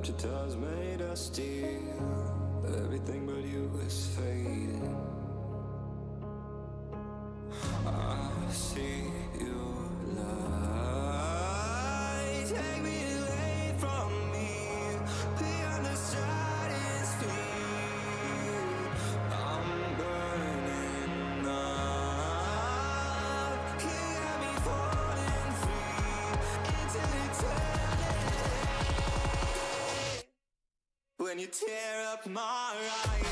empty tires made of steel. Everything but you is fading. I see your light. Take me away from me, beyond the stratosphere. I'm burning up. You got me falling free into eternity. When you tear up my horizon.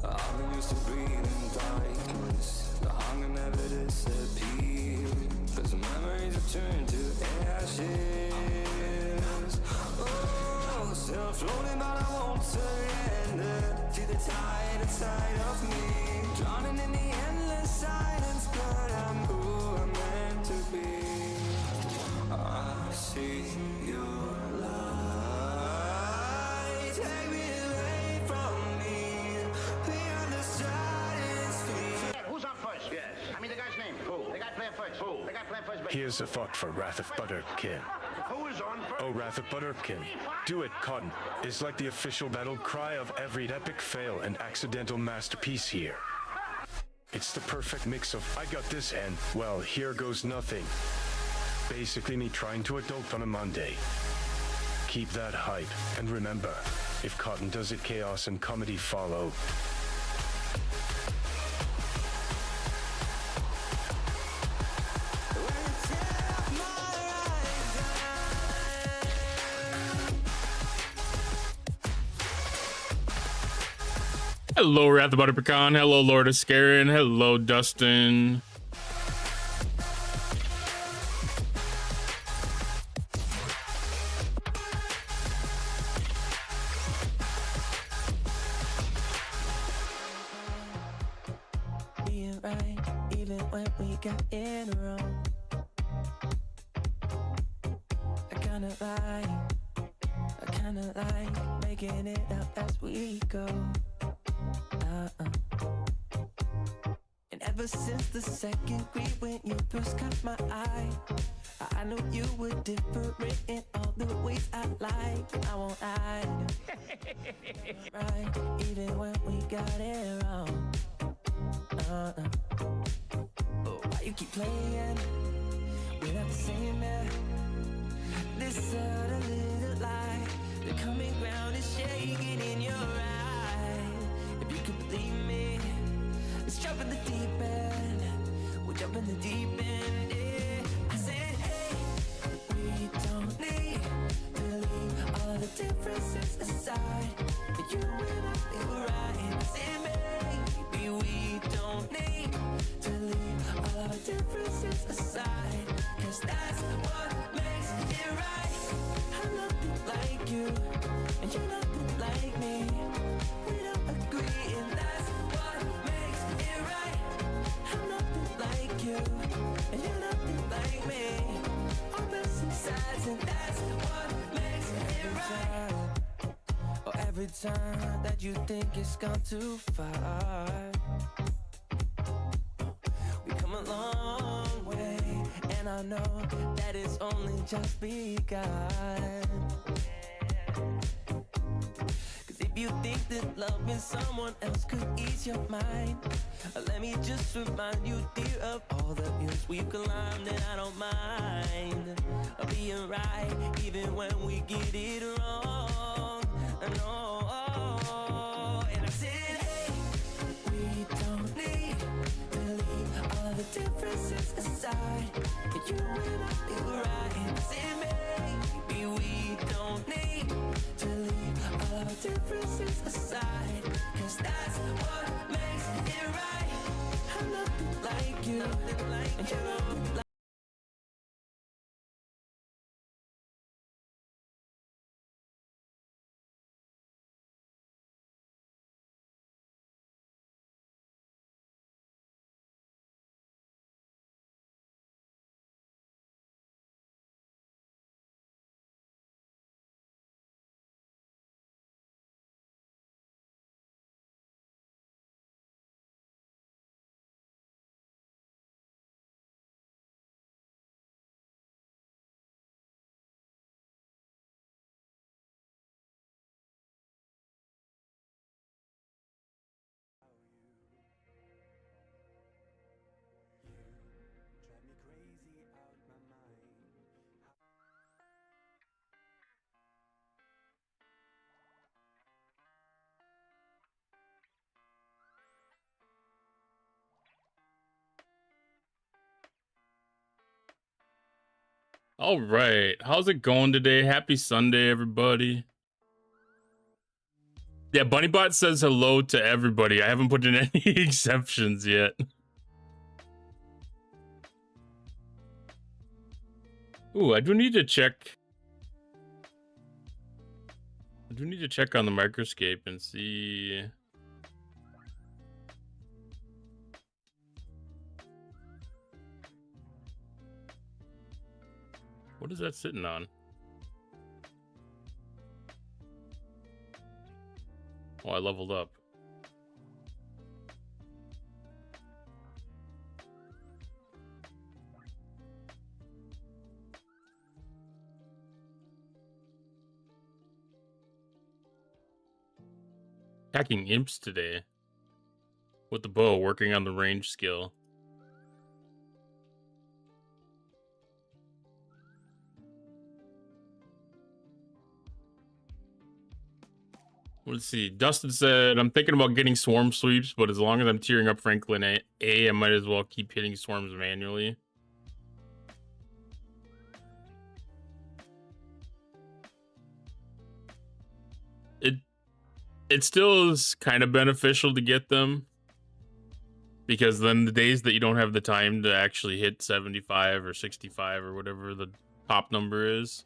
I've been used to breathing darkness. The hunger never disappeared. Cause the memories have turned to ashes. Oh, still I'm floating but I won't surrender to the tide inside of me. Drowning in the endless silence, but I'm who I'm meant to be. I see your light. Take me away from me, beyond the stratosphere. Who's on first? Yes. I mean the guy's name. Who? The guy playing first. Who? The guy playing first. Here's a thought for Wrath of Butterkin. Who is on first? Oh, Wrath of Butterkin. Do it, Cotton. It's like the official battle cry of every epic fail and accidental masterpiece here. It's the perfect mix of I got this and, well, here goes nothing. Basically me trying to adult on a Monday. Keep that hype, and remember, if Cotton does it, chaos and comedy follow. Hello, Wrath the Butterpecan. Hello, Lord of Scarin. Hello, Dustin. Being right, even when we got in wrong. I kinda like making it up as we go. And ever since the second grade when you first caught my eye, I knew you were different in all the ways I like. I won't hide. Right, even when we got it wrong. But why you keep playing? We're not the same man. This other little lie, the common ground is shaking in your eye. If you could believe me, let's jump in the deep end. We'll jump in the deep end, yeah. I said, hey, we don't need to leave all the differences aside. You and I feel right. I said, maybe we don't need to leave all our differences aside. Cause that's what makes it right. I'm nothing like you, and you're nothing like me. We don't agree, and that's what makes it right. I'm nothing like you, and you're nothing like me. Opposite sides, and that's what makes it right. Oh, every time that you think it's gone too far, we come a long way, and I know that it's only just begun. Cause if you think that loving someone else could ease your mind, let me just remind you, dear, of all the hills we've climbed, and I don't mind being right, even when we get it wrong. No, and I said, hey, we don't need to leave all of the differences aside. You and I feel right. I said, maybe we don't need to leave all of our differences aside. Cause that's what makes it right. I'm nothing like you, and you're nothing like All right. How's it going today? Happy Sunday, everybody. Yeah, BunnyBot says hello to everybody. I haven't put in any exceptions yet. Ooh, I do need to check. I do need to check on the microscape and see. What is that sitting on? Oh, I leveled up. Attacking imps today. With the bow, working on the range skill. Let's see. Dustin said, I'm thinking about getting swarm sweeps, but as long as I'm tearing up Franklin A, I might as well keep hitting swarms manually. It still is kind of beneficial to get them, because then the days that you don't have the time to actually hit 75 or 65 or whatever the top number is,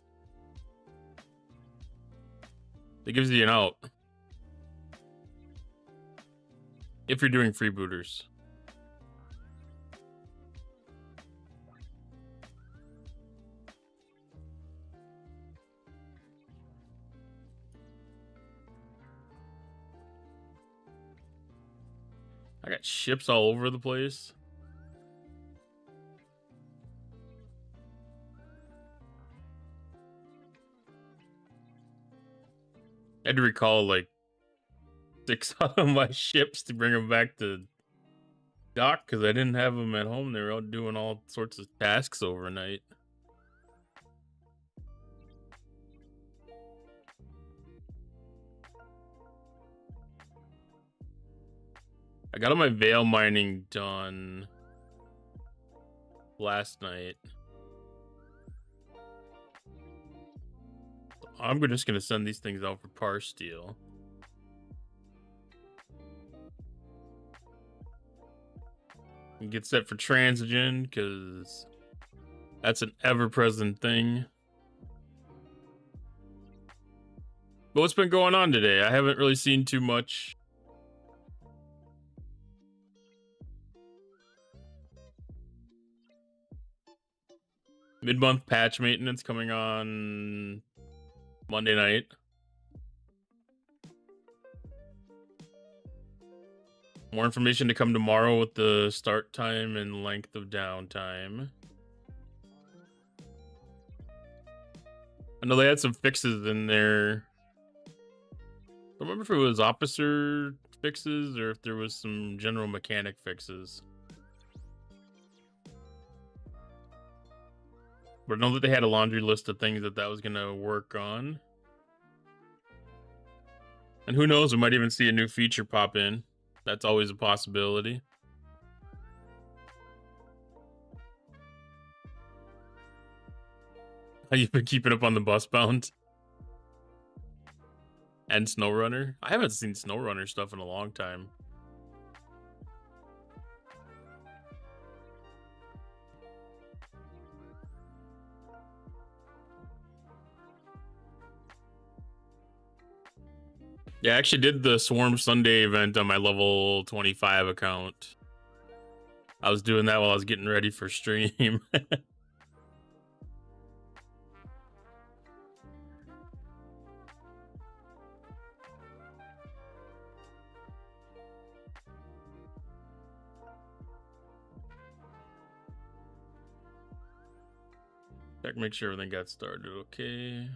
it gives you an out. If you're doing freebooters. I got ships all over the place. I had to recall like 6 out of my ships to bring them back to dock because I didn't have them at home. They were out doing all sorts of tasks overnight. I got all my veil mining done last night. I'm just gonna send these things out for par steel. And get set for transigen because that's an ever-present thing. But what's been going on today? I haven't really seen too much. Mid-month patch maintenance coming on Monday night. More information to come tomorrow with the start time and length of downtime. I know they had some fixes in there. I don't remember if it was officer fixes or if there was some general mechanic fixes. But I know that they had a laundry list of things that was going to work on. And who knows, we might even see a new feature pop in. That's always a possibility. How you been keeping up on the bus bound? And SnowRunner? I haven't seen SnowRunner stuff in a long time. Yeah, I actually did the Swarm Sunday event on my level 25 account. I was doing that while I was getting ready for stream. Check, make sure everything got started okay.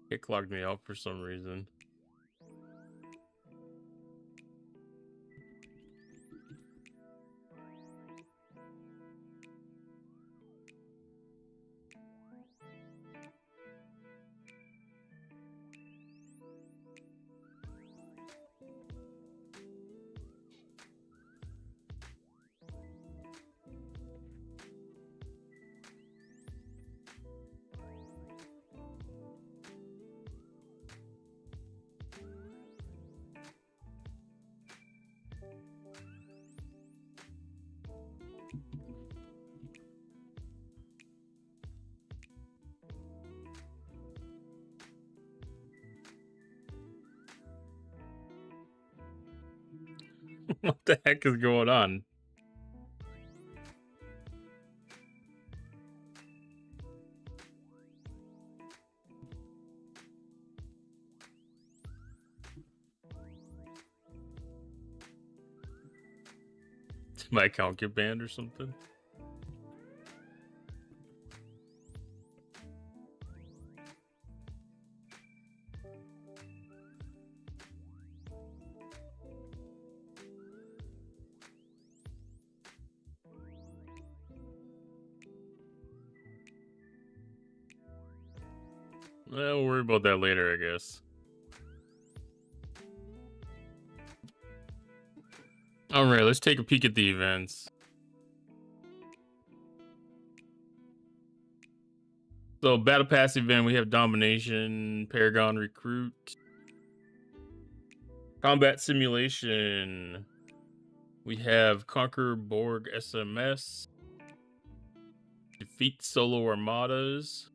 It clogged me out for some reason. What the heck is going on? Did my account get banned or something? Well, we'll worry about that later, I guess. Alright, let's take a peek at the events. So, Battle Pass event, we have Domination, Paragon Recruit, Combat Simulation. We have Conquer Borg SMS, Defeat Solo Armadas.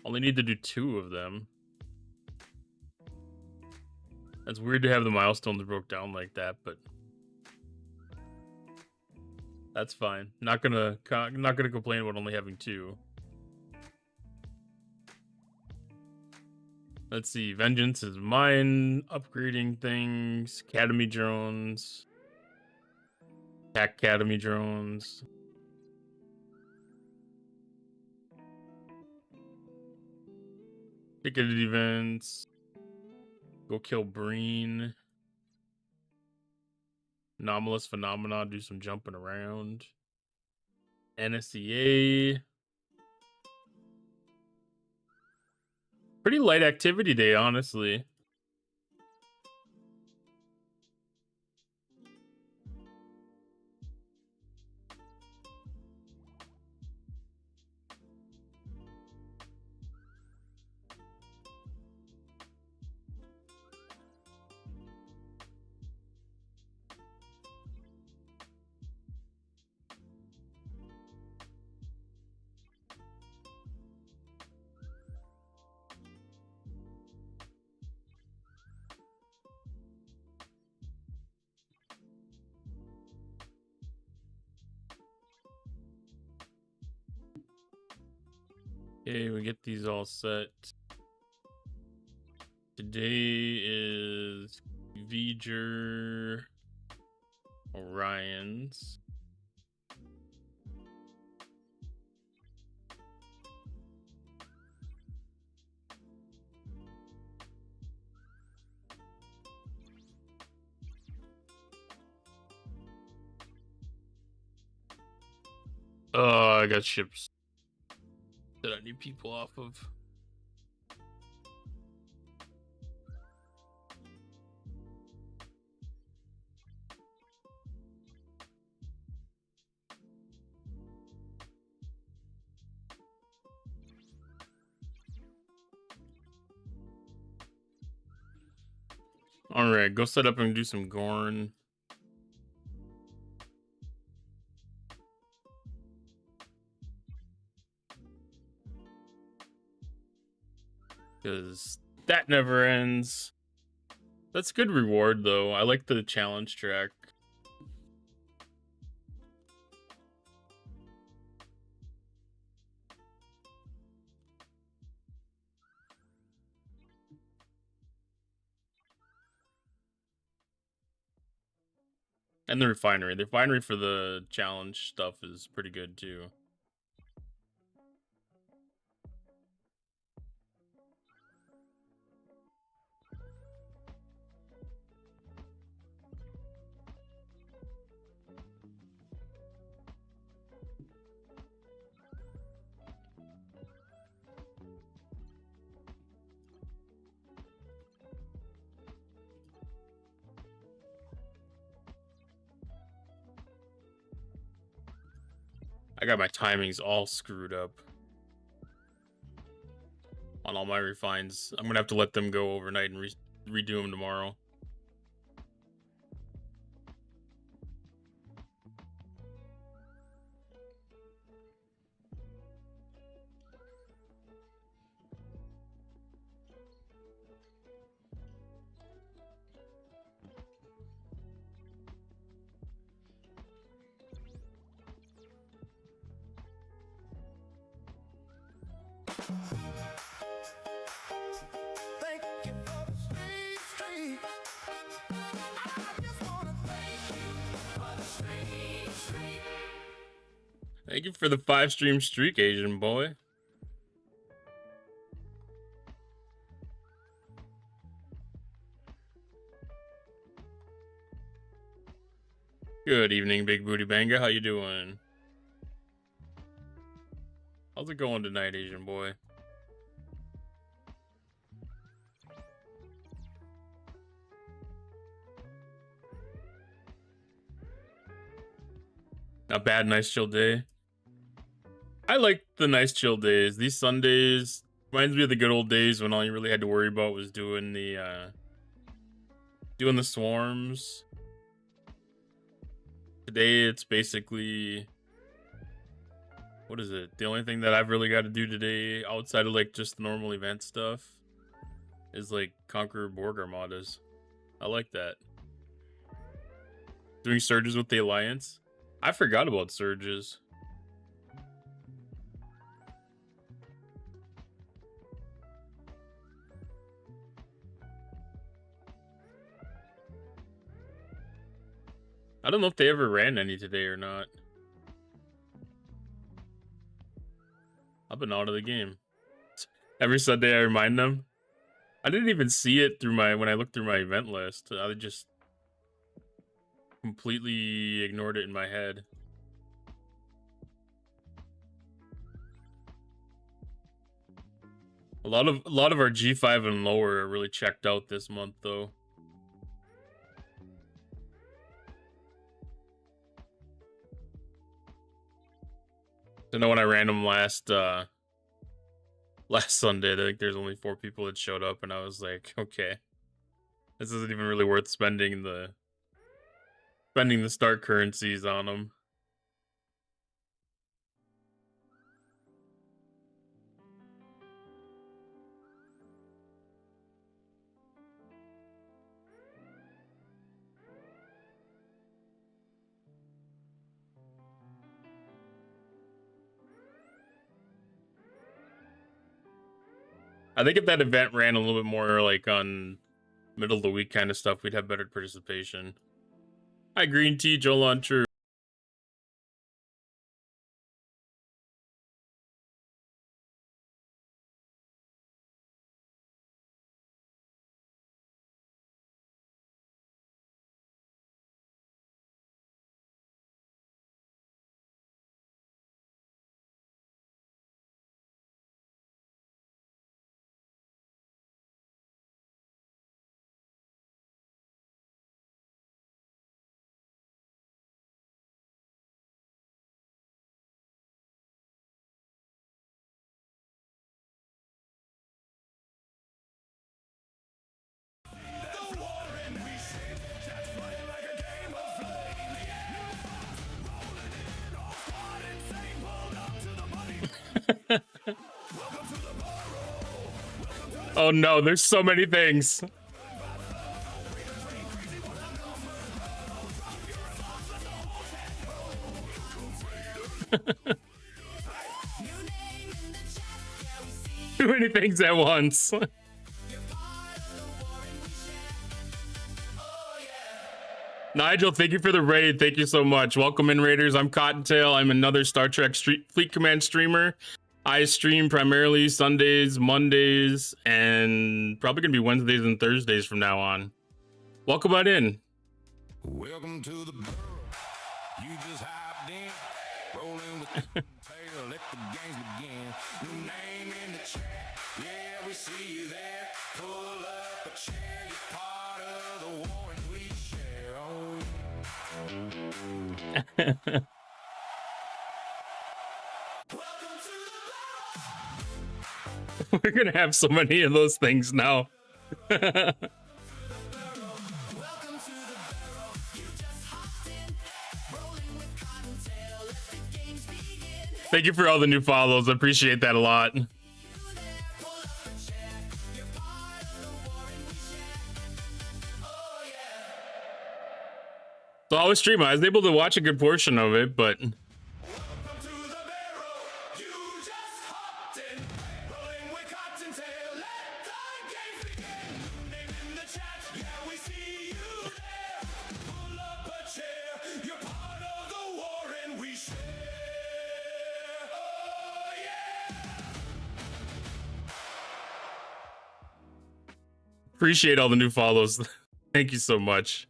Only need to do 2 of them. That's weird to have the milestones broke down like that, but that's fine. Not gonna complain about only having 2. Let's see. Vengeance is mine. Upgrading things. Academy drones. Attack Academy drones. Ticketed events. Go kill Breen. Anomalous phenomena. Do some jumping around. NSCA. Pretty light activity day, honestly. Okay, we get these all set. Today is V'ger Orion's. Oh, I got ships that I need people off of. All right, go set up and do some Gorn. Because that never ends. That's good reward, though. I like the challenge track. And the refinery. The refinery for the challenge stuff is pretty good, too. I got my timings all screwed up on all my refines. I'm gonna have to let them go overnight and redo them tomorrow. Thank you for the 5-stream streak, Asian boy. Good evening, Big Booty Banga. How you doing? How's it going tonight, Asian boy? Not bad, nice chill day. I like the nice chill days. These Sundays reminds me of the good old days when all you really had to worry about was doing the swarms. Today it's basically, what is it? The only thing that I've really got to do today outside of like just the normal event stuff is like conquer Borg Armadas. I like that. Doing surges with the Alliance. I forgot about surges. I don't know if they ever ran any today or not. I've been out of the game. Every Sunday I remind them. I didn't even see it through when I looked through my event list. I just completely ignored it in my head. A lot of our G5 and lower are really checked out this month though. I know when I ran them last Sunday, I think there's only 4 people that showed up, and I was like, okay, this isn't even really worth spending the start currencies on them. I think if that event ran a little bit more like on middle of the week kind of stuff, we'd have better participation. Hi, Green Tea, Joel on True. Oh no, there's so many things. Too many things at once. Nigel, thank you for the raid. Thank you so much. Welcome in, Raiders. I'm Cottontail. I'm another Star Trek Fleet Command streamer. I stream primarily Sundays, Mondays, and probably gonna be Wednesdays and Thursdays from now on. Welcome on in. Welcome to the barrel. You just hopped in, rolling with the tail. Let the games begin. New name in the chat. Yeah, we see you there. Pull up a chair. You're part of the war and we share. Oh. We're gonna have so many of those things now. Thank you for all the new follows. I appreciate that a lot. So I was streaming. I was able to watch a good portion of it, but Appreciate all the new follows. Thank you so much.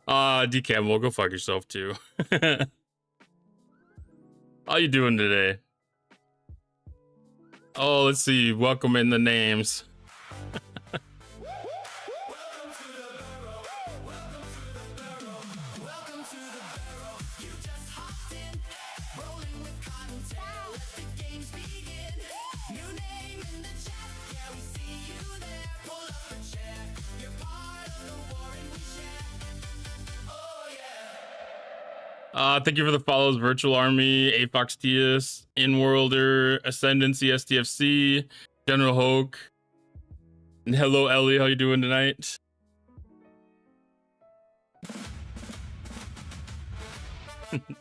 DCAM, well, go fuck yourself too. How you doing today? Oh, let's see. Welcome in the names. Thank you for the follows, Virtual Army, Apox Tias, Inworlder, Ascendancy, STFC, General Hoke. And hello, Ellie. How you doing tonight?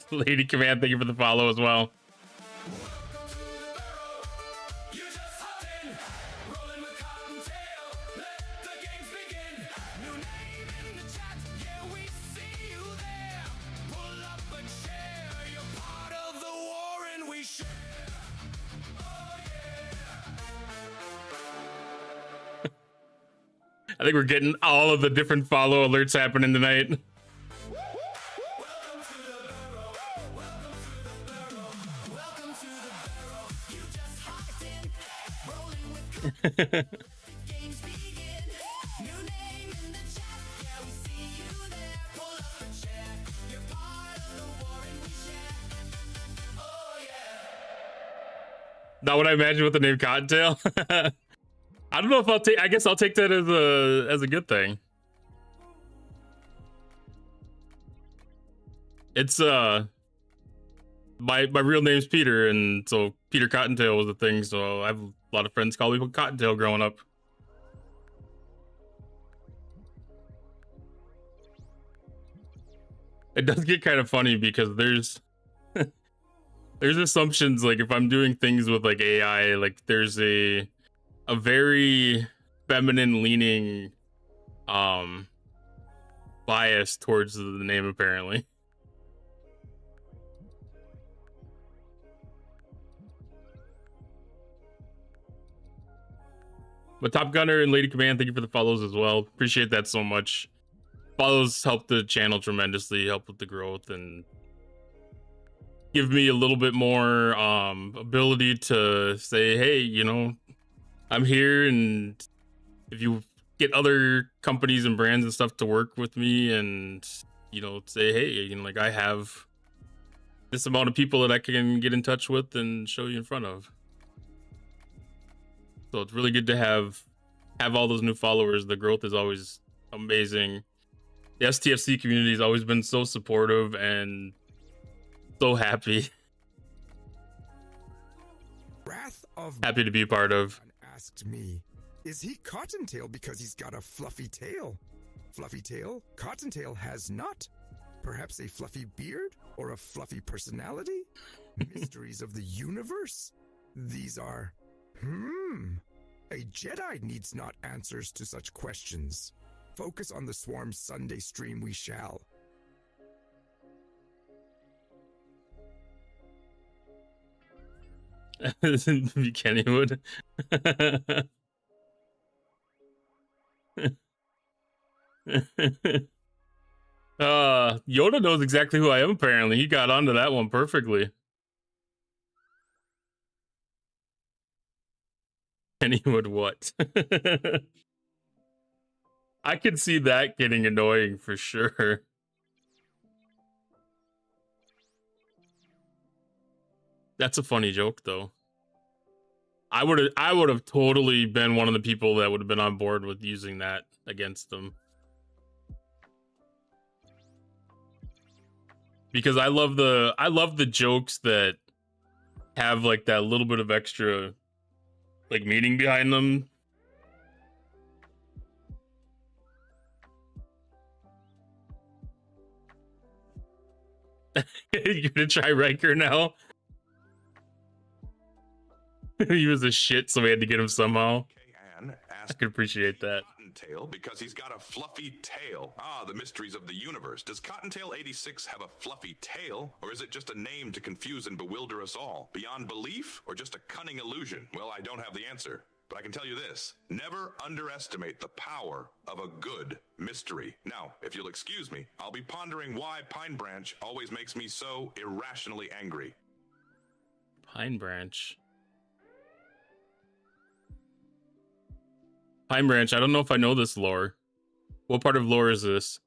Lady Command, thank you for the follow as well. I think we're getting all of the different follow alerts happening tonight. Not what I imagined with the name Cottontail. I don't know if I'll take. I guess I'll take that as a good thing. It's my real name's Peter, and so Peter Cottontail was the thing. So I have a lot of friends call me Cottontail growing up. It does get kind of funny because there's assumptions, like if I'm doing things with like AI, like there's a very feminine leaning bias towards the name apparently. But Top Gunner and Lady Command, thank you for the follows as well. Appreciate that so much. Follows help the channel tremendously, help with the growth, and give me a little bit more ability to say, hey, you know, I'm here, and if you get other companies and brands and stuff to work with me and, you know, say, hey, you know, like I have this amount of people that I can get in touch with and show you in front of. So it's really good to have all those new followers. The growth is always amazing. The STFC community has always been so supportive and so happy. Wrath of Happy to be a part of. Asked me, is he Cottontail because he's got a fluffy tail? Fluffy tail? Cottontail has not. Perhaps a fluffy beard or a fluffy personality? Mysteries of the universe? These are... A Jedi needs not answers to such questions. Focus on the Swarm Sunday stream we shall. Kennywood. Yoda knows exactly who I am, apparently. He got onto that one perfectly. Kennywood what? I could see that getting annoying for sure. That's a funny joke, though. I would have totally been one of the people that would have been on board with using that against them. Because I love the jokes that have like that little bit of extra like meaning behind them. You're gonna try Riker now? He was a shit, so we had to get him somehow. I could appreciate that. Cottontail because he's got a fluffy tail. Ah, the mysteries of the universe. Does Cottontail 86 have a fluffy tail, or is it just a name to confuse and bewilder us all? Beyond belief, or just a cunning illusion? Well, I don't have the answer, But I can tell you this, never underestimate the power of a good mystery. Now, if you'll excuse me, I'll be pondering why Pine Branch always makes me so irrationally angry. Pine Branch. Pine Branch, I don't know if I know this lore. What part of lore is this?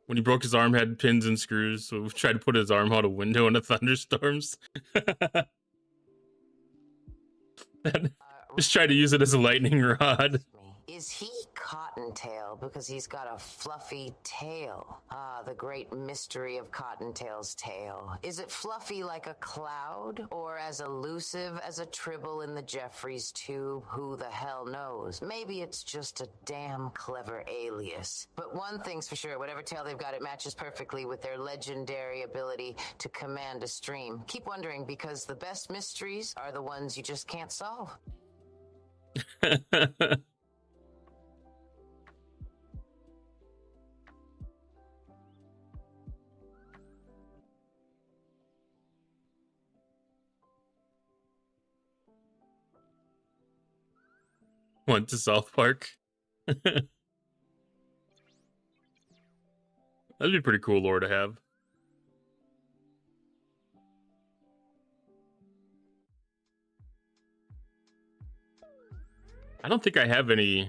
When he broke his arm, had pins and screws, so we tried to put his arm out a window in the thunderstorms. Just try to use it as a lightning rod. Is he Cottontail because he's got a fluffy tail? Ah, the great mystery of Cottontail's tail. Is it fluffy like a cloud or as elusive as a tribble in the Jeffries tube? Who the hell knows? Maybe it's just a damn clever alias. But one thing's for sure, whatever tail they've got, it matches perfectly with their legendary ability to command a stream. Keep wondering because the best mysteries are the ones you just can't solve. Went to South Park. That'd be pretty cool lore to have. I don't think I have any. I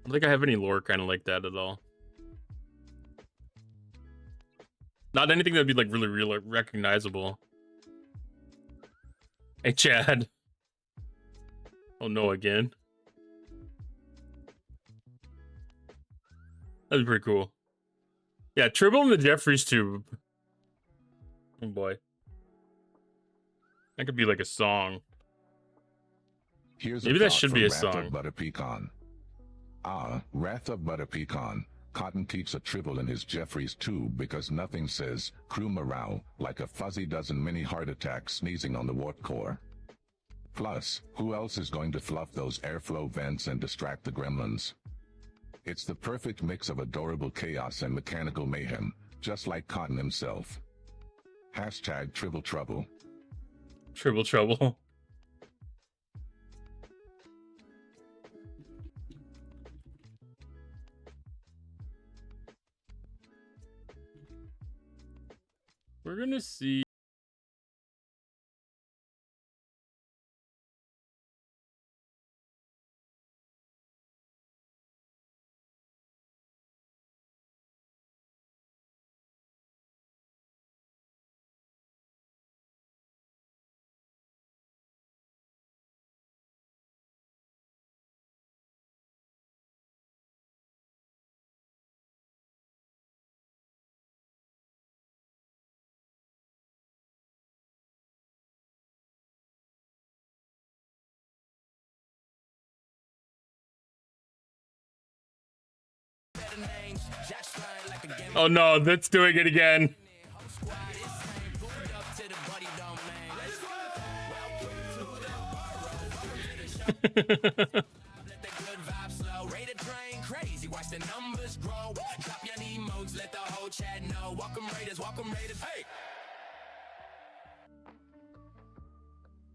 don't think I have any lore kind of like that at all. Not anything that'd be like really recognizable. Hey, Chad. Oh no, again. That'd be pretty cool. Yeah, Tribble in the Jeffries tube. Oh boy. That could be like a song. Here's Maybe that should be a song. Wrath of Butter Pecan. Ah, Wrath of Butter Pecan. Cotton keeps a Tribble in his Jeffries tube because nothing says crew morale like a fuzzy dozen mini heart attacks sneezing on the warp core. Plus, who else is going to fluff those airflow vents and distract the gremlins? It's the perfect mix of adorable chaos and mechanical mayhem, just like Cotton himself. Hashtag Tribble Trouble. Tribble Trouble. We're gonna see. Oh no, that's doing it again.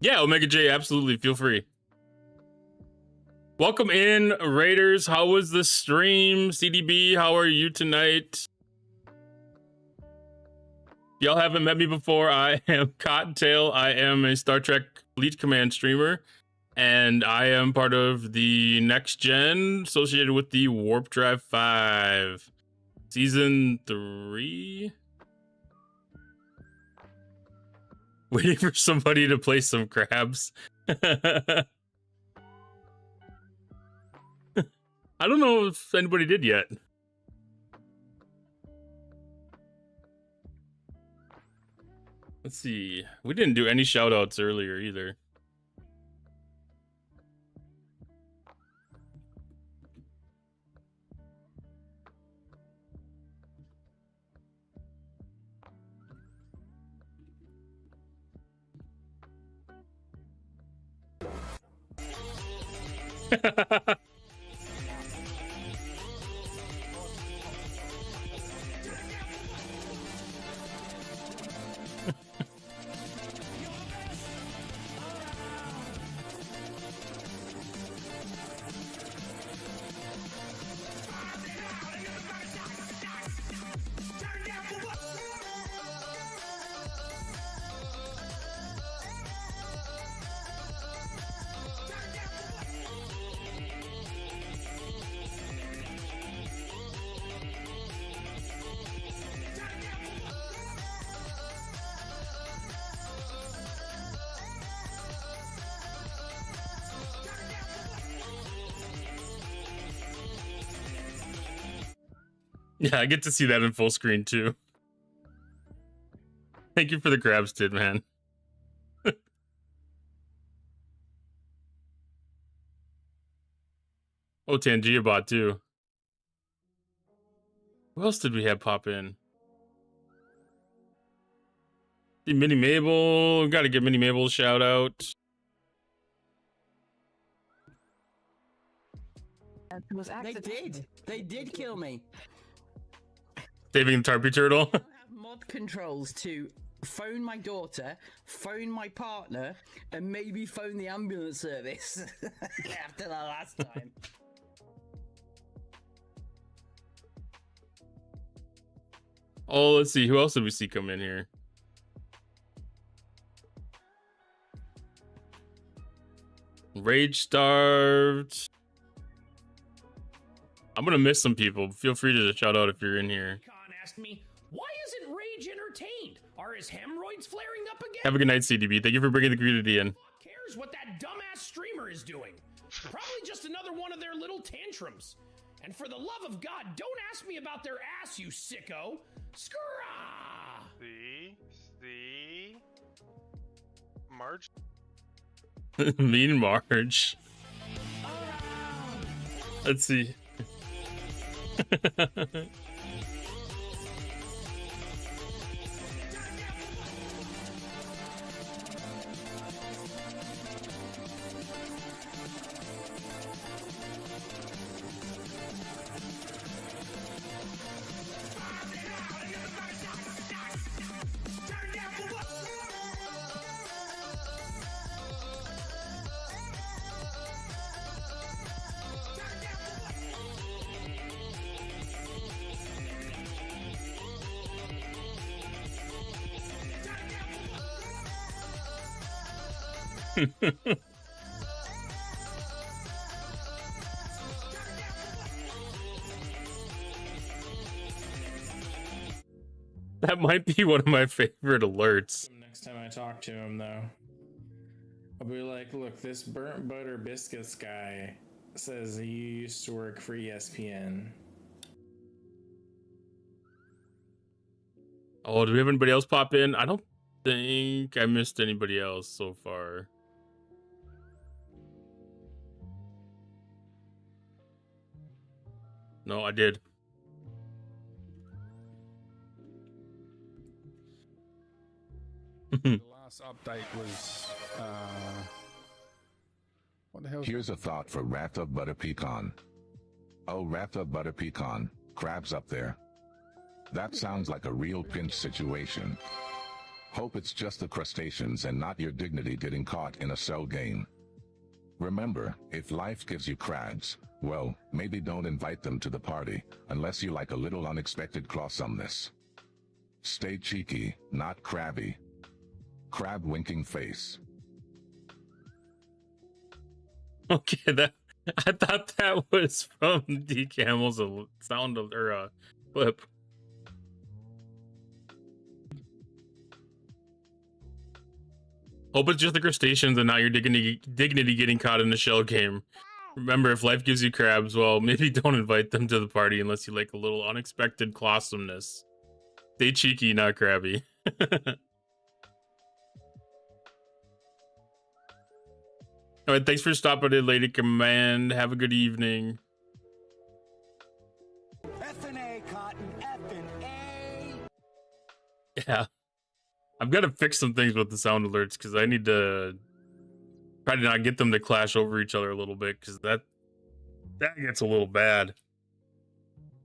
Yeah, Omega J, absolutely. Feel free. Welcome in, Raiders. How was the stream? CDB, how are you tonight? Y'all haven't met me before. I am Cottontail. I am a Star Trek Fleet Command streamer, and I am part of the Next Gen associated with the Warp Drive 5. Season 3? Waiting for somebody to play some crabs. I don't know if anybody did yet. Let's see. We didn't do any shout outs earlier either. Yeah, I get to see that in full screen too. Thank you for the crabs, Tid, man. Oh, Tangia bot too. Who else did we have pop in? Mini Mabel. Got to give Mini Mabel a shout out. They did kill me. Saving the Tarpy Turtle. I have mod controls to phone my daughter, phone my partner, and maybe phone the ambulance service after the last time. Oh, let's see. Who else did we see come in here? Rage Starved. I'm gonna miss some people. Feel free to shout out if you're in here. Khan asked me, why isn't Rage entertained? Are his hemorrhoids flaring up again? Have a good night, CDB. Thank you for bringing the community in. Who cares what that dumbass streamer is doing? Probably just another one of their little tantrums. And for the love of God, don't ask me about their ass, you sicko. Skra! See? Marge? Mean Marge. Let's see. That might be one of my favorite alerts. Next time I talk to him, though, I'll be like, look, this burnt butter biscuits guy says he used to work for ESPN. Oh, do we have anybody else pop in? I don't think I missed anybody else so far. No, I did. The last update was what the hell? Here's a thought for Wrath of Butter Pecan. Oh, Wrath of Butter Pecan, crabs up there. That sounds like a real pinch situation. Hope it's just the crustaceans and not your dignity getting caught in a cell game. Remember, if life gives you crabs, well, maybe don't invite them to the party, unless you like a little unexpected clawsomeness. Stay cheeky, not crabby. Crab winking face. Okay, that I thought that was from D Camel's sound of or clip. Hope it's just the crustaceans and not your dignity getting caught in the shell game. Remember, if life gives you crabs, well, maybe don't invite them to the party unless you like a little unexpected clawsomeness. Stay cheeky, not crabby. All right, thanks for stopping in, Lady Command. Have a good evening. F&A, Cotton, F&A. Yeah. I've got to fix some things with the sound alerts because I need to try to not get them to clash over each other a little bit because that gets a little bad.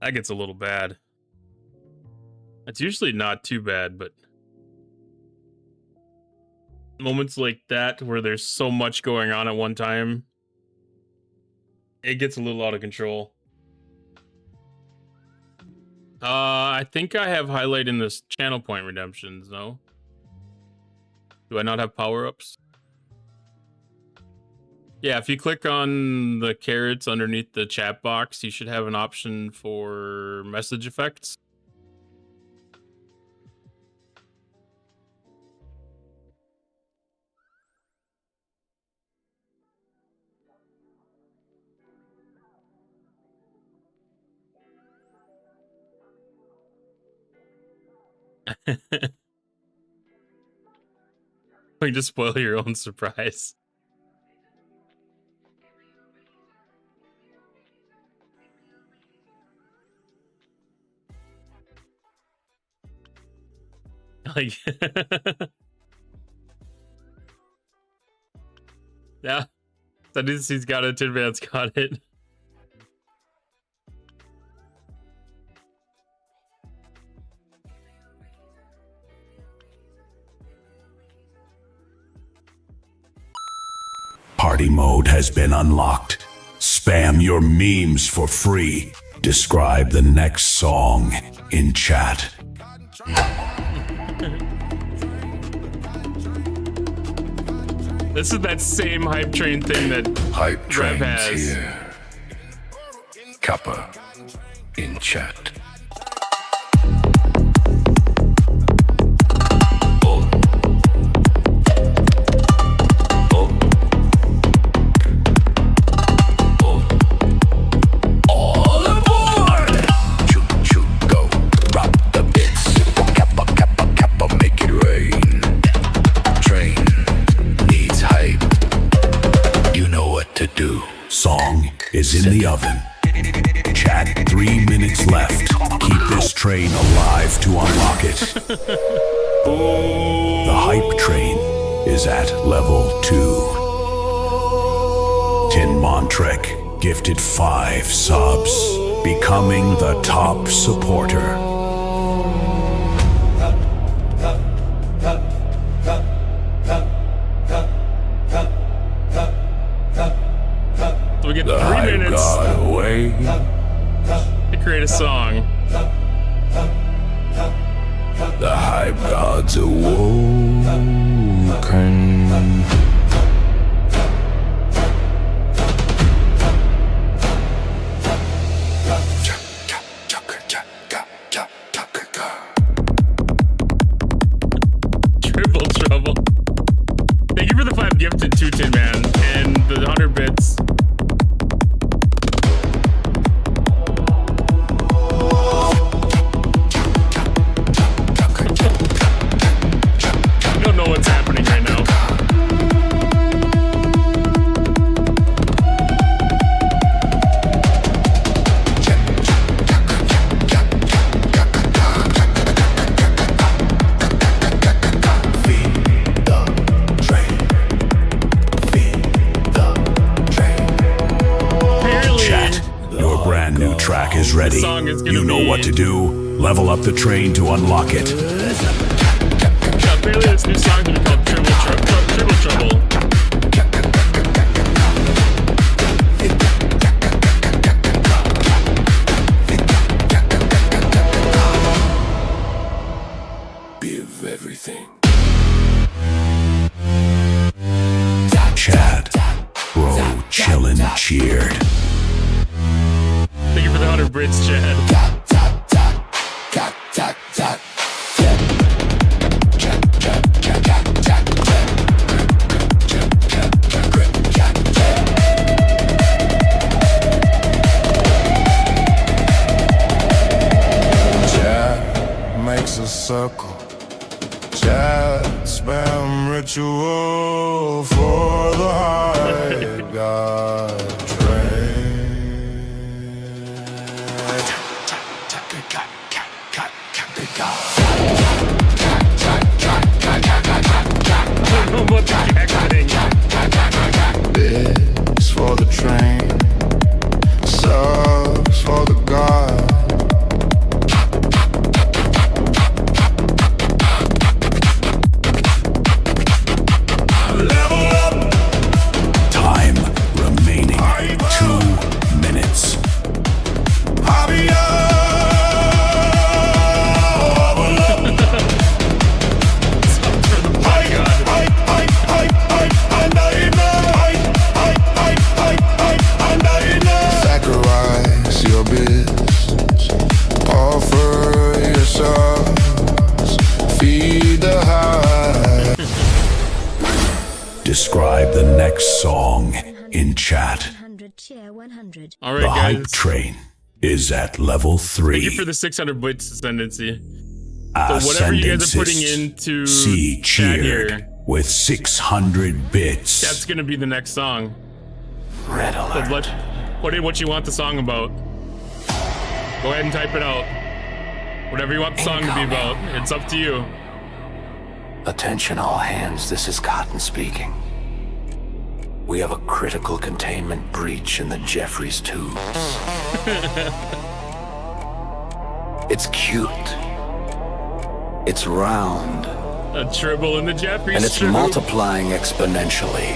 That gets a little bad. It's usually not too bad, but moments like that where there's so much going on at one time, it gets a little out of control. I think I have highlight in this channel point redemptions, no? Do I not have power-ups? Yeah, if you click on the carrots underneath the chat box, you should have an option for message effects. You just spoil your own surprise. Like, yeah, that is, he's got it. Tin Man's got it. Party mode has been unlocked. Spam your memes for free. Describe the next song in chat. This is that same hype train thing that Hype Rev train's has. here. Kappa in chat. Song is in the oven. Chat, 3 minutes left. Keep this train alive to unlock it. The hype train is at level 2. Tin Montrek gifted 5 subs, becoming the top supporter. So we get The 3 hype minutes got away. to create a song. The hype gods awoken. Triple trouble. Thank you for the 5 gifted too, Tin Man, and the 100 bits. I don't know what's happening right now. Chat, your brand new track is ready. Song is gonna You know be- what to do. Level up the train to unlock it. Yeah, apparently this new song is gonna be called Triple Trouble. Give everything. Chat, bro, chillin' cheered. Thank you for the 100 Brits, Chad. Chat makes a circle. Chat spam ritual for the high god Bits for the train, subs for the god. Time remaining 2 minutes. Sacrifice your business, offer yourselves, feed the high. Describe the next song in chat. All right, The guys. hype train is at level 3. Thank you for the 600 bits ascendancy. So whatever you guys are putting Ascendances. into C chat cheered here, with 600 bits. that's gonna be the next song. Red alert. So put in what you want the song about. Go ahead and type it out. Whatever you want the song to be about. It's up to you. Attention all hands, this is Cotton speaking. We have a critical containment breach in the Jeffries tubes. It's cute. It's round. A tribble in the Jeffries And it's tube. multiplying exponentially.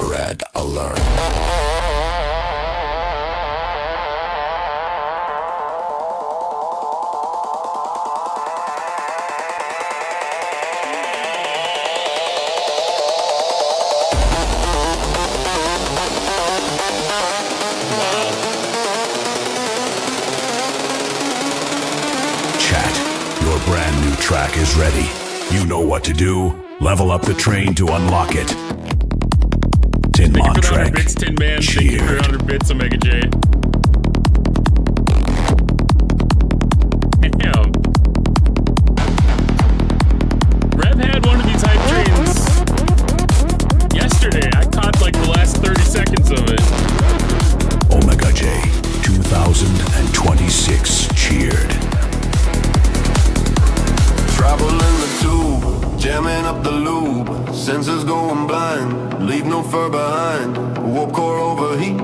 Red alert. Chat, your brand new track is ready. You know what to do. Level up the train to unlock it. Tin Thank you for the 100 Montrek. bits, Tin Man. Thank you for 100 bits, Omega J. Damn. Rev had one of these hype trains yesterday. I caught like the last 30 seconds of it. Omega J 2026 cheered. Traveling the tube, jamming up the lube, senses going blind, leave no fur behind. Warp core overheat,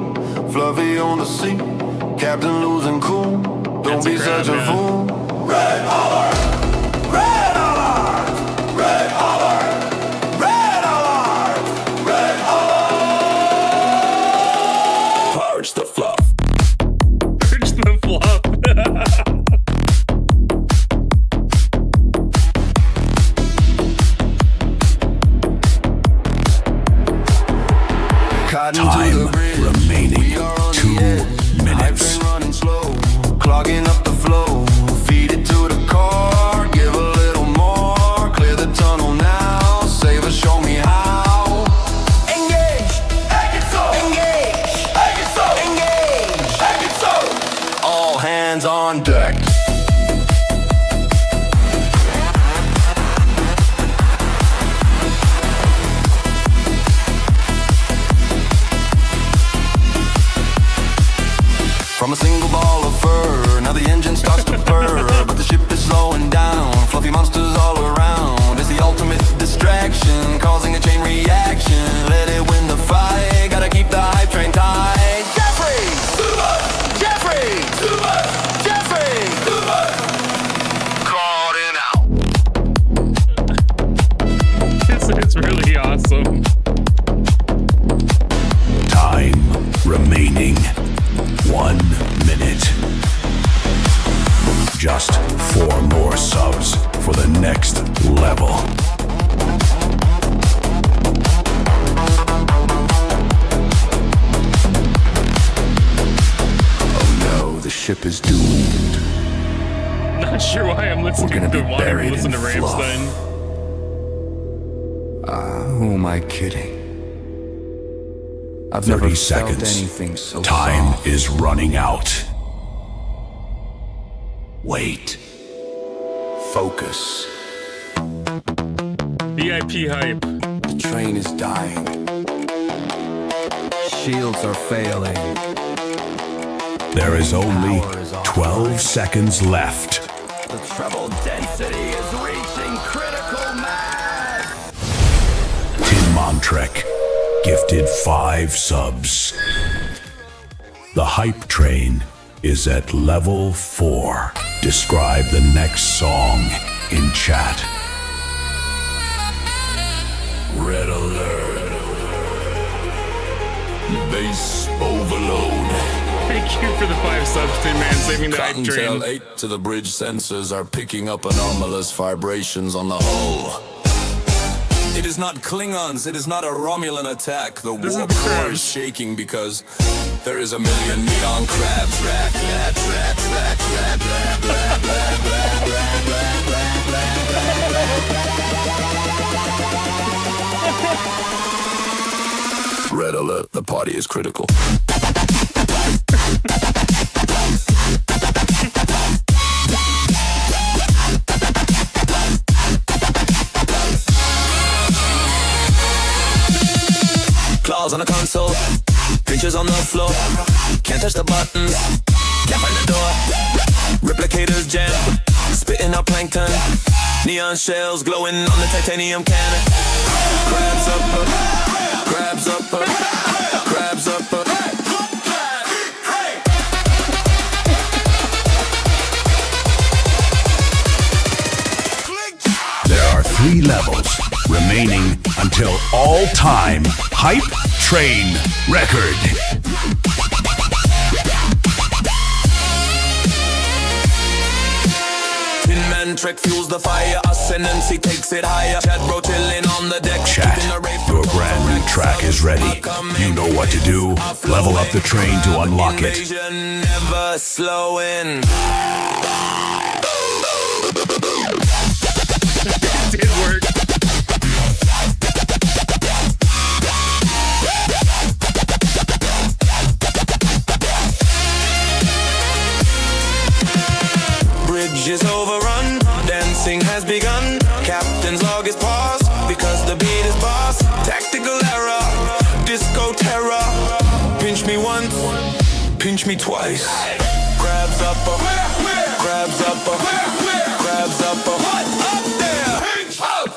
fluffy on the seat, captain losing cool. Don't be such a fool. Red alert! Red alert! Red alert! Red alert! Red alert! Purge the fluff. Purge the fluff. Time remaining 2 minutes. Running slow, clogging up the flow. Feed it to the car, give a little more. Clear the tunnel now, save us, show me how. Engage, engage, engage, all hands on deck. From a single ball of fur, now the engine starts to purr, but the ship is slowing down. Fluffy monsters all around. It's the ultimate distraction, causing a chain reaction. Let it win the fight, gotta keep the hype train tight. Jeffrey! Jeffrey! Jeffrey! Caught in out. It's really awesome. Time remaining 1 minute. Just 4 more subs for the next level. Oh no, the ship is doomed. Not sure why I'm listening We're gonna to be why I'm buried listening to in fluff. Rammstein. Who am I kidding? I've 30 never seconds. felt anything so Time soft. is running out. Wait. Focus. VIP hype. The train is dying. Shields are failing. There is only 12 seconds left. The treble density is reaching critical mass. Tin Montrek gifted 5 subs. The hype train is at level 4. Describe the next song in chat. Red alert. Base overload. Thank you you for the 5 subs, too, man. Saving the hype Cottontail train. 8 to the bridge sensors are picking up anomalous vibrations on the hull. It is not Klingons, it is not a Romulan attack. The warp core is shaking because there is a million neon crabs. Red alert, the party is critical. Claws on the console, pinches on the floor. Can't touch the buttons, can't find the door. Replicators jam, spitting out plankton. Neon shells glowing on the titanium cannon. Crabs up, crabs up, crabs up. There are 3 levels remaining until all-time hype train record. Tin Man Trek fuels the fire, ascendancy takes it higher. Chad Bro chilling on the deck. Chat, your brand new track is ready. You know what to do. Level up the train to unlock it. Invasion never slowing. It did work. Bridge is overrun, dancing has begun. Captain's log is paused because the beat is boss. Tactical error, disco terror. Pinch me once, pinch me twice. Crabs up, crabs up, crabs up, up there. Pinch up.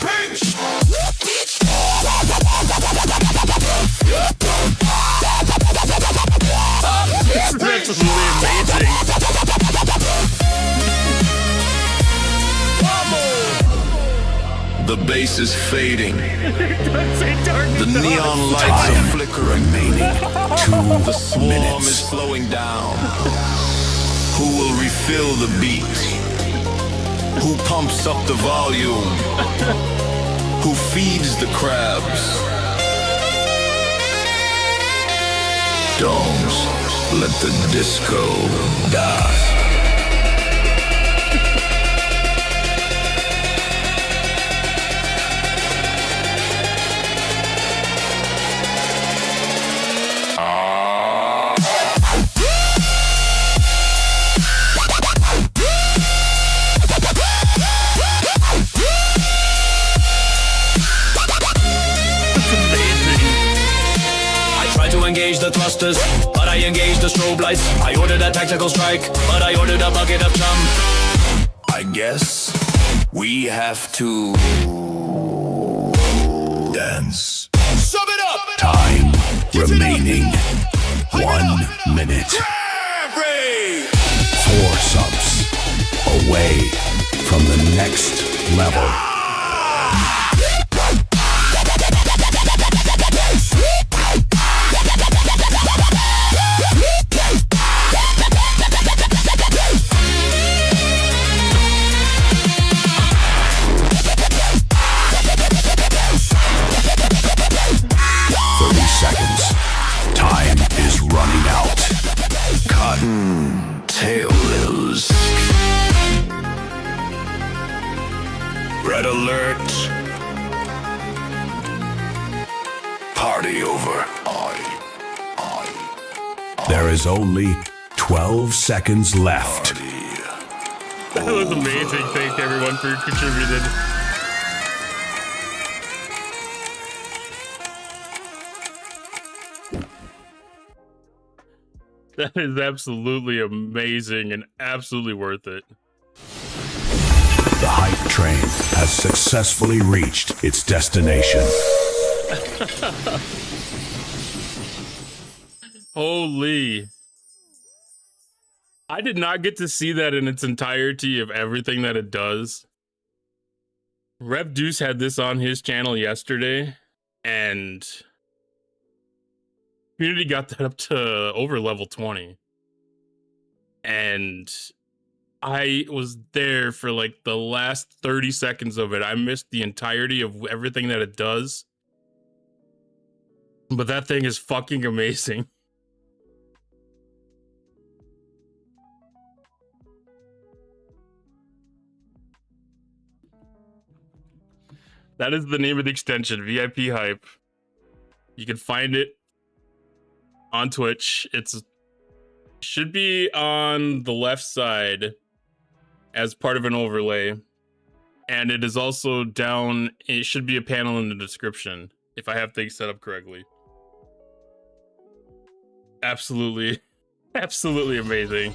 Pinch. This is absolutely amazing. The bass is fading. The neon lights are flickering. The swarm is slowing down. Who will refill the beat? Who pumps up the volume? Who feeds the crabs? Don't let the disco die. Engage the thrusters, but I engage the strobe lights. I ordered a tactical strike, but I ordered a bucket of chum. I guess we have to dance. Sum it up! Time remaining 1 minute. 4 subs away from the next level. Time is running out. Cotton tails. Red alert. Party over. There is only 12 seconds left. That was amazing. Thank everyone for contributing. That is absolutely amazing and absolutely worth it. The hype train has successfully reached its destination. Holy. I did not get to see that in its entirety of everything that it does. Rev Deuce had this on his channel yesterday, and community got that up to over level 20. And I was there for like the last 30 seconds of it. I missed the entirety of everything that it does. But that thing is fucking amazing. That is the name of the extension, VIP Hype. You can find it on Twitch. It's should be on the left side as part of an overlay. And it is also down, it should be a panel in the description if I have things set up correctly. Absolutely, absolutely amazing.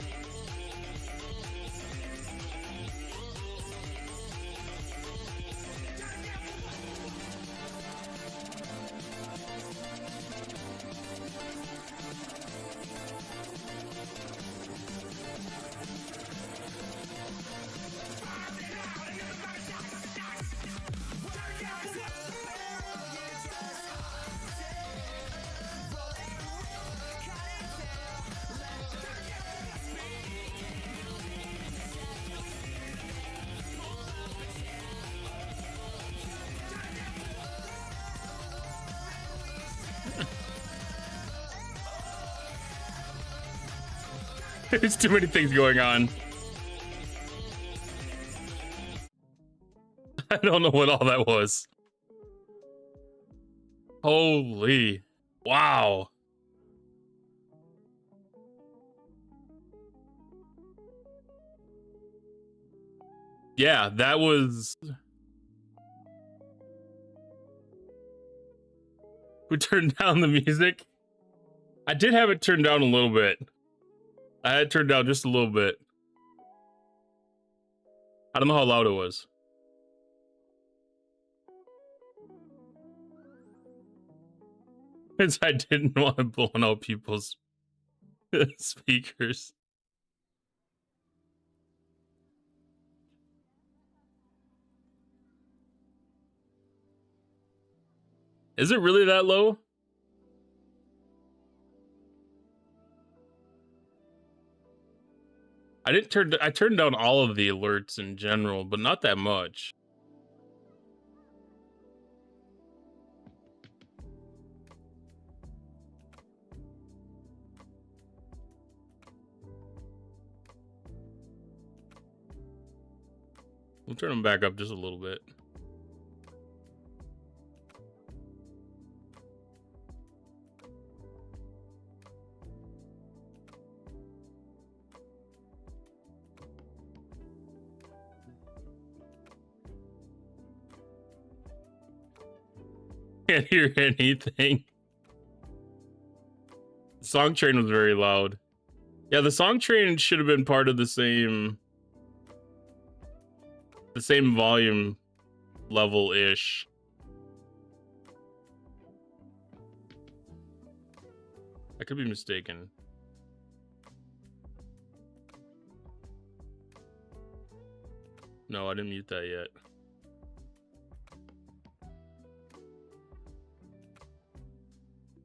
There's too many things going on. I don't know what all that was. Holy. Wow. Yeah, that was... Who turned down the music? I did have it turned down a little bit. I had it turned down just a little bit. I don't know how loud it was. Because I didn't want to blow out people's speakers. Is it really that low? I turned down all of the alerts in general, but not that much. We'll turn them back up just a little bit. Can't hear anything. The song train was very loud. Yeah, the song train should have been part of the same volume level-ish. I could be mistaken. No, I didn't mute that yet.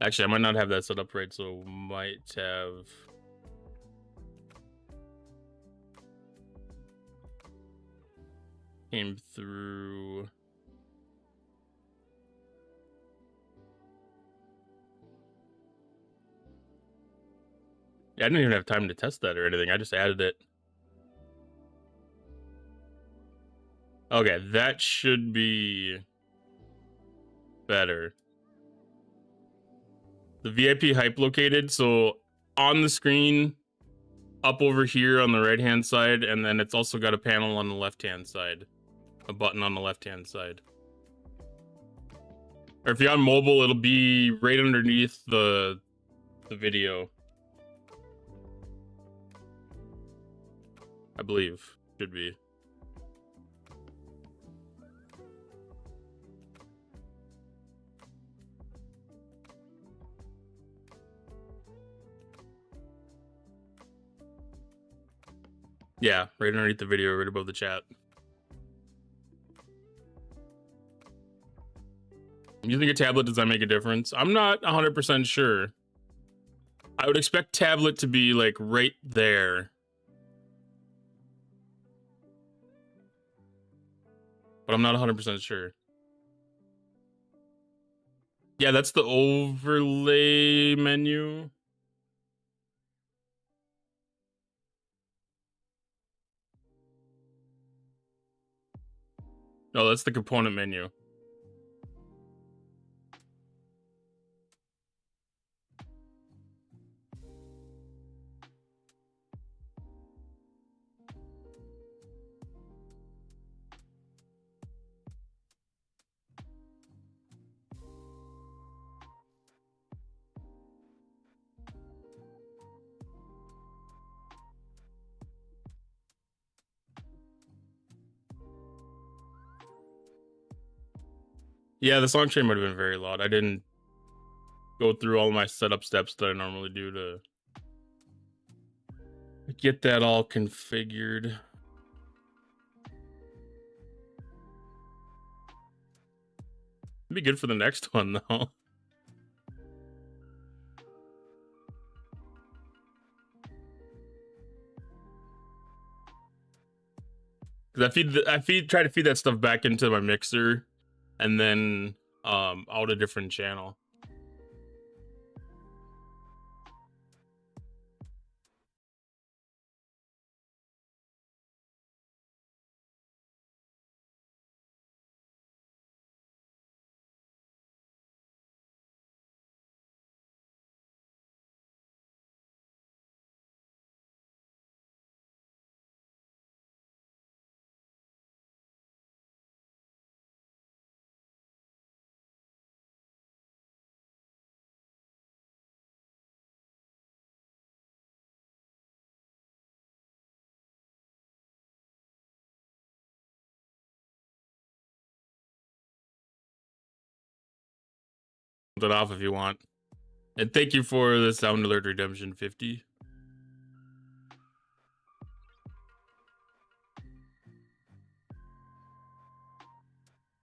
Actually, I might not have that set up right, so might have... Came through... Yeah, I didn't even have time to test that or anything. I just added it. Okay, that should be better. The VIP hype located, so on the screen, up over here on the right-hand side, and then it's also got a panel on the left-hand side. A button on the left-hand side. Or if you're on mobile, it'll be right underneath the video. I believe. Should be. Yeah, right underneath the video, right above the chat. You think a tablet, does that make a difference? I'm not 100% sure. I would expect tablet to be like right there. But I'm not 100% sure. Yeah, that's the overlay menu. No, that's the component menu. Yeah, the song chain might have been very loud. I didn't go through all my setup steps that I normally do to get that all configured. It'd be good for the next one, though. Because I try to feed that stuff back into my mixer, and then out a different channel. It off if you want. And thank you for the Sound Alert Redemption 50.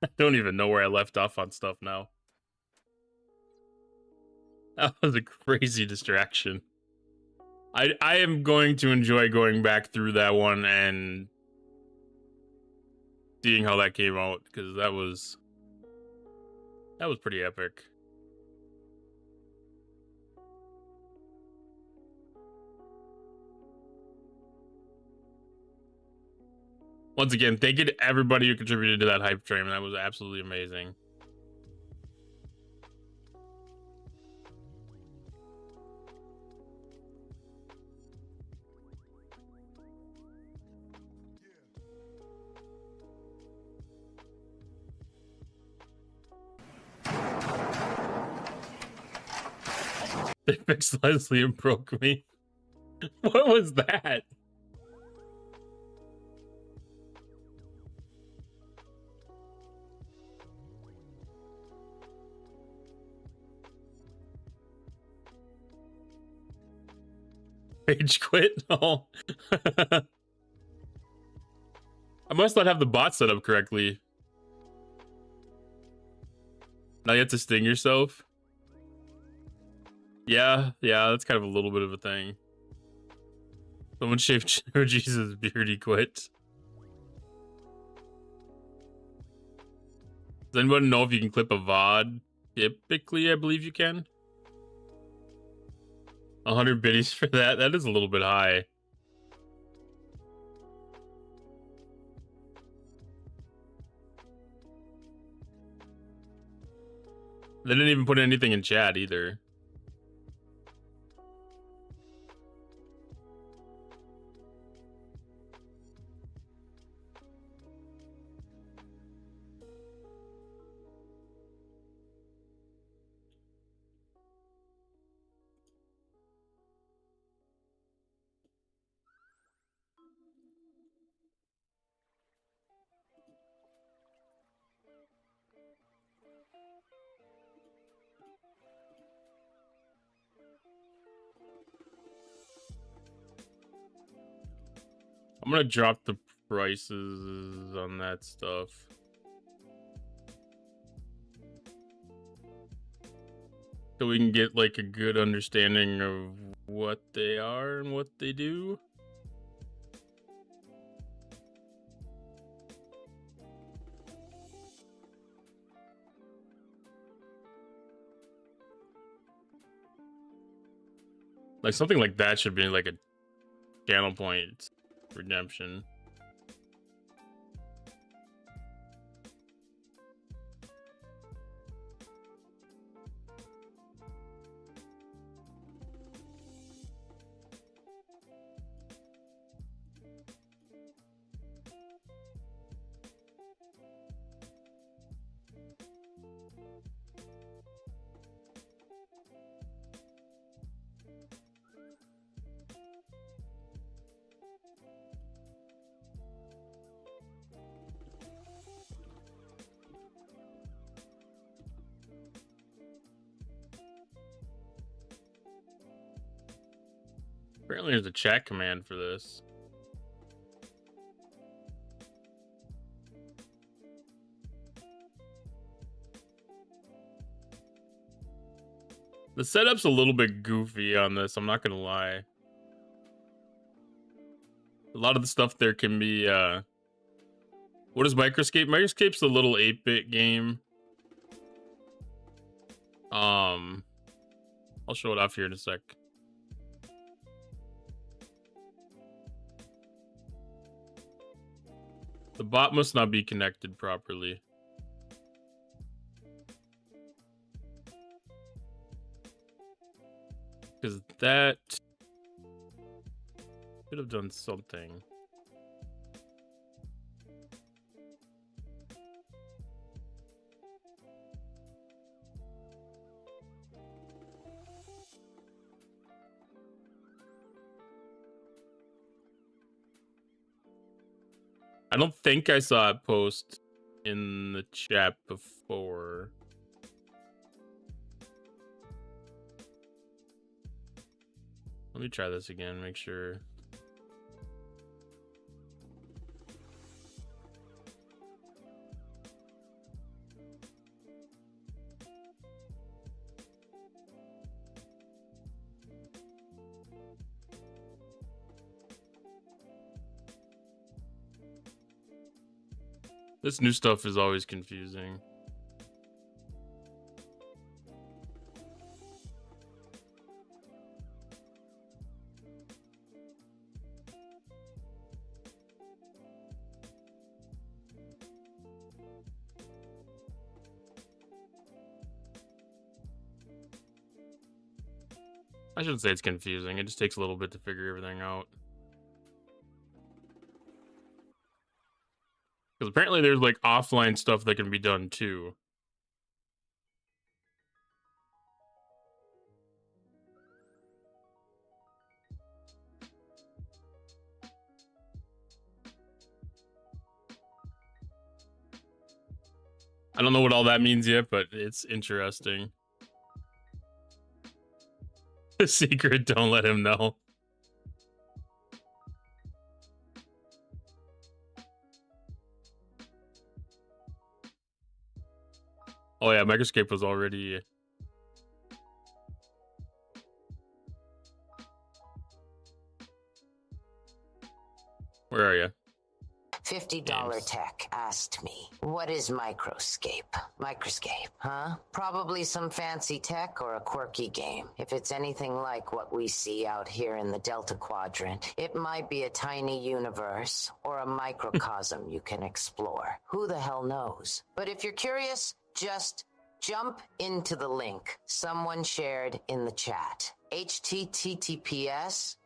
I don't even know where I left off on stuff now. That was a crazy distraction. I am going to enjoy going back through that one and seeing how that came out, because that was pretty epic. Once again, thank you to everybody who contributed to that hype train. That was absolutely amazing. They fixed Leslie and broke me. What was that? Rage quit? No. I must not have the bot set up correctly. Now you have to sting yourself? Yeah, that's kind of a little bit of a thing. Someone shaved Jesus' beard, he quit. Does anyone know if you can clip a VOD? Typically, I believe you can. 100 biddies for that? That is a little bit high. They didn't even put anything in chat either. I'm gonna drop the prices on that stuff. So we can get like a good understanding of what they are and what they do. Like something like that should be like a channel point redemption. Apparently there's a chat command for this. The setup's a little bit goofy on this, I'm not gonna lie. A lot of the stuff there can be, what is Microscape? Microscape's a little 8-bit game. I'll show it off here in a sec. The bot must not be connected properly. Because that could have done something. I don't think I saw it post in the chat before. Let me try this again, make sure. This new stuff is always confusing. I shouldn't say it's confusing. It just takes a little bit to figure everything out. Because apparently there's like offline stuff that can be done too. I don't know what all that means yet, but it's interesting. The secret, don't let him know. Oh yeah, Microscape was already... Where are you? $50 Tech asked me, what is microscape? Microscape, huh? Probably some fancy tech or a quirky game. If it's anything like what we see out here in the Delta Quadrant, it might be a tiny universe or a microcosm you can explore. Who the hell knows? But if you're curious, just jump into the link someone shared in the chat. https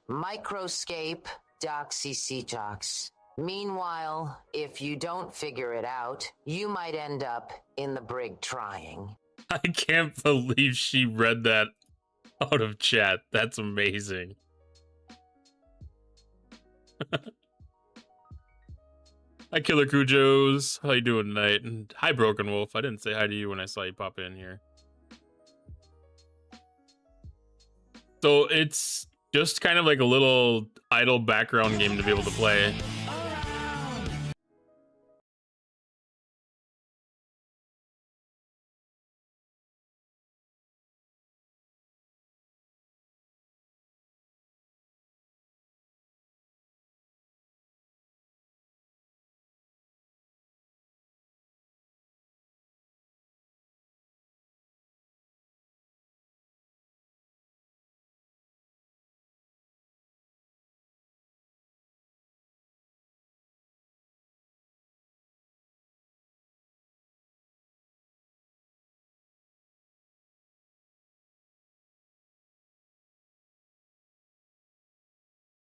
microscape doxycjox. Meanwhile, if you don't figure it out, you might end up in the brig trying. I can't believe she read that out of chat. That's amazing. Hi, Killer Cujos. How you doing tonight? And hi, Broken Wolf. I didn't say hi to you when I saw you pop in here. So it's just kind of like a little idle background game to be able to play.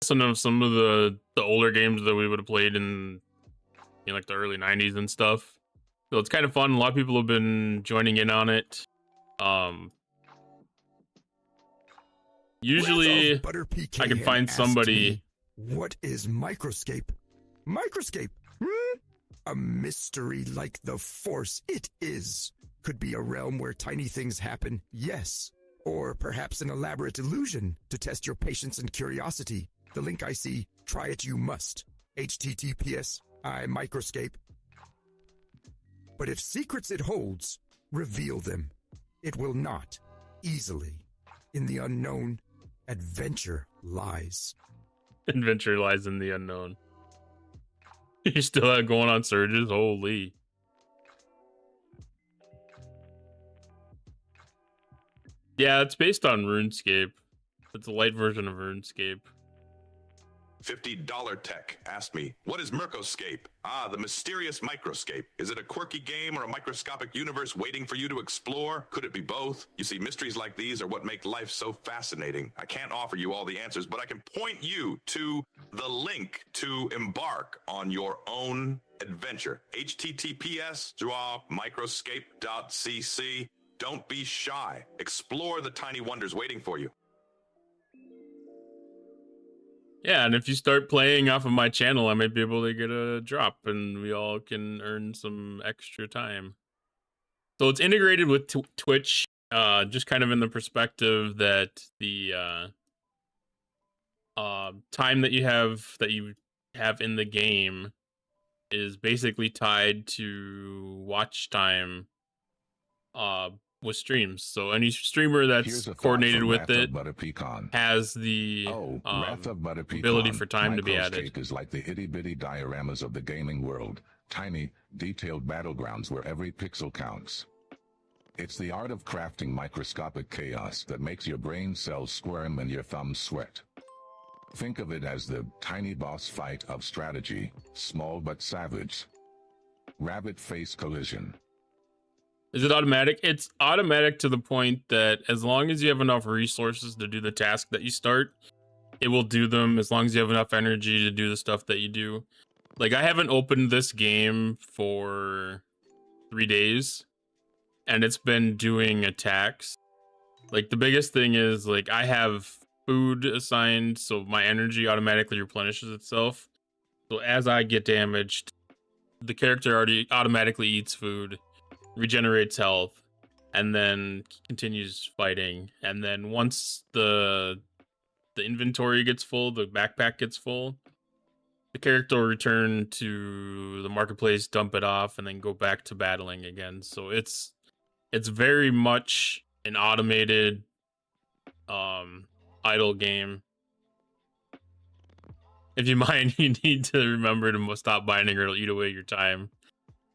some of the older games that we would have played in like the early 90s and stuff. So it's kind of fun. A lot of people have been joining in on it. Usually Butter PK I can had find asked somebody. me, what is microscape? Microscape? A mystery like the Force. It is. Could be a realm where tiny things happen, yes. Or perhaps an elaborate illusion to test your patience and curiosity. The link I see, try it you must. HTTPS, I microscape. But if secrets it holds, reveal them. It will not, easily. In the unknown, adventure lies. Adventure lies in the unknown. You still have going on surges? Holy. Yeah, it's based on RuneScape. It's a light version of RuneScape. $50 Tech asked me, what is microscape? Ah, the mysterious microscape. Is it a quirky game or a microscopic universe waiting for you to explore? Could it be both? You see, mysteries like these are what make life so fascinating. I can't offer you all the answers, but I can point you to the link to embark on your own adventure. https://microscape.cc. Don't be shy. Explore the tiny wonders waiting for you. Yeah, and if you start playing off of my channel, I might be able to get a drop and we all can earn some extra time. So it's integrated with Twitch, just kind of in the perspective that the time that you have in the game is basically tied to watch time with streams. So any streamer that's coordinated with it has the ability for time to be added. Microscape is like the itty-bitty dioramas of the gaming world. Tiny, detailed battlegrounds where every pixel counts. It's the art of crafting microscopic chaos that makes your brain cells squirm and your thumbs sweat. Think of it as the tiny boss fight of strategy, small but savage. Rabbit face collision. Is it automatic? It's automatic to the point that as long as you have enough resources to do the task that you start, it will do them as long as you have enough energy to do the stuff that you do. Like, I haven't opened this game for 3 days, and it's been doing attacks. Like, the biggest thing is, like, I have food assigned, so my energy automatically replenishes itself. So as I get damaged, the character already automatically eats food, regenerates health, and then continues fighting. And then once the inventory gets full, the backpack gets full, the character will return to the marketplace, dump it off, and then go back to battling again. So it's very much an automated idle game. If you mine, you need to remember to stop binding or it'll eat away your time.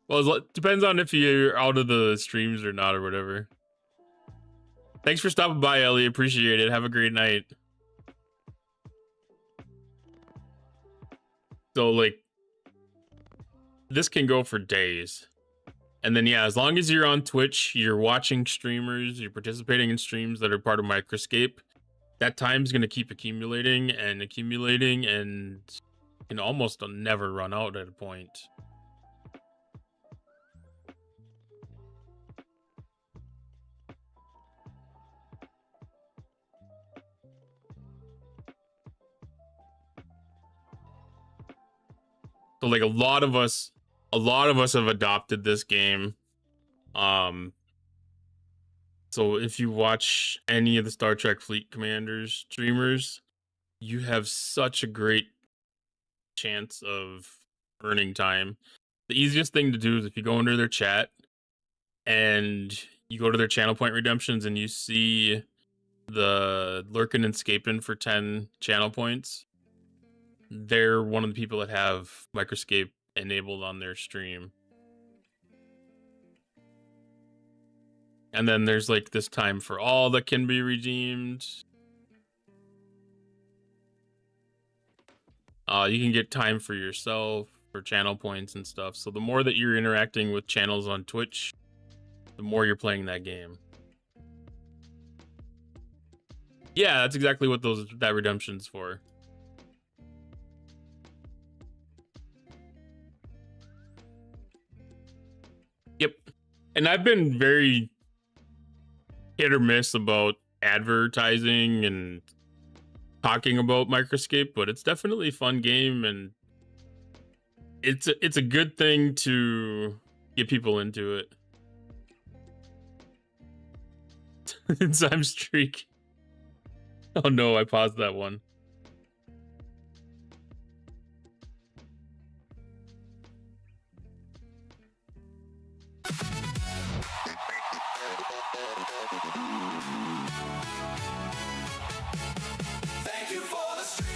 Well, it depends on if you're out of the streams or not or whatever. Thanks for stopping by, Ellie. Appreciate it. Have a great night. So, like, this can go for days. And then, yeah, as long as you're on Twitch, you're watching streamers, you're participating in streams that are part of Microscape, that time's going to keep accumulating and can almost never run out at a point. So, like, a lot of us have adopted this game. So if you watch any of the Star Trek Fleet Commanders streamers, you have such a great chance of earning time. The easiest thing to do is if you go under their chat and you go to their channel point redemptions and you see the lurking and scaping for 10 channel points, they're one of the people that have Microscape enabled on their stream. And then there's like this time for all that can be redeemed. You can get time for yourself, for channel points and stuff. So the more that you're interacting with channels on Twitch, the more you're playing that game. Yeah, that's exactly what that redemption's for. And I've been very hit or miss about advertising and talking about Microscape, but it's definitely a fun game, and it's a good thing to get people into it. Time streak. Oh no, I paused that one. Thank you for the stream.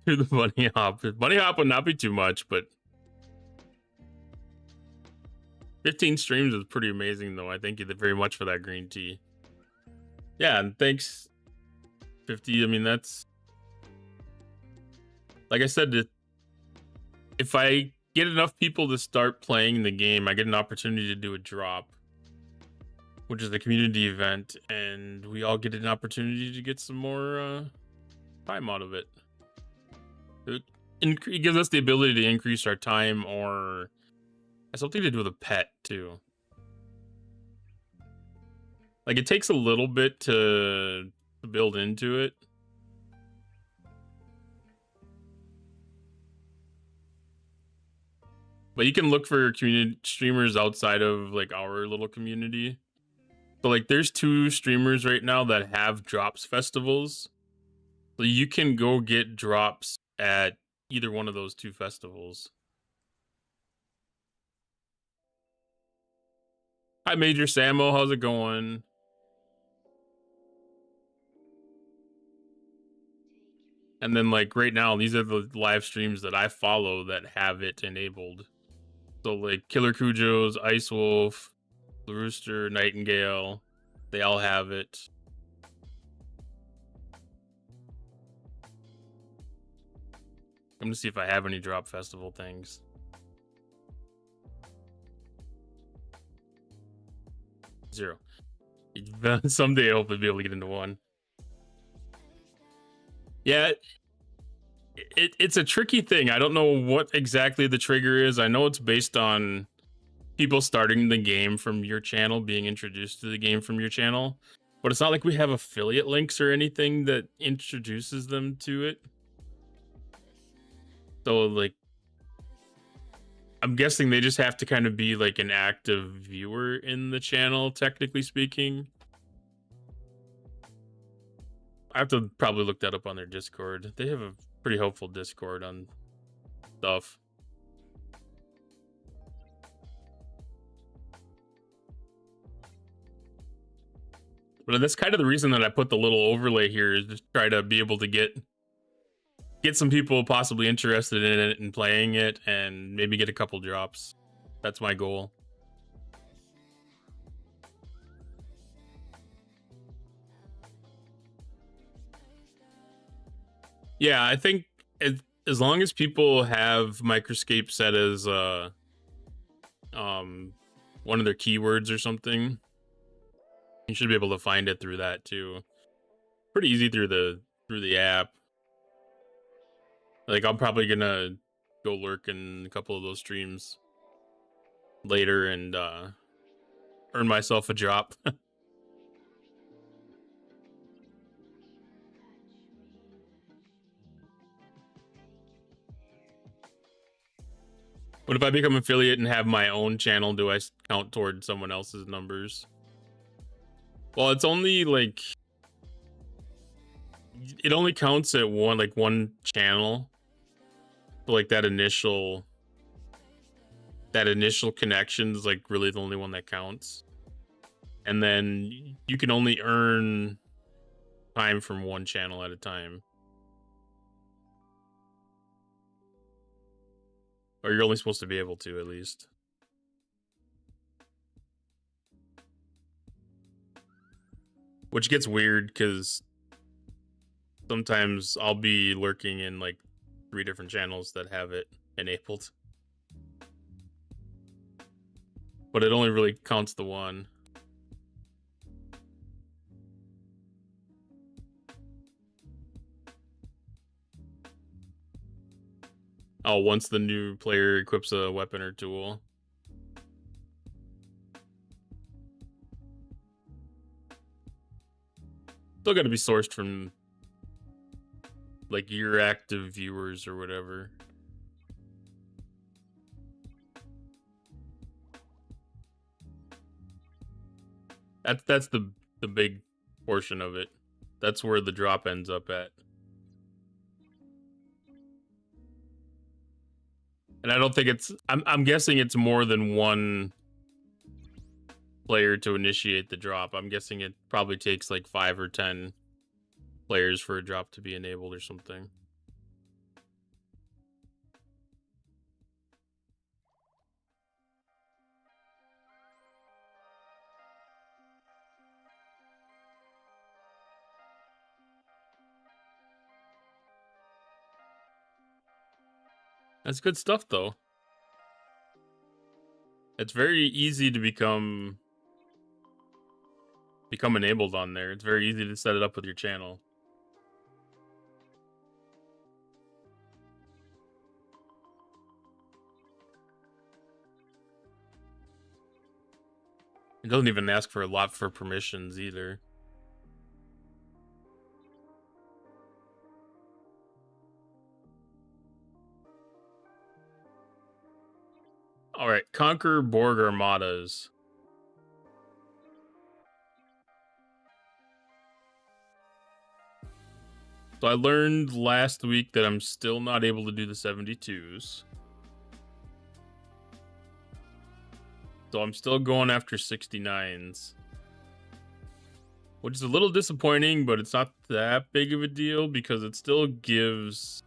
Do the bunny hop. Bunny hop would not be too much, but 15 streams is pretty amazing, though. I thank you very much for that green tea. Yeah, and thanks, 50. I mean, that's... Like I said, if I get enough people to start playing the game, I get an opportunity to do a drop, which is a community event, and we all get an opportunity to get some more time out of it. It gives us the ability to increase our time, or has something to do with a pet too. Like, it takes a little bit to build into it. But you can look for community streamers outside of like our little community. So like there's 2 streamers right now that have drops festivals. So you can go get drops at either one of those 2 festivals. Hi Major Samo, how's it going? And then like right now, these are the live streams that I follow that have it enabled. So like Killer Cujo's, Ice Wolf, the Rooster, Nightingale, they all have it. I'm gonna see if I have any drop festival things. Zero. Someday I hope to be able to get into one. Yeah, it's a tricky thing. I don't know what exactly the trigger is. I know it's based on people starting the game from your channel, being introduced to the game from your channel, but it's not like we have affiliate links or anything that introduces them to it. So like, I'm guessing they just have to kind of be like an active viewer in the channel, technically speaking. I have to probably look that up on their Discord. They have a pretty helpful Discord on stuff. But that's kind of the reason that I put the little overlay here, is just try to be able to get some people possibly interested in it and playing it, and maybe get a couple drops. That's my goal. Yeah, I think as long as people have Microscape set as one of their keywords or something, you should be able to find it through that too. Pretty easy through the app. Like, I'm probably gonna go lurk in a couple of those streams later and earn myself a drop. But if I become affiliate and have my own channel, do I count toward someone else's numbers? Well, it's only like, it only counts at one channel. So like that initial connection is like really the only one that counts. And then you can only earn time from one channel at a time. Or you're only supposed to be able to, at least. Which gets weird because sometimes I'll be lurking in like 3 different channels that have it enabled. But it only really counts the one. Oh, once the new player equips a weapon or tool. Still got to be sourced from like your active viewers or whatever. That's the big portion of it. That's where the drop ends up at. And I don't think it's I'm guessing it's more than one player to initiate the drop. I'm guessing it probably takes like 5 or 10 players for a drop to be enabled or something. That's good stuff, though. It's very easy to become enabled on there. It's very easy to set it up with your channel. It doesn't even ask for a lot for permissions either. All right, conquer Borg armadas. So I learned last week that I'm still not able to do the 72s. So I'm still going after 69s. Which is a little disappointing, but it's not that big of a deal because it still gives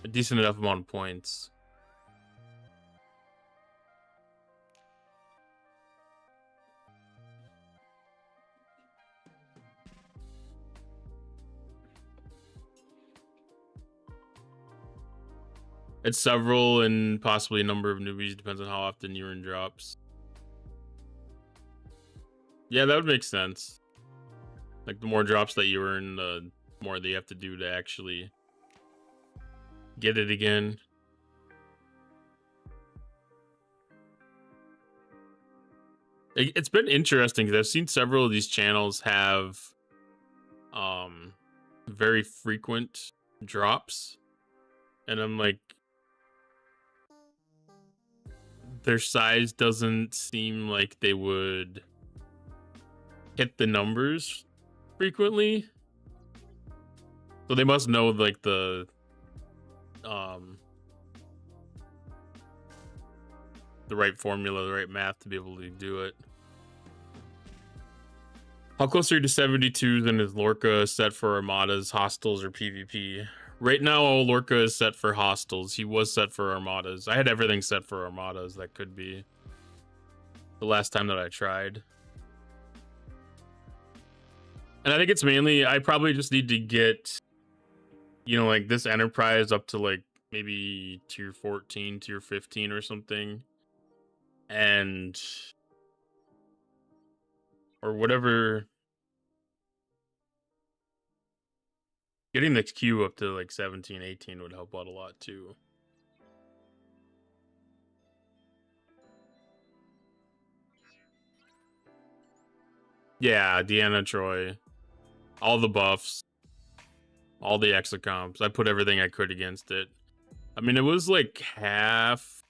a decent enough amount of points. It's several and possibly a number of newbies, depends on how often urine drops. Yeah, that would make sense. Like the more drops that you earn, the more that you have to do to actually get it again. It's been interesting because I've seen several of these channels have very frequent drops. And I'm like, their size doesn't seem like they would hit the numbers frequently. So they must know like the right formula, the right math to be able to do it. How close are you to 72s, and is Lorca set for armadas, hostiles, or PvP? Right now, Lorca is set for hostiles. He was set for armadas. I had everything set for armadas. That could be the last time that I tried. And I think it's mainly, I probably just need to get, you know, like this Enterprise up to like maybe tier 14, tier 15 or something. And, or whatever. Getting the queue up to like 17, 18 would help out a lot too. Yeah, Deanna Troy. All the buffs. All the exocomps. I put everything I could against it. I mean, it was like half.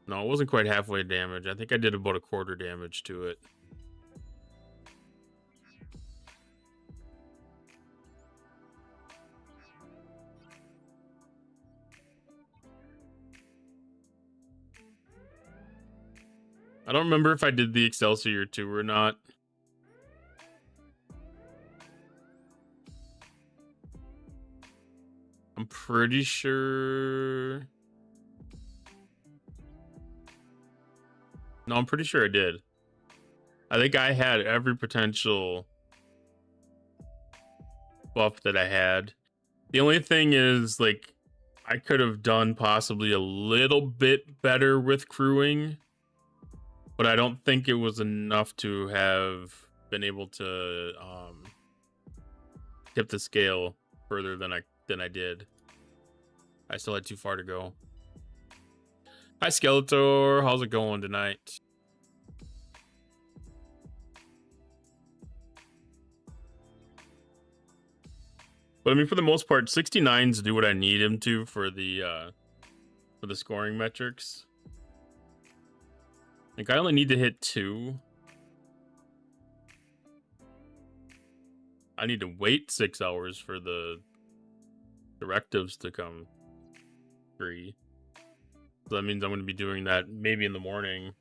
No, it wasn't quite halfway damage. I think I did about a quarter damage to it. I don't remember if I did the Excelsior 2 or not. I'm pretty sure. No, I'm pretty sure I did. I think I had every potential buff that I had. The only thing is, like, I could have done possibly a little bit better with crewing, but I don't think it was enough to have been able to tip the scale further than I did. I still had too far to go. Hi, Skeletor. How's it going tonight? But I mean, for the most part, 69s do what I need him to for the scoring metrics. Like, I only need to hit 2. I need to wait 6 hours for the directives to come free. So that means I'm going to be doing that maybe in the morning.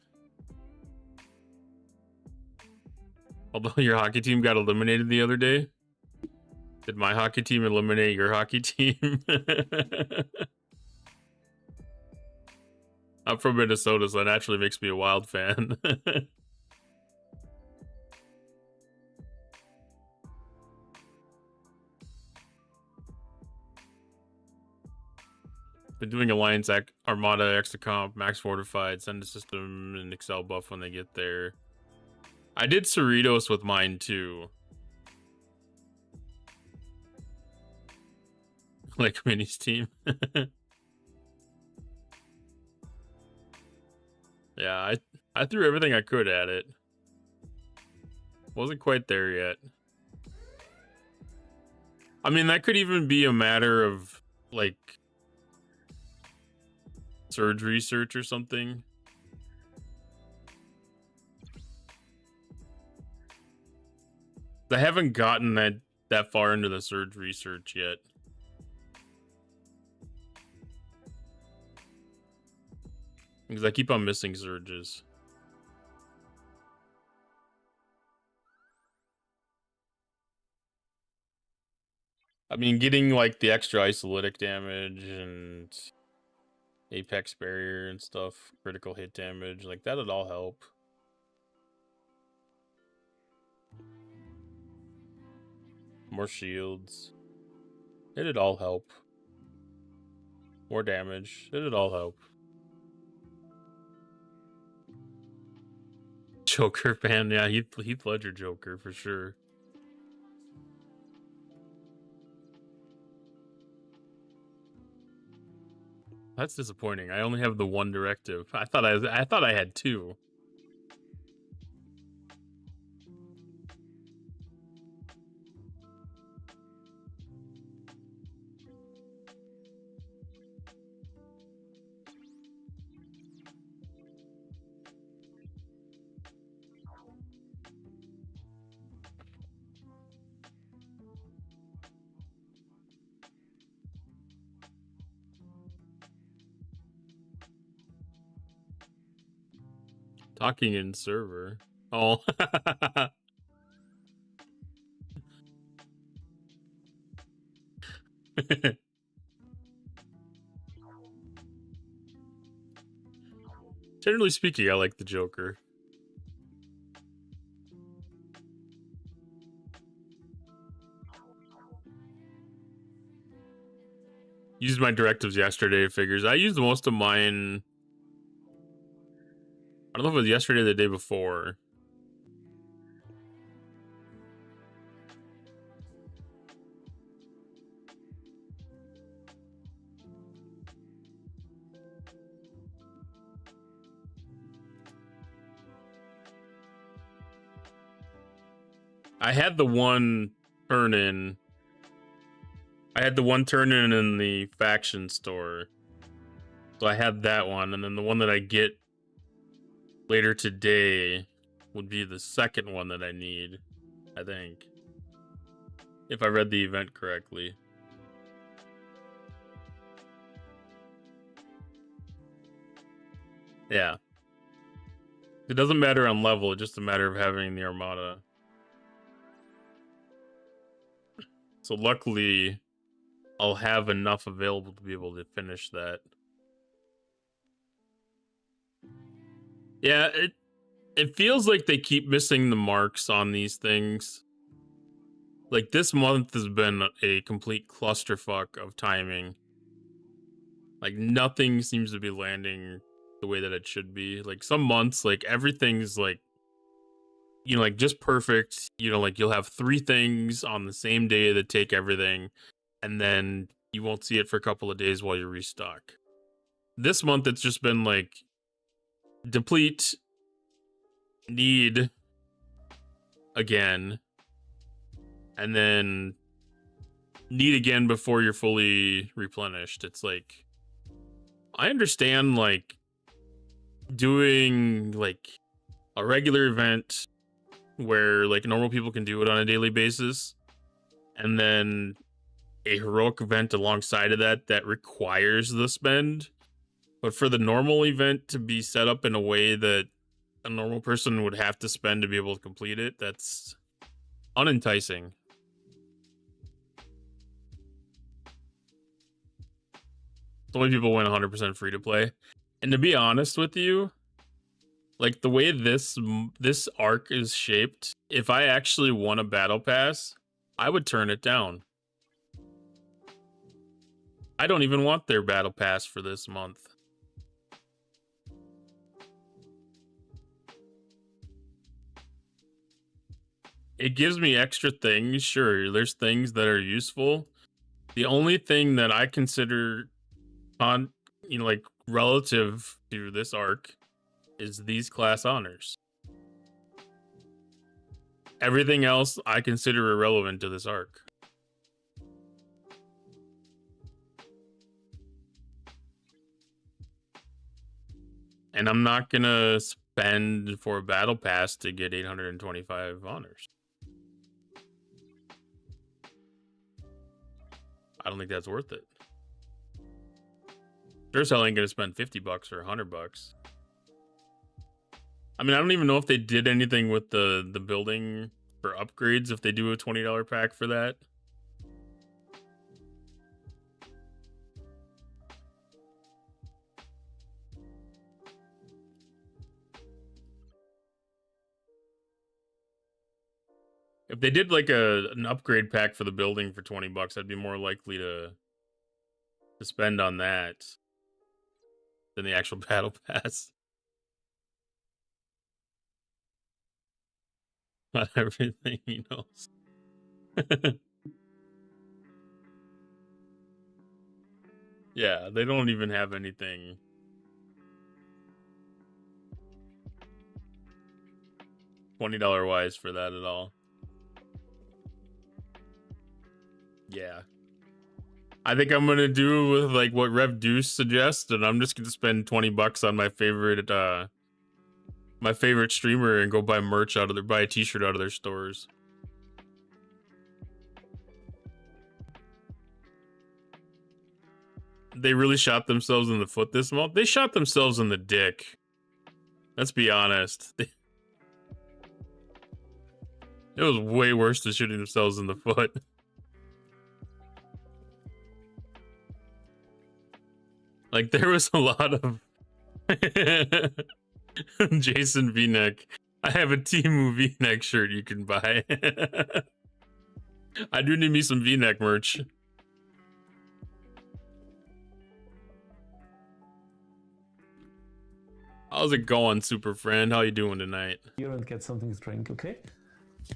Although your hockey team got eliminated the other day. Did my hockey team eliminate your hockey team? I'm from Minnesota, so that naturally makes me a Wild fan. Been doing Alliance Armada, Extra Comp, Max Fortified, send a system and Excel buff when they get there. I did Cerritos with mine too. Like Minnie's team. Yeah, I threw everything I could at it. Wasn't quite there yet. I mean, that could even be a matter of, like, surge research or something. I haven't gotten that far into the surge research yet. Because I keep on missing surges. I mean, getting like the extra isolytic damage and apex barrier and stuff, critical hit damage, like that'd all help. More shields. It'd all help. More damage. It'd all help. Joker fan, yeah, Heath Ledger Joker for sure. That's disappointing. I only have the one directive. I thought I had 2. Talking in server. Oh. Generally speaking, I like the Joker. Used my directives yesterday, figures. I used most of mine. I don't know if it was yesterday or the day before. I had the one turn in. I had the one turn in the faction store. So I had that one, and then the one that I get later today would be the second one that I need, I think. If I read the event correctly. Yeah. It doesn't matter on level, it's just a matter of having the Armada. So luckily, I'll have enough available to be able to finish that. Yeah, it feels like they keep missing the marks on these things. Like, this month has been a complete clusterfuck of timing. Like, nothing seems to be landing the way that it should be. Like, some months, like, everything's, like, you know, like, just perfect. You know, like, you'll have 3 things on the same day that take everything, and then you won't see it for a couple of days while you restock. This month, it's just been, like, deplete, need, again, and then need again before you're fully replenished. It's like, I understand, like, doing, like, a regular event where, like, normal people can do it on a daily basis, and then a heroic event alongside of that that requires the spend. But for the normal event to be set up in a way that a normal person would have to spend to be able to complete it, that's unenticing. So many people win 100% free to play. And to be honest with you, like, the way this arc is shaped, if I actually won a battle pass, I would turn it down. I don't even want their battle pass for this month. It gives me extra things, sure, there's things that are useful. The only thing that I consider on, you know, like, relative to this arc is these class honors. Everything else I consider irrelevant to this arc. And I'm not gonna spend for a battle pass to get 825 honors. I don't think that's worth it. Sure as hell ain't gonna spend $50 or $100. I mean, I don't even know if they did anything with the building for upgrades, if they do a $20 pack for that. If they did like an upgrade pack for the building for $20, I'd be more likely to spend on that than the actual battle pass. Not everything he knows. Yeah, they don't even have anything. $20 wise for that at all. Yeah. I think I'm gonna do with like what Rev Deuce suggests, and I'm just gonna spend $20 on my favorite streamer and go buy merch out of their, buy a t-shirt out of their stores. They really shot themselves in the foot this month. They shot themselves in the dick. Let's be honest. It was way worse than shooting themselves in the foot. Like, there was a lot of Jason V-neck. I have a Temu V-neck shirt you can buy. I do need me some V-neck merch. How's it going, super friend? How you doing tonight? Here and get something to drink, okay?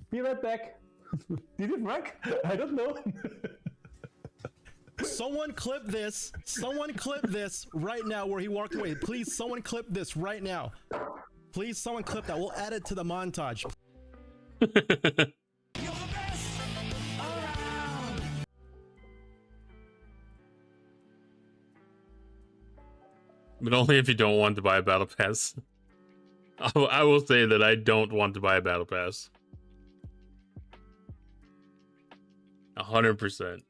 Be right back. Did it work? I don't know. Someone clip this. Someone clip this right now where he walked away. Please, someone clip this right now. Please, someone clip that. We'll add it to the montage. But only if you don't want to buy a battle pass. I will say that I don't want to buy a battle pass. 100%.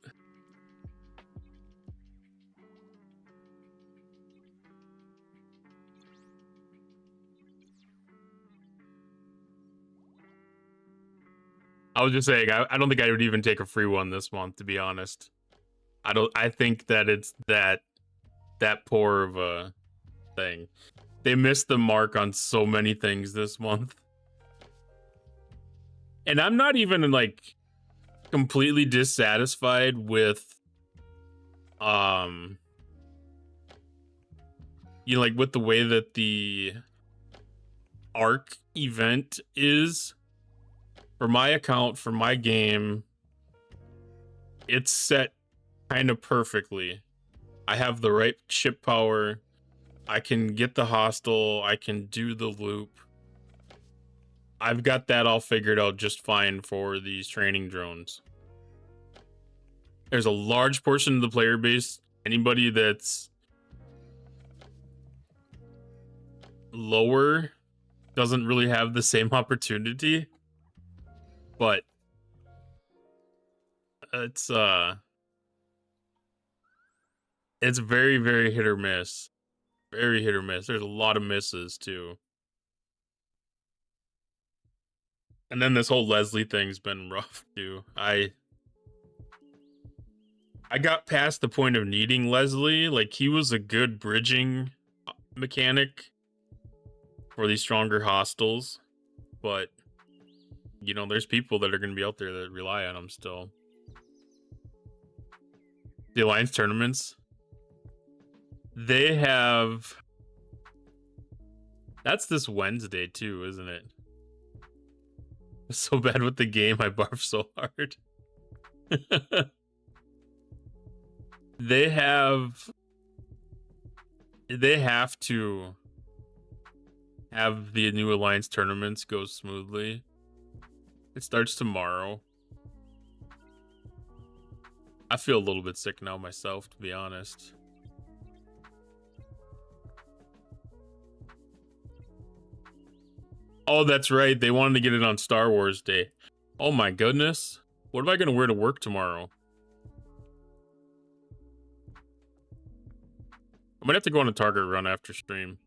I was just saying, I don't think I would even take a free one this month, to be honest. I think that it's that poor of a thing. They missed the mark on so many things this month. And I'm not even like completely dissatisfied with you know, like with the way that the arc event is for my account, for my game. It's set kind of perfectly. I have the right ship power. I can get the hostile. I can do the loop. I've got that all figured out just fine for these training drones. There's a large portion of the player base, anybody that's lower doesn't really have the same opportunity, but it's very, very hit or miss. Very hit or miss. There's a lot of misses too. And then this whole Leslie thing's been rough too. I got past the point of needing Leslie. Like, he was a good bridging mechanic for these stronger hostiles, but you know, there's people that are going to be out there that rely on him still. The Alliance tournaments, they have... That's this Wednesday too, isn't it? I'm so bad with the game, I barf so hard. They have to have the new Alliance tournaments go smoothly. It starts tomorrow. I feel a little bit sick now myself, to be honest. Oh, that's right. They wanted to get it on Star Wars Day. Oh my goodness. What am I going to wear to work tomorrow? I'm going to have to go on a Target run after stream.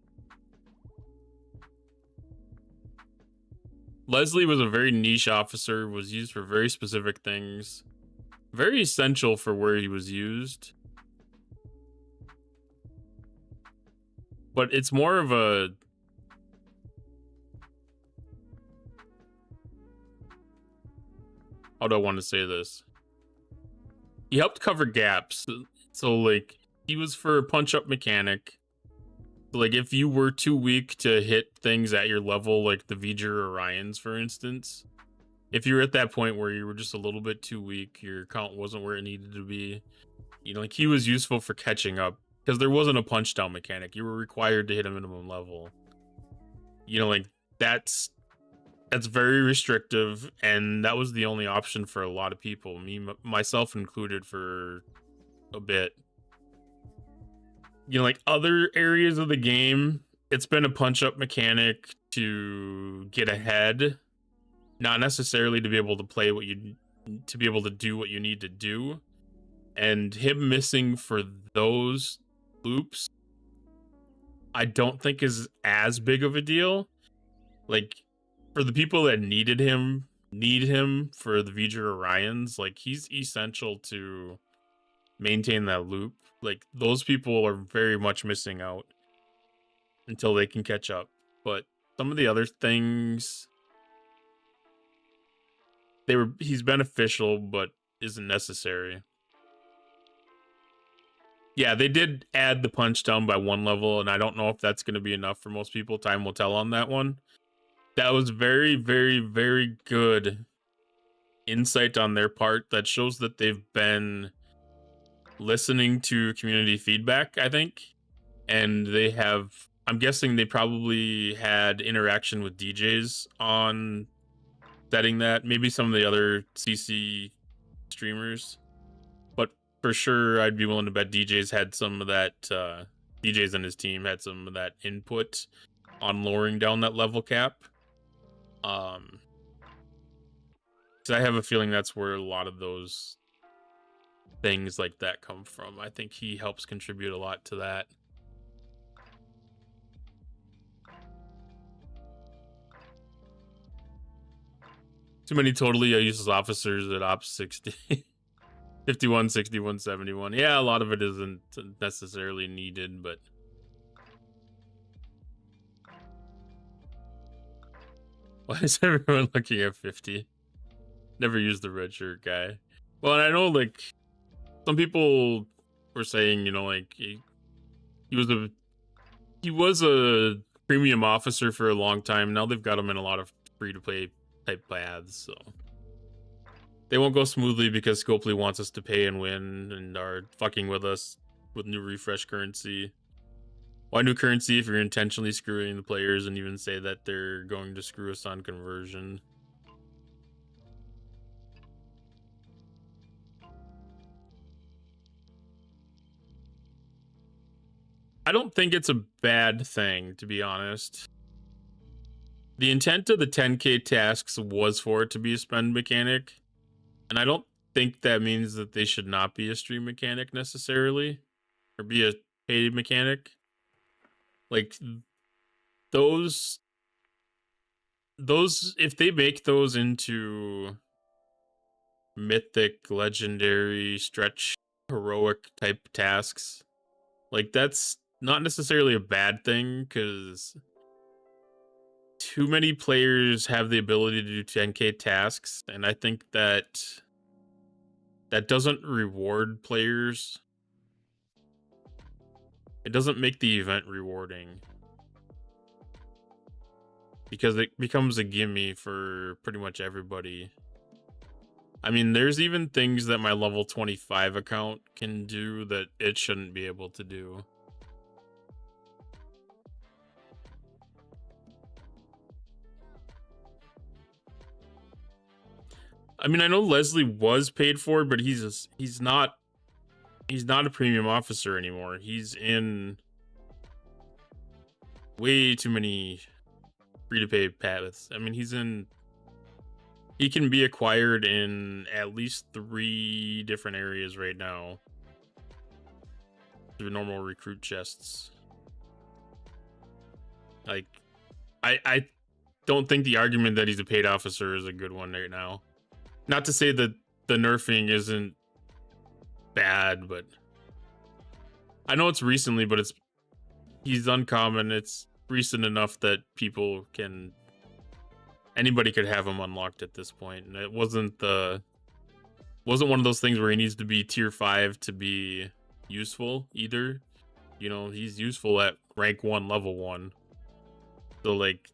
Leslie was a very niche officer, was used for very specific things. Very essential for where he was used. But it's more of a... How do I want to say this? He helped cover gaps. So, like, he was for a punch-up mechanic. Like, if you were too weak to hit things at your level, like the V'ger Orions, for instance, if you were at that point where you were just a little bit too weak, your count wasn't where it needed to be, you know, like, he was useful for catching up, because there wasn't a punch-down mechanic. You were required to hit a minimum level. You know, like, that's very restrictive, and that was the only option for a lot of people, myself included, for a bit. You know, like, other areas of the game, it's been a punch-up mechanic to get ahead, not necessarily to be able to play to be able to do what you need to do. And him missing for those loops, I don't think is as big of a deal. Like, for the people that need him for the V'ger Orions, like, he's essential to maintain that loop. Like, those people are very much missing out until they can catch up. But some of the other things, he's beneficial, but isn't necessary. Yeah, they did add the punch down by 1 level, and I don't know if that's going to be enough for most people. Time will tell on that one. That was very, very, very good insight on their part. That shows that they've been listening to community feedback, I think. And they have, I'm guessing they probably had interaction with DJs on setting that. Maybe some of the other CC streamers. But for sure, I'd be willing to bet DJs had some of that, DJs and his team had some of that input on lowering down that level cap. So I have a feeling that's where a lot of those things like that come from. I think he helps contribute a lot to that. Too many totally useless officers at Ops 60. 51, 61, 71. Yeah, a lot of it isn't necessarily needed, but... Why is everyone looking at 50? Never used the red shirt guy. Well, and I know like some people were saying, you know, like he was a premium officer for a long time. Now they've got him in a lot of free to play type paths, so they won't go smoothly because Scopely wants us to pay and win and are fucking with us with new refresh currency. Why new currency if you're intentionally screwing the players and even say that they're going to screw us on conversion? I don't think it's a bad thing, to be honest. The intent of the 10k tasks was for it to be a spend mechanic, and I don't think that means that they should not be a stream mechanic necessarily, or be a paid mechanic. Like those if they make those into mythic, legendary, stretch, heroic type tasks, like that's not necessarily a bad thing, because too many players have the ability to do 10k tasks, and I think that doesn't reward players. It doesn't make the event rewarding, because it becomes a gimme for pretty much everybody. I mean, there's even things that my level 25 account can do that it shouldn't be able to do. I mean, I know Leslie was paid for, but he's not a premium officer anymore. He's in way too many free-to-pay paths. I mean, he can be acquired in at least 3 different areas right now through normal recruit chests. Like, I don't think the argument that he's a paid officer is a good one right now. Not to say that the nerfing isn't bad, but I know it's recently, but he's uncommon. It's recent enough that anybody could have him unlocked at this point, and it wasn't one of those things where he needs to be tier 5 to be useful either. You know, he's useful at rank 1, level 1. So like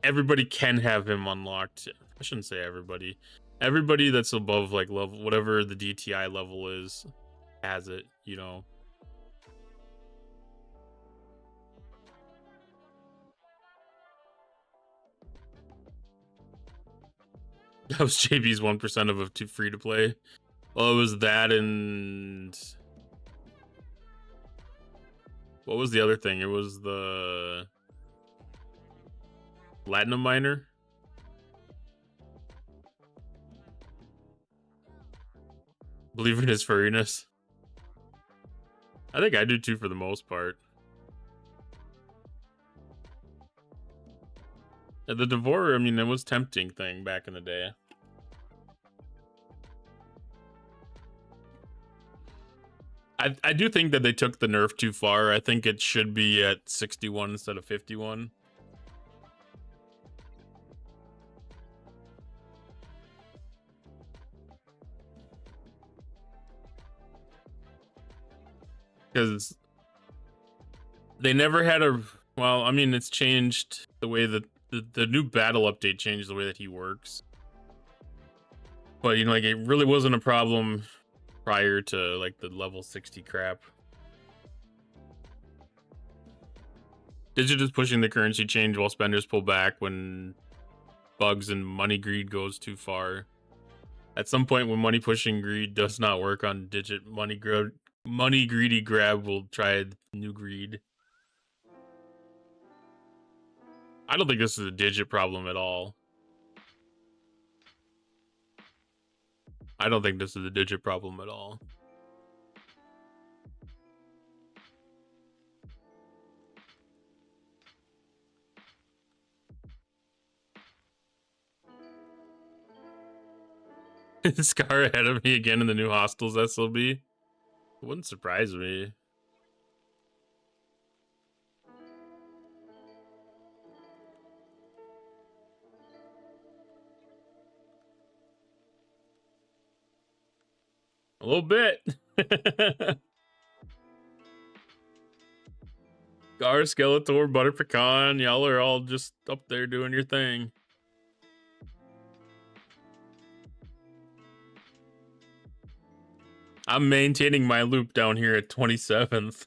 everybody can have him unlocked. I shouldn't say everybody. Everybody that's above like level, whatever the DTI level is, has it, you know. That was JB's 1% of a free to play. Well, it was that, and what was the other thing? It was the Platinum Miner. Believe in his furriness. I think I do too, for the most part. And the Devourer, I mean, it was tempting thing back in the day. I do think that they took the nerf too far. I think it should be at 61 instead of 51. Because they never had a... Well, I mean, it's changed the way that... The new battle update changed the way that he works. But, you know, like, it really wasn't a problem prior to, like, the level 60 crap. Digit is pushing the currency change while spenders pull back when bugs and money greed goes too far. At some point when money pushing greed does not work on Digit, money greedy grab will try new greed. I don't think this is a Digit problem at all. I don't think this is a Digit problem at all. Scar ahead of me again in the new Hostels SLB. It wouldn't surprise me. A little bit. Gar, Skeletor, Butter Pecan, y'all are all just up there doing your thing. I'm maintaining my loop down here at 27th.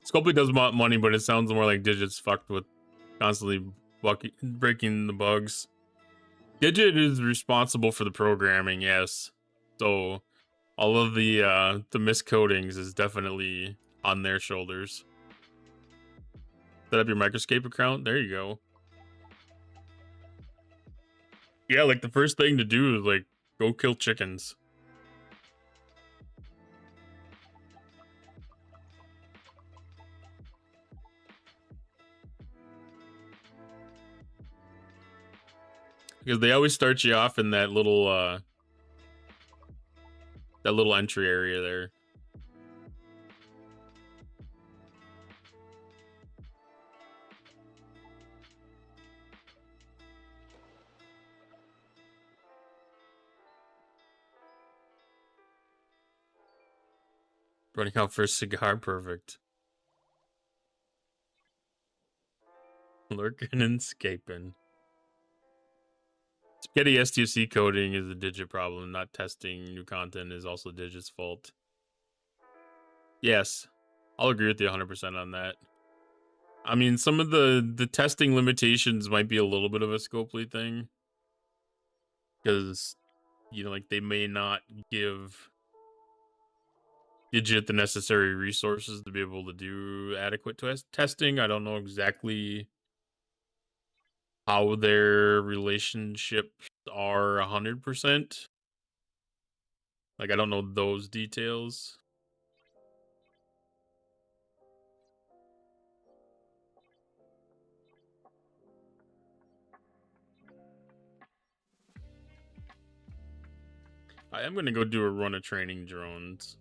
Scopely does want money, but it sounds more like Digit's fucked with constantly breaking the bugs. Digit is responsible for the programming, yes. So all of the miscodings is definitely on their shoulders. Set up your microscape account. There you go. Yeah, like the first thing to do is like go kill chickens. Because they always start you off in that little entry area there. Running out for a cigar, perfect. Lurking and escaping. Spaghetti STFC coding is a Digit problem. Not testing new content is also Digit's fault. Yes, I'll agree with you 100% on that. I mean, some of the testing limitations might be a little bit of a Scopely thing. Because, you know, like they may not give Digit the necessary resources to be able to do adequate testing. I don't know exactly how their relationships are 100%. Like, I don't know those details. I am going to go do a run of training drones.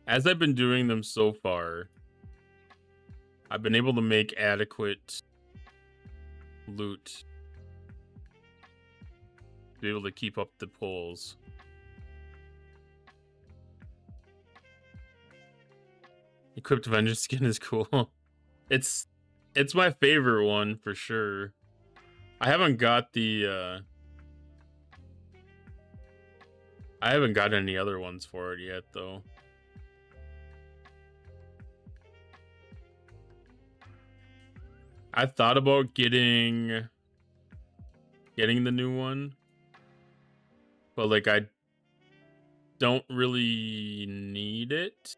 As I've been doing them so far, I've been able to make adequate loot to be able to keep up the pulls. Equipped Vengeance skin is cool. It's my favorite one for sure. I haven't got the I haven't got any other ones for it yet though. I thought about getting the new one, but like I don't really need it.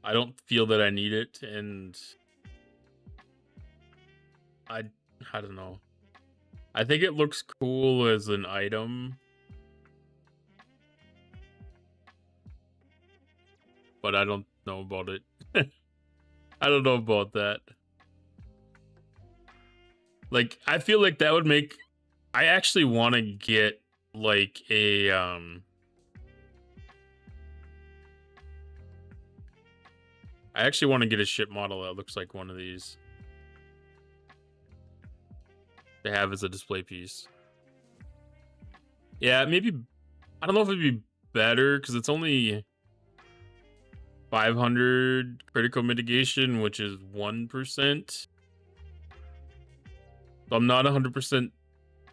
I don't feel that I need it, and I don't know. I think it looks cool as an item, but I don't know about it. I don't know about that. Like, I feel like that would make... I actually want to get, like, a, I actually want to get a ship model that looks like one of these to have as a display piece. Yeah, maybe... I don't know if it'd be better, because it's only 500 critical mitigation, which is 1%. So I'm not 100%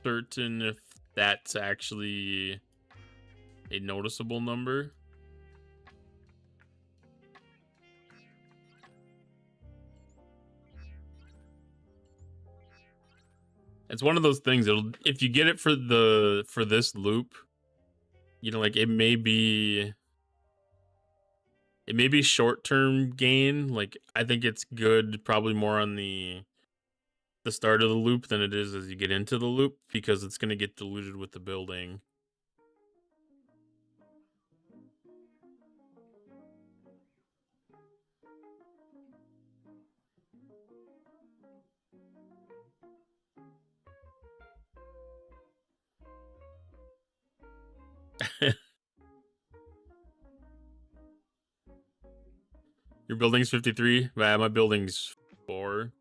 certain if that's actually a noticeable number. It's one of those things. If you get it for this loop, you know, like it may be short-term gain. Like I think it's good probably more on the start of the loop than it is as you get into the loop, because it's going to get diluted with the building. Your building's 53? My building's 4.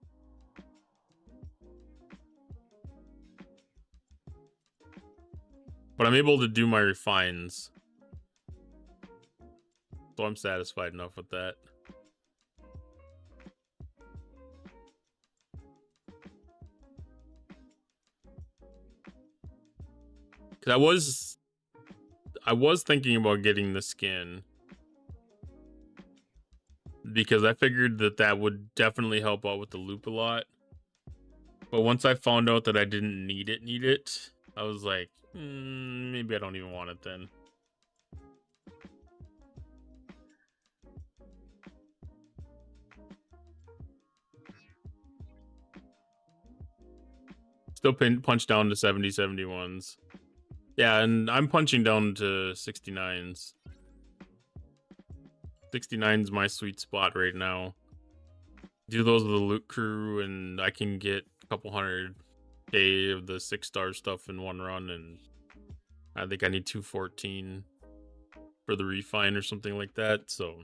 But I'm able to do my refines. So I'm satisfied enough with that. Cause I was thinking about getting the skin. Because I figured that would definitely help out with the loop a lot. But once I found out that I didn't need it, I was like, maybe I don't even want it then. Still punch down to 70, 71s. Yeah, and I'm punching down to 69s. 69's my sweet spot right now. Do those with the loot crew, and I can get a couple 100k of the 6-star stuff in one run, and I think I need 214 for the refine or something like that. So,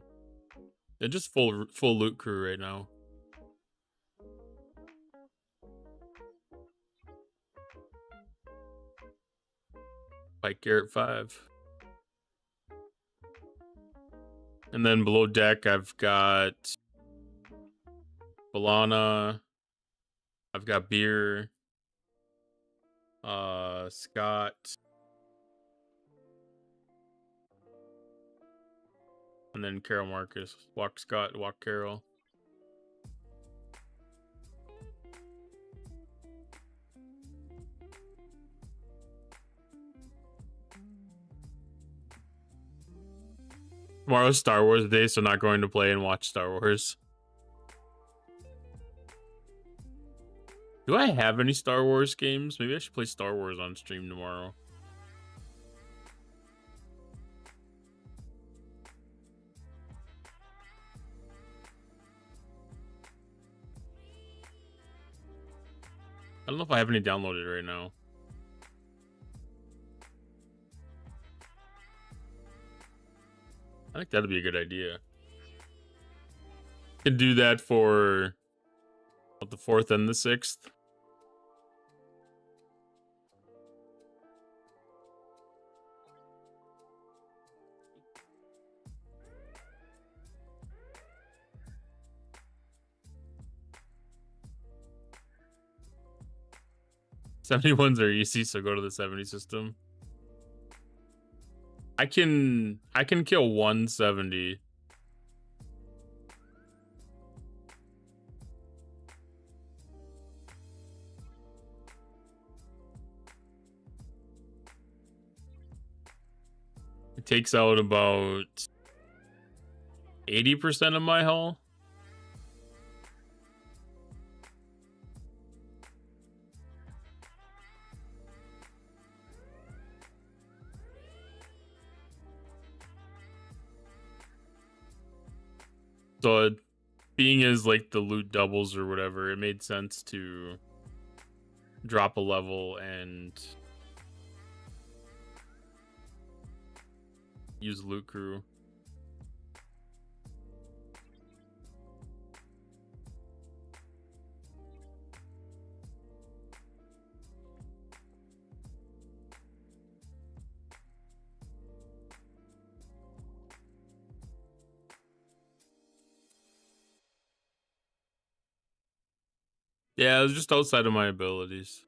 yeah, just full loot crew right now. Pike Garrett 5. And then below deck, I've got Balana. I've got Beer. Scott. And then Carol Marcus. Walk Scott, walk Carol. Tomorrow's Star Wars Day, so not going to play and watch Star Wars. Do I have any Star Wars games? Maybe I should play Star Wars on stream tomorrow. I don't know if I have any downloaded right now. I think that'd be a good idea. Can do that for the 4th and the 6th. '71s are easy, so go to the 70 system. I can kill 170. It takes out about 80% of my hull. So being as like the loot doubles or whatever, it made sense to drop a level and use loot crew. Yeah, it was just outside of my abilities.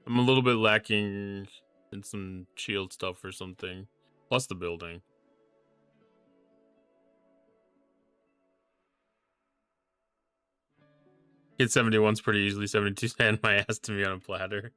I'm a little bit lacking in some shield stuff or something. Plus the building. Hit 71's pretty easily. 72's hand my ass to me on a platter.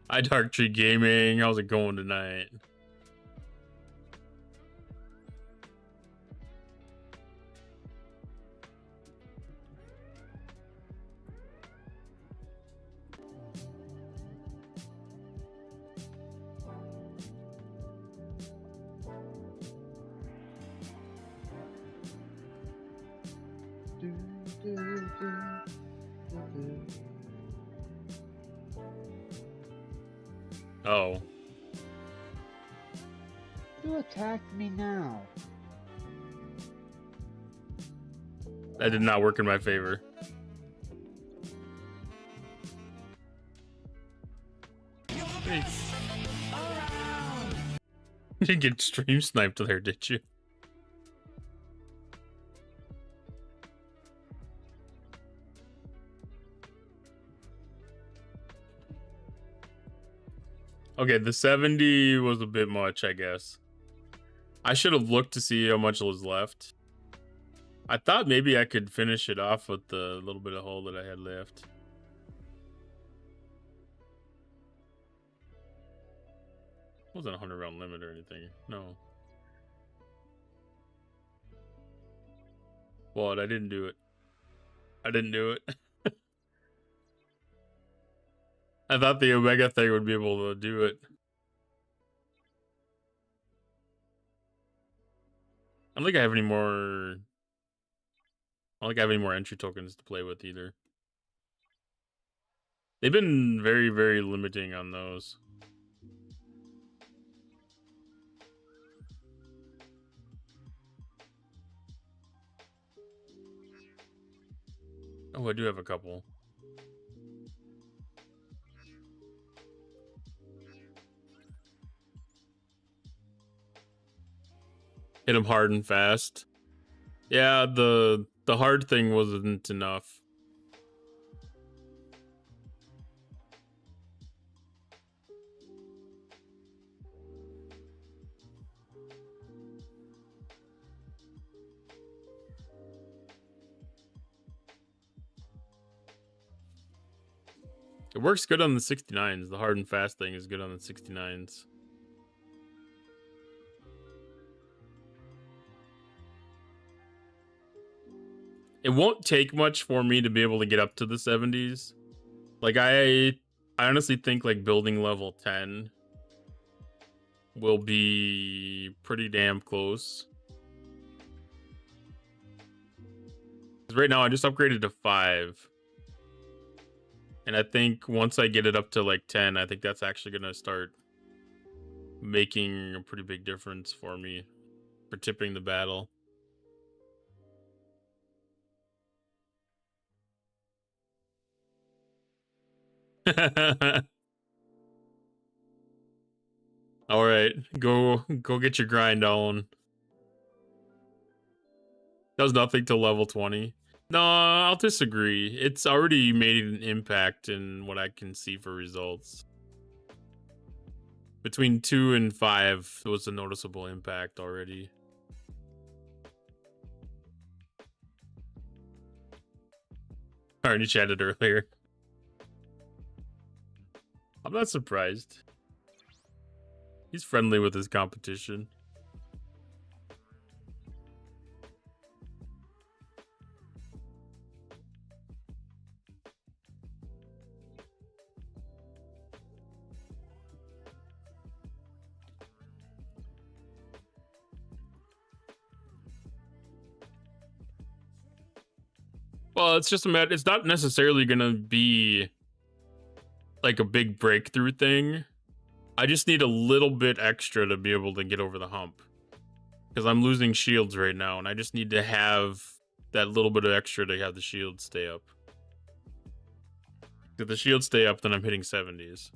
Hi, Dark Tree Gaming. How's it going tonight? Oh. You attacked me now. That did not work in my favor. Thanks. You didn't get stream sniped there, did you? Okay, the 70 was a bit much, I guess. I should have looked to see how much was left. I thought maybe I could finish it off with the little bit of hole that I had left. It wasn't a 100 round limit or anything. No. What? I didn't do it. I didn't do it. I thought the Omega thing would be able to do it. I don't think I have any more... I don't think I have any more entry tokens to play with either. They've been very, very limiting on those. Oh, I do have a couple. Hit him hard and fast. Yeah, the hard thing wasn't enough. It works good on the 69s. The hard and fast thing is good on the 69s. It won't take much for me to be able to get up to the 70s. Like, I honestly think, like, building level 10 will be pretty damn close. 'Cause right now, I just upgraded to 5. And I think once I get it up to, like, 10, I think that's actually going to start making a pretty big difference for me for tipping the battle. All right, go get your grind on. Does nothing till level 20. No, I'll disagree. It's already made an impact in what I can see for results. Between 2 and 5 was a noticeable impact already. I already chatted earlier. I'm not surprised. He's friendly with his competition. Well, it's just a matter. It's not necessarily gonna be like a big breakthrough thing. I just need a little bit extra to be able to get over the hump. Because I'm losing shields right now, and I just need to have that little bit of extra to have the shields stay up. If the shields stay up, then I'm hitting 70s.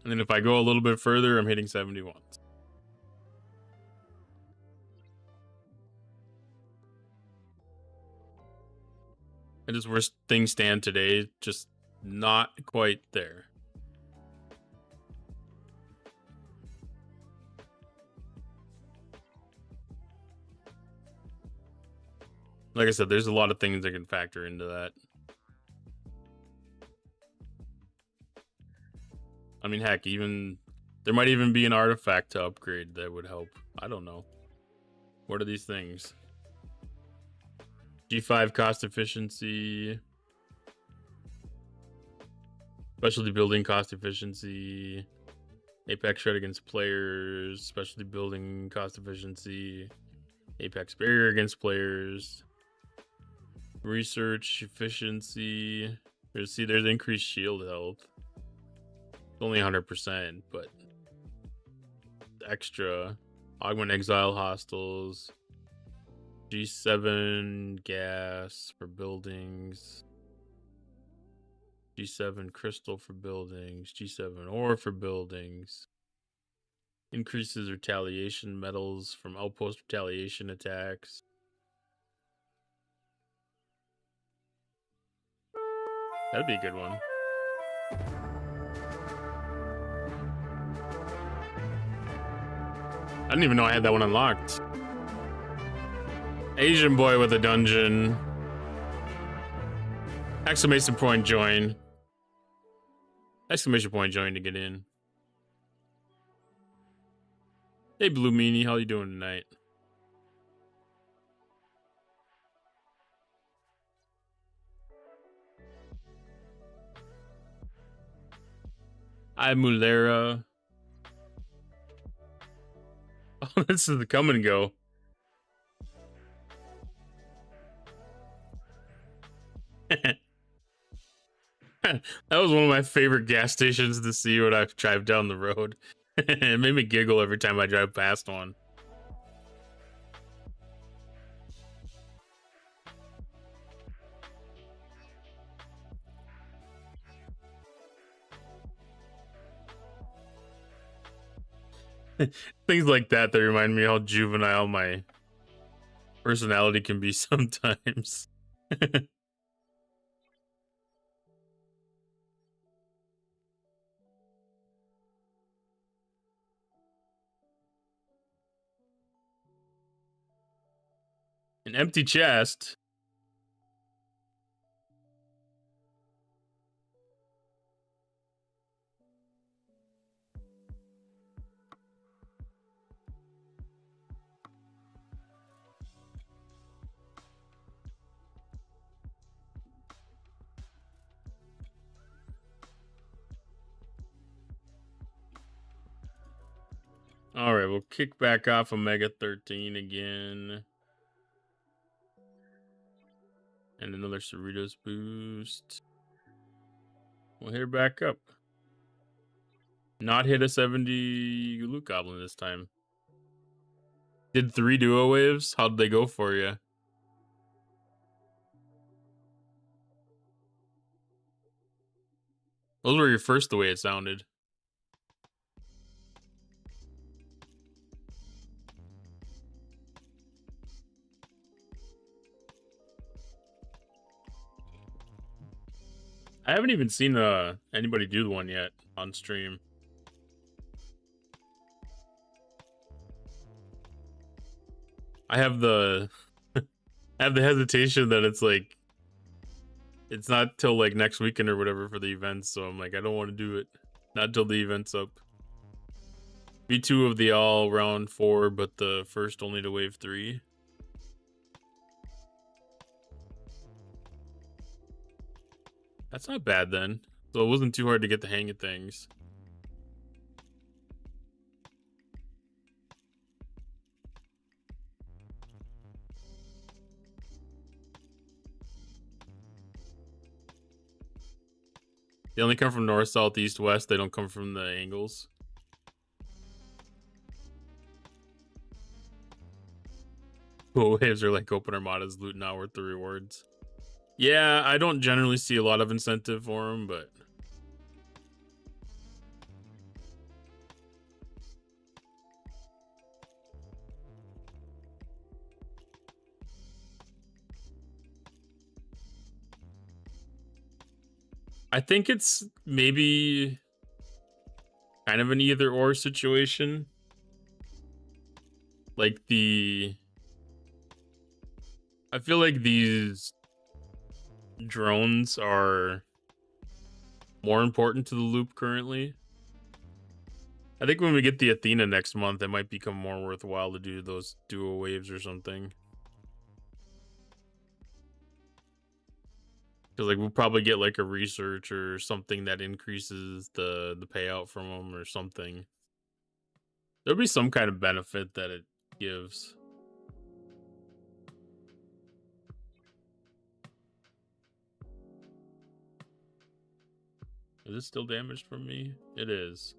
And then if I go a little bit further, I'm hitting 71. And just where things stand today, just not quite there. Like I said, there's a lot of things that can factor into that. I mean, heck, even there might even be an artifact to upgrade that would help. I don't know. What are these things? G5 cost efficiency. Specialty building cost efficiency. Apex shred against players. Specialty building cost efficiency. Apex barrier against players. Research efficiency. There's increased shield health. It's only 100%, but extra. Augment exile hostiles. G7 gas for buildings. G7 crystal for buildings. G7 ore for buildings. Increases retaliation metals from outpost retaliation attacks. That'd be a good one. I didn't even know I had that one unlocked. Asian boy with a dungeon. Exclamation point join. Exclamation point join to get in. Hey Blue Meanie, how you doing tonight? Hi Mulera. Oh, this is the come and go. That was one of my favorite gas stations to see when I drive down the road. It made me giggle every time I drive past one. Things like that remind me how juvenile my personality can be sometimes. An empty chest. All right, we'll kick back off Omega 13 again. And another Cerritos boost. We'll hit her back up. Not hit a 70 loot goblin this time. Did 3 duo waves? How'd they go for you? Those were your first the way it sounded. I haven't even seen anybody do the one yet on stream. I have the I have the hesitation that it's like it's not till like next weekend or whatever for the events, so I'm like I don't want to do it. Not till the event's up. V2 of the all round 4, but the first only to wave 3. That's not bad then. So it wasn't too hard to get the hang of things. They only come from north, south, east, west. They don't come from the angles. Cool waves are like open armadas, loot not worth the rewards. Yeah, I don't generally see a lot of incentive for them, but I think it's maybe kind of an either or situation. Like I feel like these drones are more important to the loop currently. I think when we get the Athena next month, it might become more worthwhile to do those duo waves or something. Because like we'll probably get like a research or something that increases the payout from them or something. There'll be some kind of benefit that it gives. Is it still damaged from me? It is.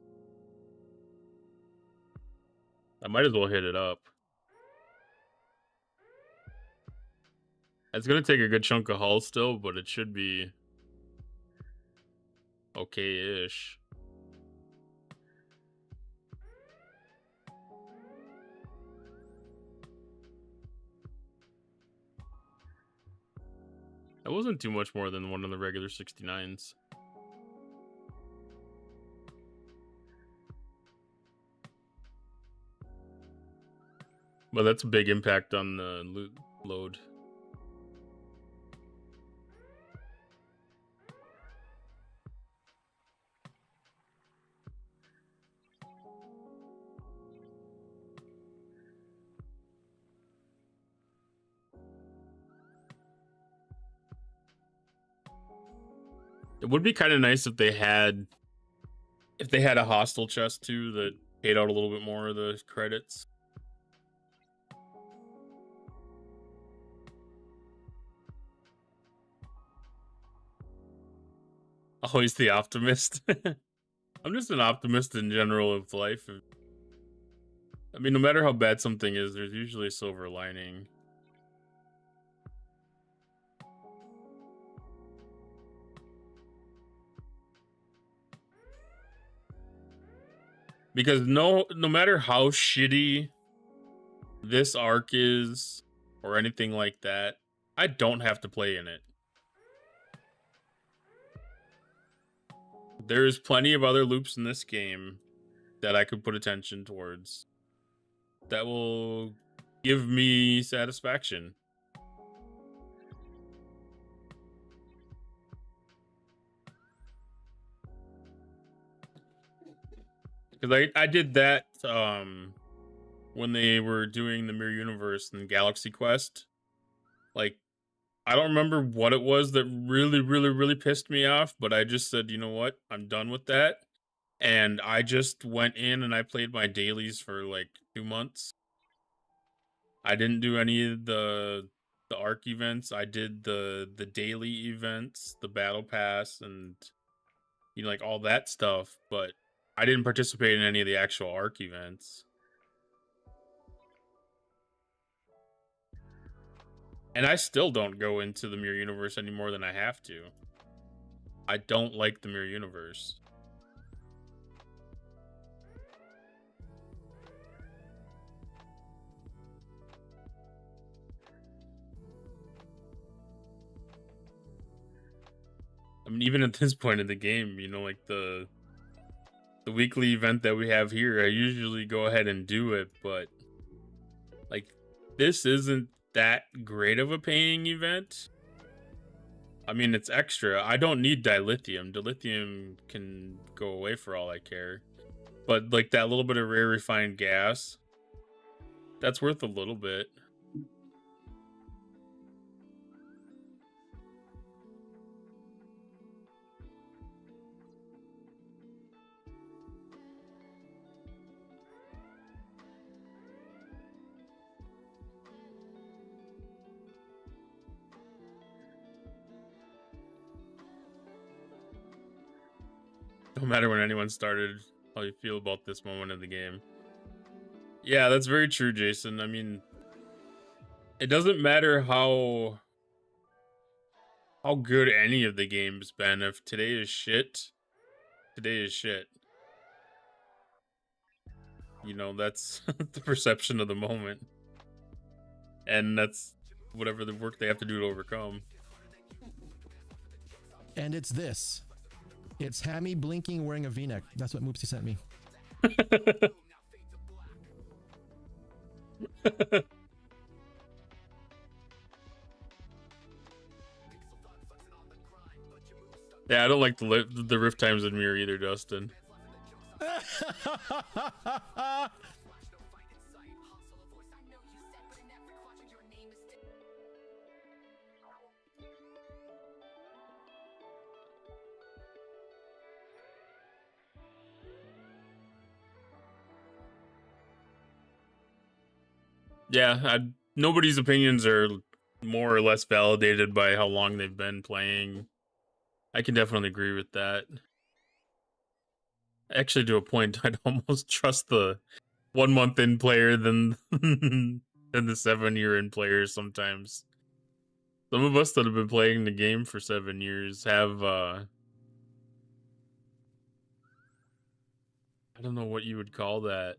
I might as well hit it up. It's gonna take a good chunk of hull still, but it should be okay-ish. That wasn't too much more than one of the regular 69s. But that's a big impact on the load. It would be kind of nice if they had a hostile chest too that paid out a little bit more of the credits. Always the optimist. I'm just an optimist in general of life. I mean, no matter how bad something is, there's usually a silver lining. Because no matter how shitty this arc is or anything like that, I don't have to play in it. There's plenty of other loops in this game that I could put attention towards that will give me satisfaction. Because I did that when they were doing the Mirror Universe and Galaxy Quest. Like, I don't remember what it was that really pissed me off, but I just said, you know what? I'm done with that. And I just went in and I played my dailies for like 2 months. I didn't do any of the arc events. I did the daily events, the battle pass, and you know, like all that stuff, but I didn't participate in any of the actual arc events. And I still don't go into the Mirror Universe any more than I have to. I don't like the Mirror Universe. I mean, even at this point in the game, you know, like the weekly event that we have here, I usually go ahead and do it, but like this isn't that great of a paying event. I mean, it's extra. I don't need dilithium. Dilithium can go away for all I care. But like that little bit of rare refined gas, that's worth a little bit. No matter when anyone started, how you feel about this moment of the game. Yeah, that's very true, Jason. I mean, it doesn't matter how good any of the game's been. If today is shit, today is shit. You know, that's the perception of the moment. And that's whatever the work they have to do to overcome. And it's this. It's Hammy blinking wearing a V-neck. That's what Moopsy sent me. Yeah, I don't like the rift times in Mirror either, Dustin. Yeah, nobody's opinions are more or less validated by how long they've been playing. I can definitely agree with that. Actually, to a point, I'd almost trust the 1 month in player than than the 7-year in player sometimes. Some of us that have been playing the game for 7 years have I don't know what you would call that.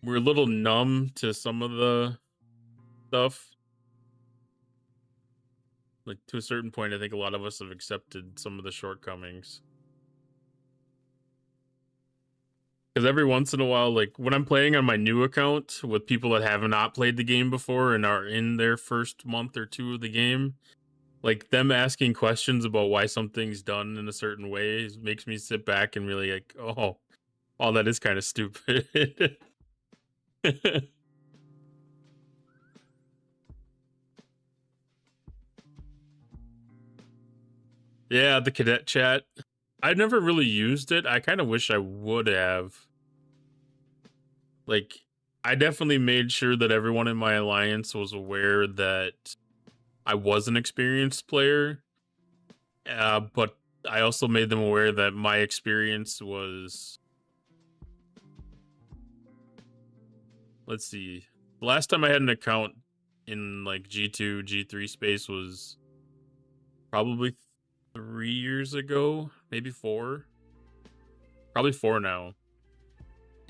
We're a little numb to some of the stuff. Like, to a certain point, I think a lot of us have accepted some of the shortcomings. Because every once in a while, like, when I'm playing on my new account with people that have not played the game before and are in their first month or two of the game, like, them asking questions about why something's done in a certain way makes me sit back and really like, oh, that is kind of stupid. Yeah, the cadet chat. I never really used it. I kind of wish I would have. Like, I definitely made sure that everyone in my alliance was aware that I was an experienced player. But I also made them aware that my experience was... Let's see. The last time I had an account in, like, G2, G3 space was probably 3 years ago, maybe 4. Probably 4 now.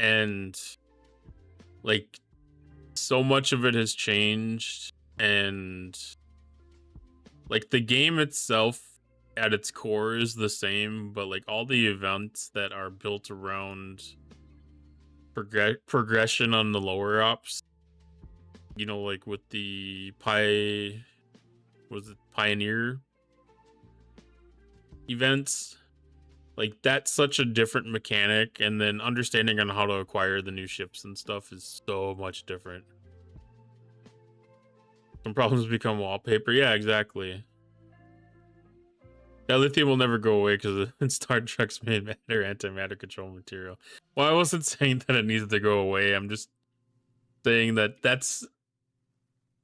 And, like, so much of it has changed, and, like, the game itself at its core is the same, but, like, all the events that are built around progression on the lower ops, you know, like with the Pioneer events, like, that's such a different mechanic, and then understanding on how to acquire the new ships and stuff is so much different. Some problems become wallpaper. Yeah, exactly. Yeah, lithium will never go away because it's Star Trek's main matter antimatter control material. Well, I wasn't saying that it needs to go away. I'm just saying that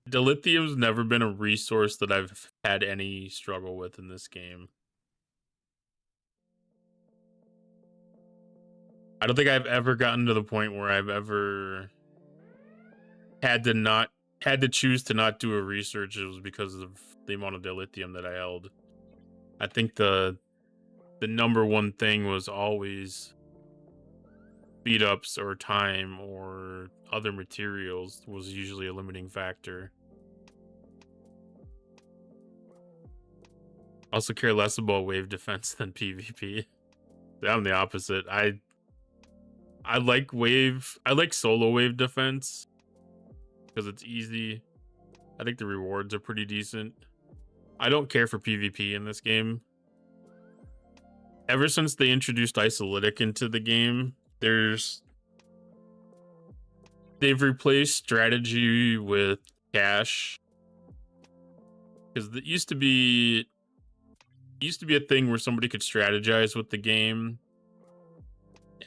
dilithium's never been a resource that I've had any struggle with in this game. I don't think I've ever gotten to the point where I've ever had to choose to not do a research. It was because of the amount of dilithium that I held. I think the number one thing was always speed ups or time or other materials was usually a limiting factor. I also care less about wave defense than PvP. I'm the opposite. I like solo wave defense because it's easy. I think the rewards are pretty decent. I don't care for PvP in this game. Ever since they introduced Isolytic into the game, they've replaced strategy with cash. Because it used to be a thing where somebody could strategize with the game,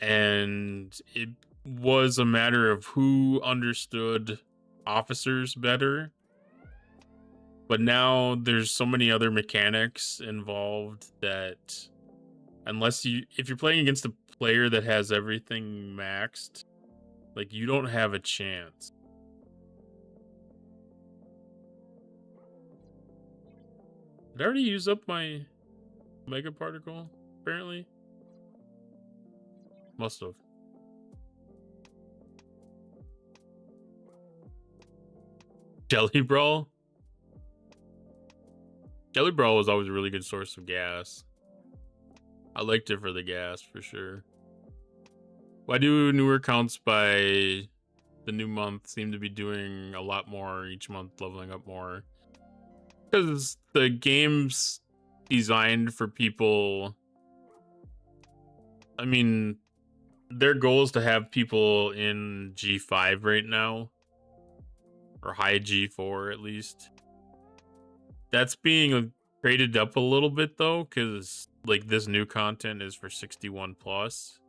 and it was a matter of who understood officers better. But now there's so many other mechanics involved that if you're playing against a player that has everything maxed, like, you don't have a chance. Did I already use up my mega particle? Apparently. Must have. Jelly Brawl? Jelly Brawl was always a really good source of gas. I liked it for the gas, for sure. Why do newer accounts by the new month seem to be doing a lot more each month, leveling up more? Because the game's designed for people... I mean, their goal is to have people in G5 right now. Or high G4, at least. That's being graded up a little bit, though, because, like, this new content is for 61 plus.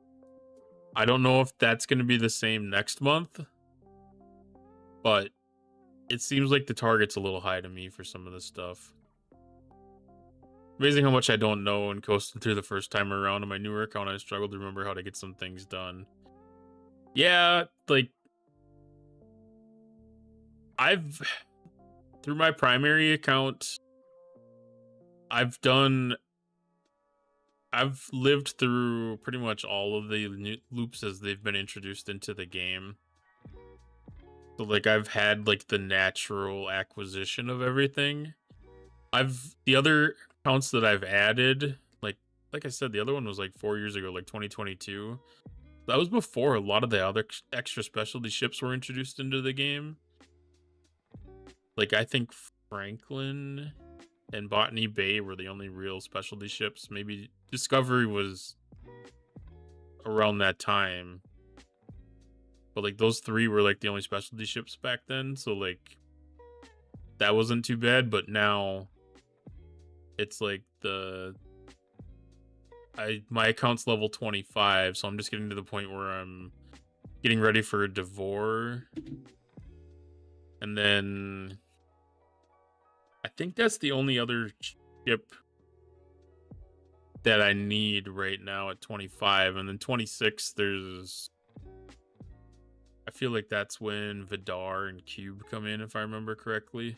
I don't know if that's going to be the same next month, but it seems like the target's a little high to me for some of this stuff. Amazing how much I don't know and coasted through the first time around. On my newer account, I struggled to remember how to get some things done. Yeah, like I've through my primary account, I've lived through pretty much all of the new loops as they've been introduced into the game. So like I've had like the natural acquisition of everything. The other accounts that I've added, like I said, the other one was like 4 years ago, like 2022. That was before a lot of the other extra specialty ships were introduced into the game. Like I think Franklin and Botany Bay were the only real specialty ships. Maybe Discovery was around that time. But like those three were like the only specialty ships back then. So like that wasn't too bad. But now it's like my account's level 25. So I'm just getting to the point where I'm getting ready for a Devore. And then I think that's the only other ship that I need right now at 25. And then 26, I feel like that's when Vidar and Cube come in, if I remember correctly.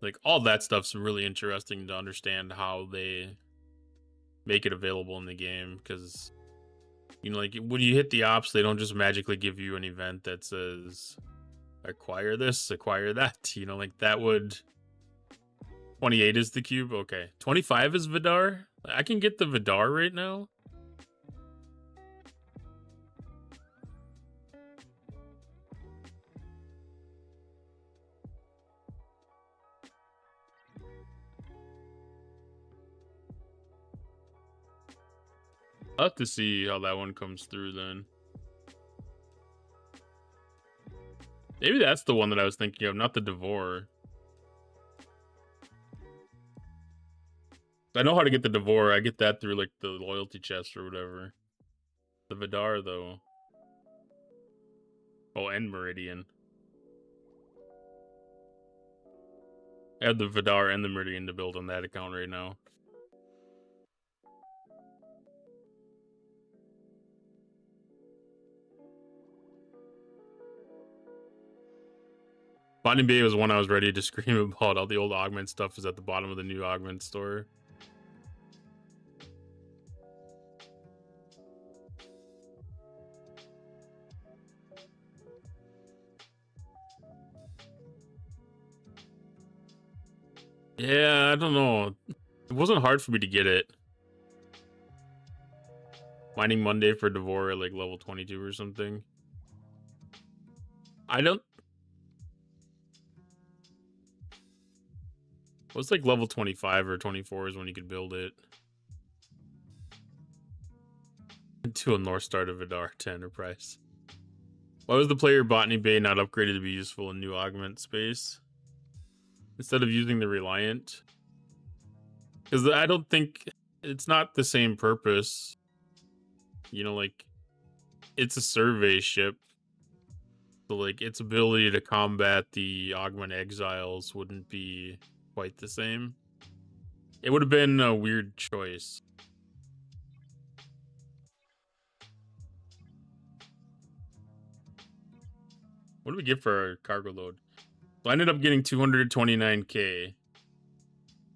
Like, all that stuff's really interesting to understand how they make it available in the game, because, you know, like, when you hit the ops, they don't just magically give you an event that says, acquire this, acquire that. You know, like, that would... 28 is the cube? Okay. 25 is Vidar? I can get the Vidar right now? I'll have to see how that one comes through then. Maybe that's the one that I was thinking of, not the Devore. I know how to get the Devore. I get that through like the loyalty chest or whatever. The Vidar though. Oh, and Meridian. I have the Vidar and the Meridian to build on that account right now. Botany Bay was one I was ready to scream about. All the old augment stuff is at the bottom of the new augment store. Yeah, I don't know. It wasn't hard for me to get it. Mining Monday for Devore at like level 22 or something. I don't... What's like level 25 or 24 is when you could build it. To a North Star to Vidar to Enterprise. Why was the player Botany Bay not upgraded to be useful in new augment space? Instead of using the Reliant? Because I don't think... It's not the same purpose. You know, like... It's a survey ship. So, like, its ability to combat the augment exiles wouldn't be quite the same. It would have been a weird choice. What do we get for our cargo load? So I ended up getting 229k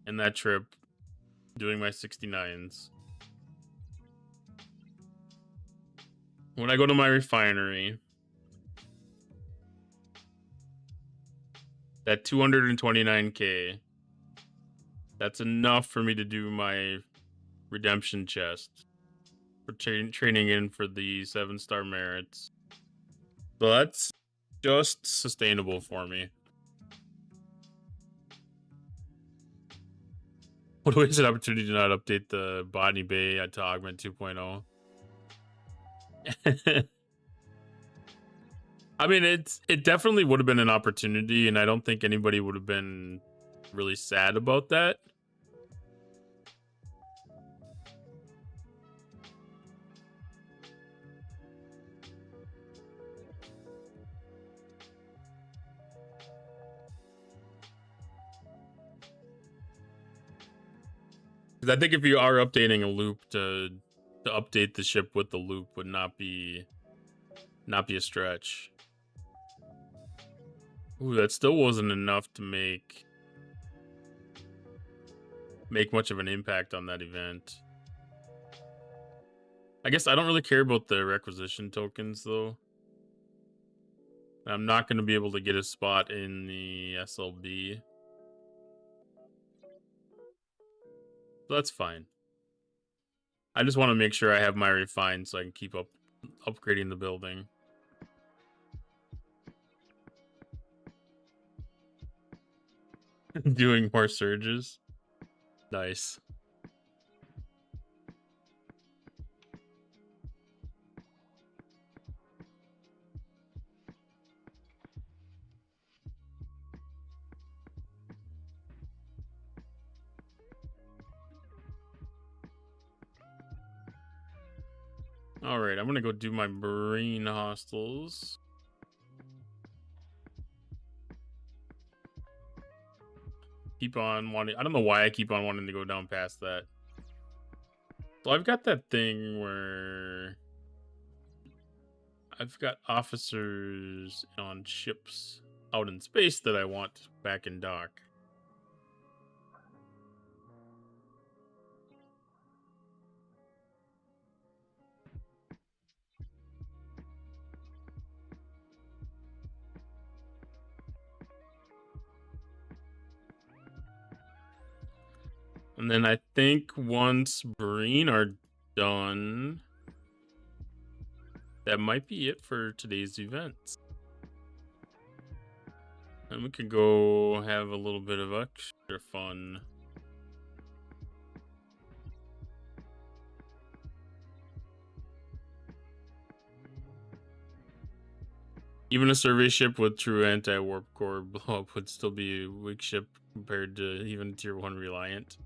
in that trip, doing my 69s. When I go to my refinery, that 229k, that's enough for me to do my redemption chest for training in for the 7-star merits. So that's just sustainable for me. What a wasted opportunity to not update the Botany Bay to Augment 2.0. I mean, it definitely would have been an opportunity, and I don't think anybody would have been really sad about that. Because I think if you are updating a loop to update the ship with the loop would not be a stretch. Ooh, that still wasn't enough to make much of an impact on that event. I guess I don't really care about the requisition tokens though. I'm not going to be able to get a spot in the SLB. So that's fine. I just want to make sure I have my refine so I can keep upgrading the building. Doing more surges. Nice. All right, I'm gonna go do my marine hostels. Keep on wanting. I don't know why I keep on wanting to go down past that. So I've got that thing where I've got officers on ships out in space that I want back in dock. And then I think once Breen are done, that might be it for today's events. And we can go have a little bit of extra fun. Even a survey ship with true anti-warp core blow-up would still be a weak ship compared to even Tier 1 Reliant.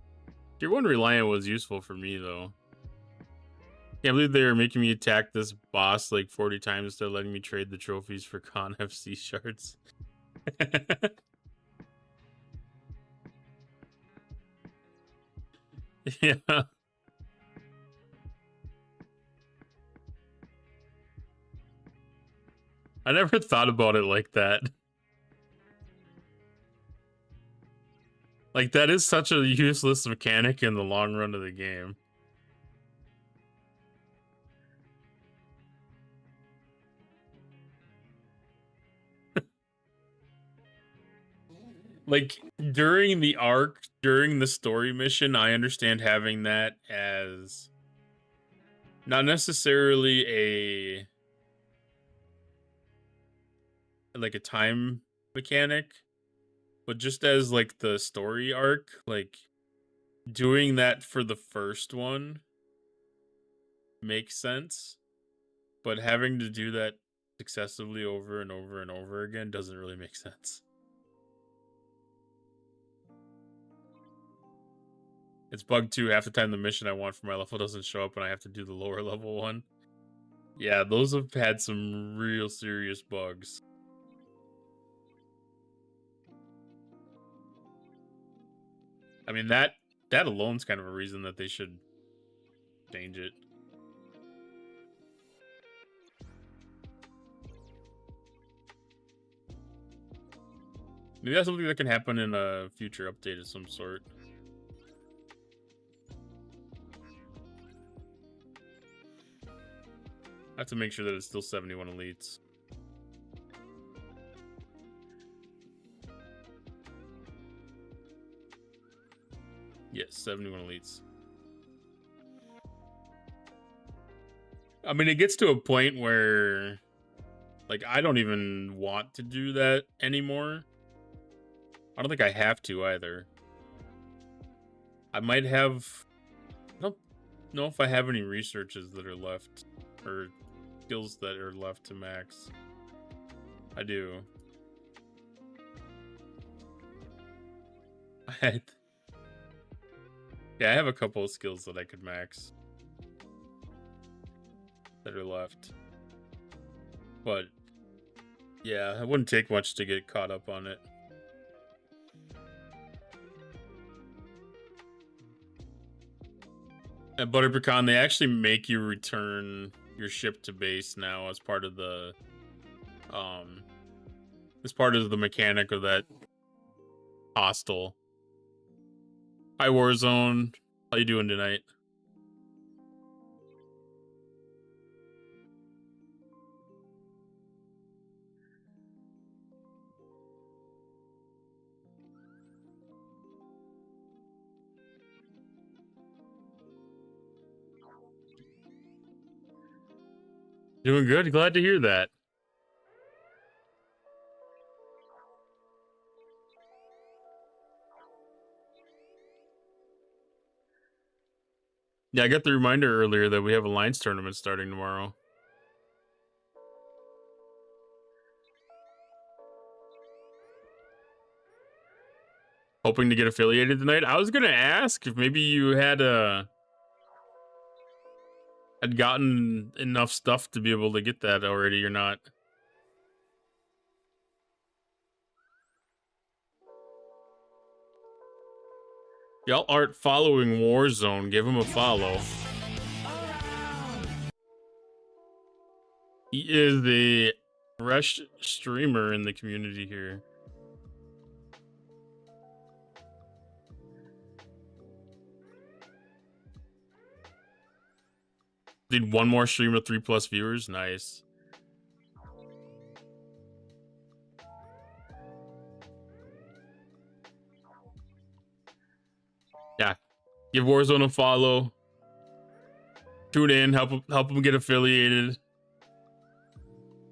Tier 1 Reliant was useful for me, though. Can't believe they were making me attack this boss like 40 times instead of letting me trade the trophies for Con FC shards. Yeah. I never thought about it like that. Like, that is such a useless mechanic in the long run of the game. Like, during the arc, during the story mission, I understand having that as not necessarily a time mechanic, but just as like the story arc, like doing that for the first one makes sense, but having to do that successively over and over and over again doesn't really make sense. It's bugged too. Half the time the mission I want for my level doesn't show up and I have to do the lower level one. Yeah, those have had some real serious bugs. I mean, that alone's kind of a reason that they should change it. Maybe that's something that can happen in a future update of some sort. I have to make sure that it's still 71 elites. Yes, 71 elites. I mean, it gets to a point where, like, I don't even want to do that anymore. I don't think I have to either. I might have... I don't know if I have any researches that are left, or skills that are left to max. I do. Yeah, I have a couple of skills that I could max that are left. But yeah, it wouldn't take much to get caught up on it. At Butter Pecan, they actually make you return your ship to base now as part of the mechanic of that hostel. Hi Warzone, how you doing tonight? Doing good. Glad to hear that. Yeah, I got the reminder earlier that we have a Lions tournament starting tomorrow. Hoping to get affiliated tonight. I was gonna ask if maybe you had gotten enough stuff to be able to get that already or not. Y'all aren't following Warzone. Give him a follow. He is the fresh streamer in the community here. Did one more stream with 3+ viewers? Nice. Yeah. Give Warzone a follow. Tune in, help them get affiliated.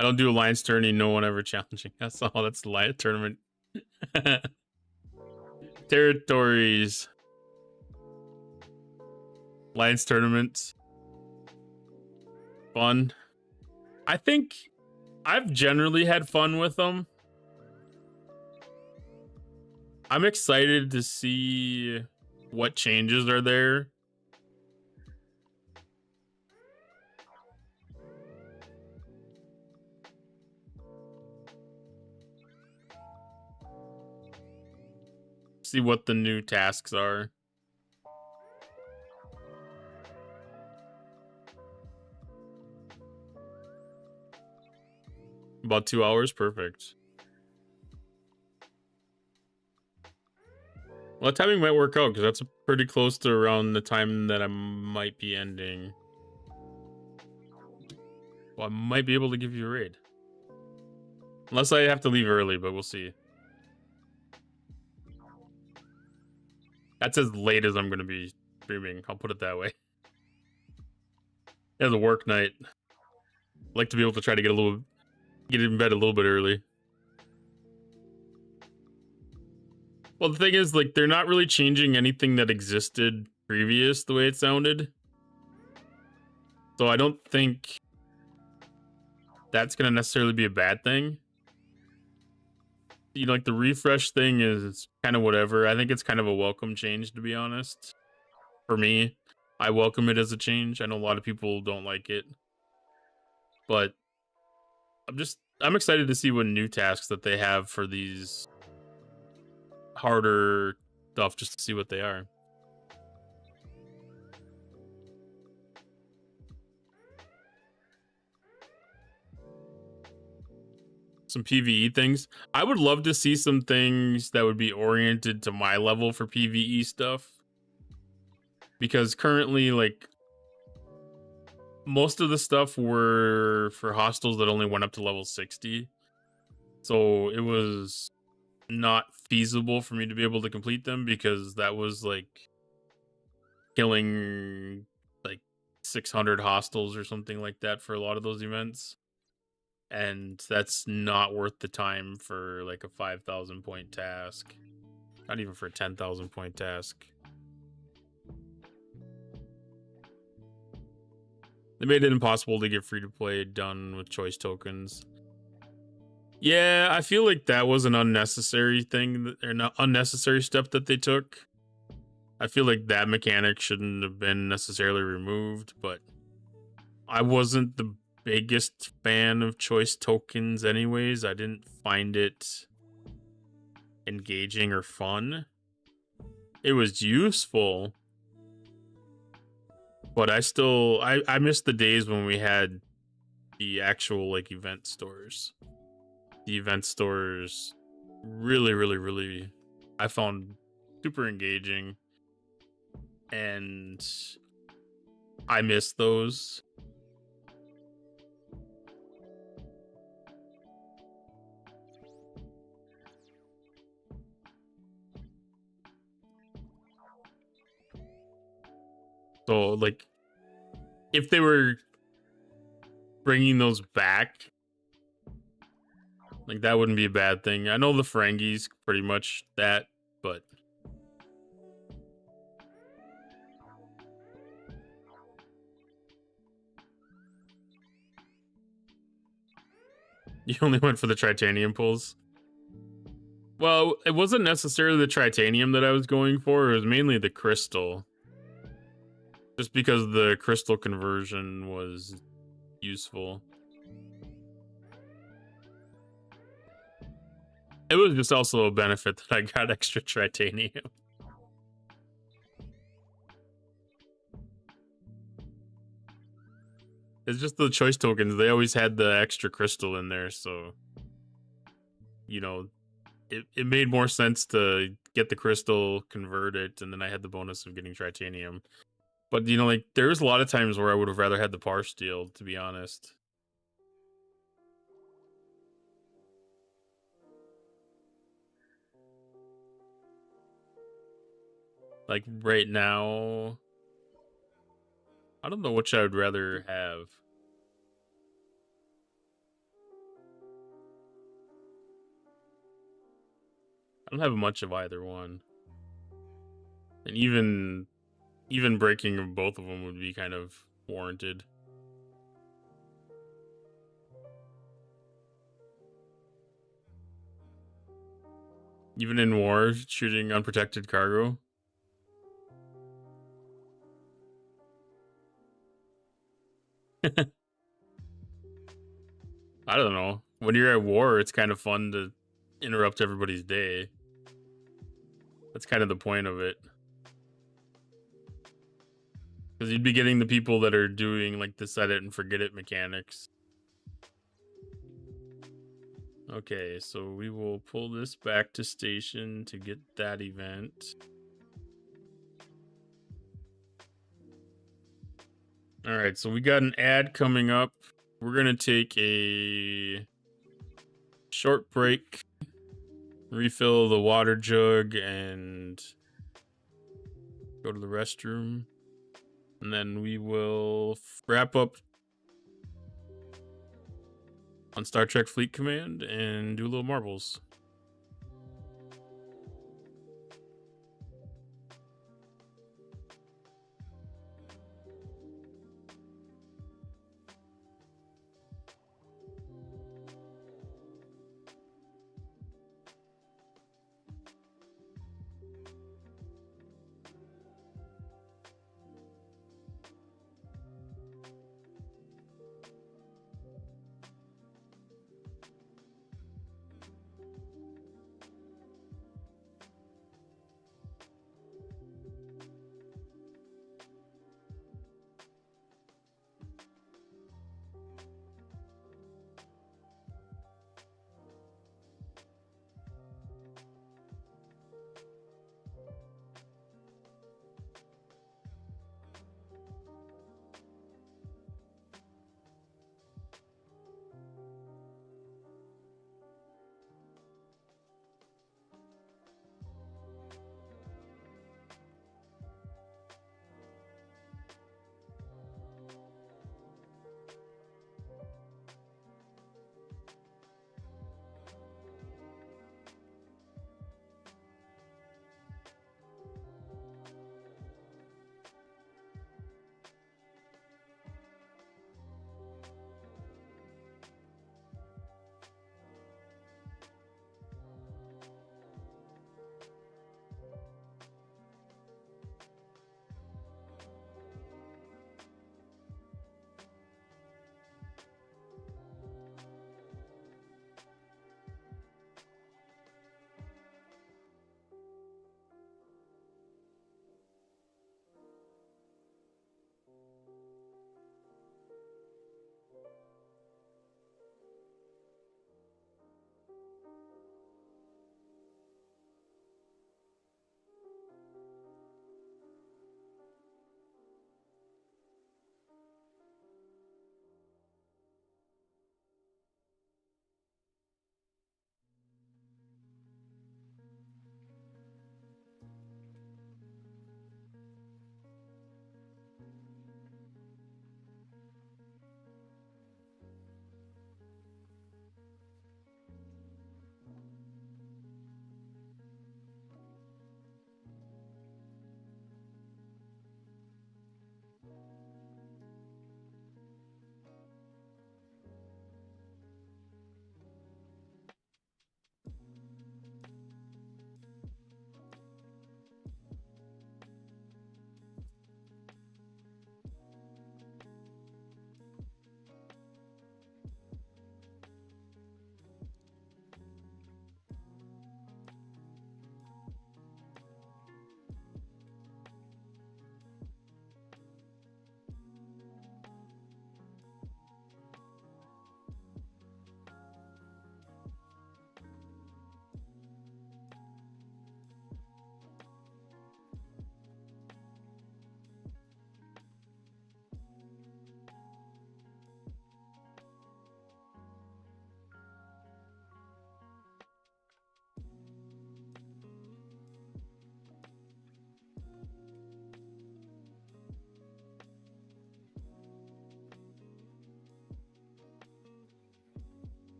I don't do Alliance tourney, no one ever challenging us. Oh, that's the Alliance tournament. Territories. Alliance tournaments. Fun. I think I've generally had fun with them. I'm excited to see what changes are there. See what the new tasks are. About 2 hours, perfect. Well, timing might work out because that's pretty close to around the time that I might be ending. Well, I might be able to give you a raid. Unless I have to leave early, but we'll see. That's as late as I'm going to be streaming. I'll put it that way. It's a work night. I like to be able to try to get in bed a little bit early. Well, the thing is, like, they're not really changing anything that existed previous the way it sounded. So I don't think that's going to necessarily be a bad thing. You know, like, the refresh thing is kind of whatever. I think it's kind of a welcome change, to be honest. For me, I welcome it as a change. I know a lot of people don't like it. But I'm excited to see what new tasks that they have for these harder stuff, just to see what they are. Some PvE things. I would love to see some things that would be oriented to my level for PvE stuff. Because currently, like, most of the stuff were for hostels that only went up to level 60. So it was not feasible for me to be able to complete them because that was like killing like 600 hostels or something like that for a lot of those events. And that's not worth the time for like a 5,000 point task. Not even for a 10,000 point task. They made it impossible to get free to play done with choice tokens. Yeah, I feel like that was an unnecessary thing, or not unnecessary step that they took. I feel like that mechanic shouldn't have been necessarily removed, but I wasn't the biggest fan of choice tokens anyways. I didn't find it engaging or fun. It was useful, But I miss the days when we had the actual like event stores. The event stores really I found super engaging, and I miss those. So like if they were bringing those back, like that wouldn't be a bad thing. I know the Ferengis pretty much that, but you only went for the Tritanium pulls. Well, it wasn't necessarily the Tritanium that I was going for. It was mainly the crystal. Just because the crystal conversion was useful. It was just also a benefit that I got extra Tritanium. It's just the choice tokens. They always had the extra crystal in there, so you know, it made more sense to get the crystal, convert it, and then I had the bonus of getting Tritanium. But you know, like there's a lot of times where I would have rather had the par steel, to be honest. Like right now, I don't know which I would rather have. I don't have much of either one. And even breaking both of them would be kind of warranted. Even in war, shooting unprotected cargo. I don't know. When you're at war, it's kind of fun to interrupt everybody's day. That's kind of the point of it. Because you'd be getting the people that are doing like the set it and forget it mechanics. Okay, so we will pull this back to station to get that event. All right, so we got an ad coming up. We're going to take a short break, refill the water jug, and go to the restroom. And then we will wrap up on Star Trek Fleet Command and do a little marbles.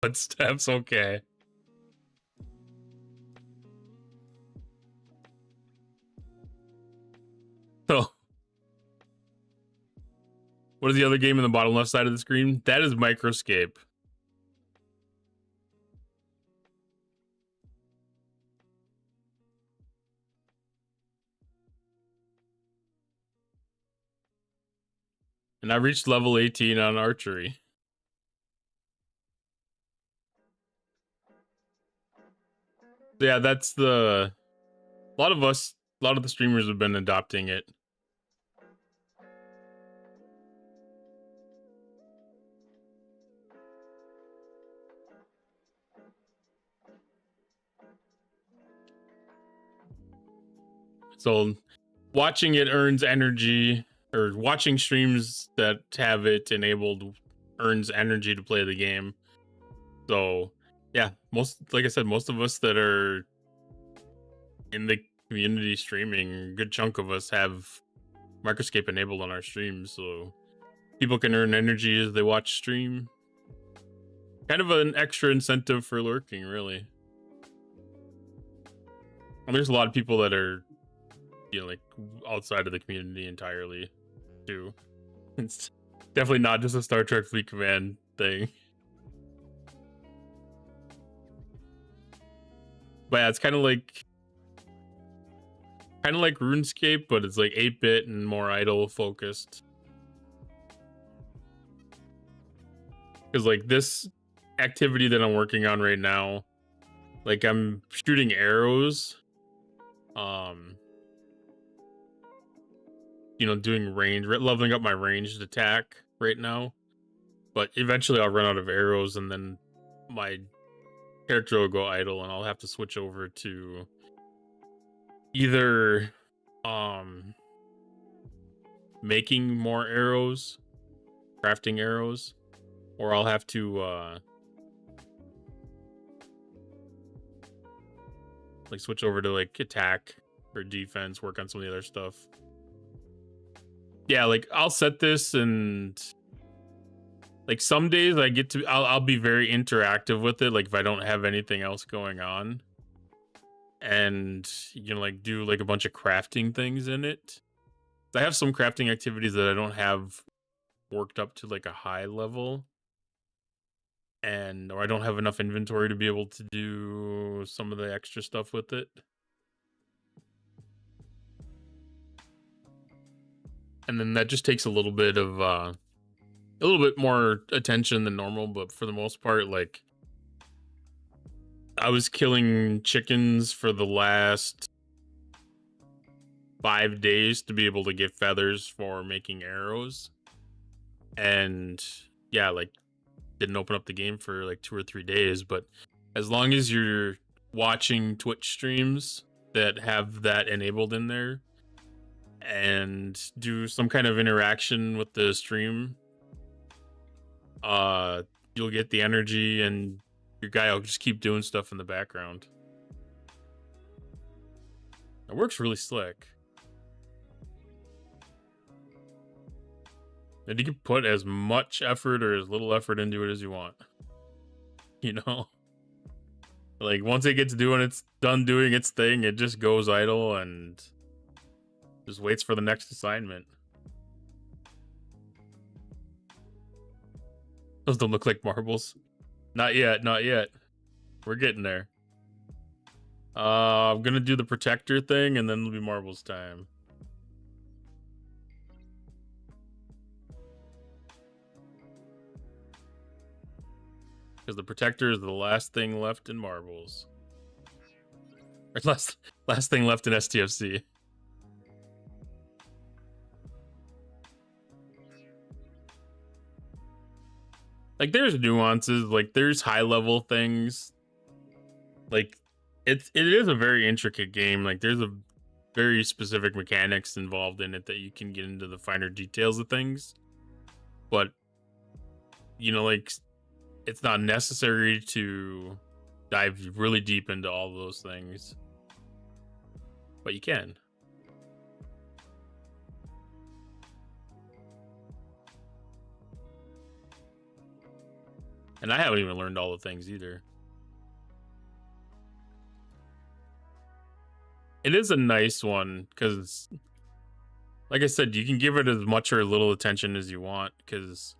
Footsteps, okay. So, what is the other game in the bottom left side of the screen? That is Microscape. And I reached level 18 on archery. Yeah, that's the... A lot of the streamers have been adopting it. So watching it earns energy, or watching streams that have it enabled earns energy to play the game. So yeah, like I said, most of us that are in the community streaming, a good chunk of us have Microscape enabled on our streams, so people can earn energy as they watch stream. Kind of an extra incentive for lurking, really. And there's a lot of people that are, you know, like outside of the community entirely, too. It's definitely not just a Star Trek Fleet Command thing. But yeah, it's kind of like RuneScape, but it's like 8-bit and more idle focused. Because like this activity that I'm working on right now, like I'm shooting arrows, you know, doing range, leveling up my ranged attack right now. But eventually I'll run out of arrows and then my character will go idle and I'll have to switch over to either making more arrows, crafting arrows, or I'll have to like switch over to like attack or defense, work on some of the other stuff. Yeah, like I'll set this, and like some days I get to I'll be very interactive with it, like if I don't have anything else going on, and you know, like do like a bunch of crafting things in it. I have some crafting activities that I don't have worked up to like a high level, or I don't have enough inventory to be able to do some of the extra stuff with it. And then that just takes a little bit of a little bit more attention than normal, but for the most part, like I was killing chickens for the last 5 days to be able to get feathers for making arrows. And yeah, like didn't open up the game for like 2 or 3 days, but as long as you're watching Twitch streams that have that enabled in there and do some kind of interaction with the stream, you'll get the energy and your guy will just keep doing stuff in the background. It works really slick. And you can put as much effort or as little effort into it as you want. You know? Like once it gets done doing its thing, it just goes idle and just waits for the next assignment. Those don't look like marbles. Not yet, not yet. We're getting there. I'm gonna do the protector thing and then it'll be marbles time. Because the protector is the last thing left in marbles. Or last thing left in STFC. Like there's nuances, like there's high level things. Like it is a very intricate game. Like there's a very specific mechanics involved in it that you can get into the finer details of things. But you know, like it's not necessary to dive really deep into all those things. But you can. And I haven't even learned all the things either. It is a nice one because, like I said, you can give it as much or little attention as you want because,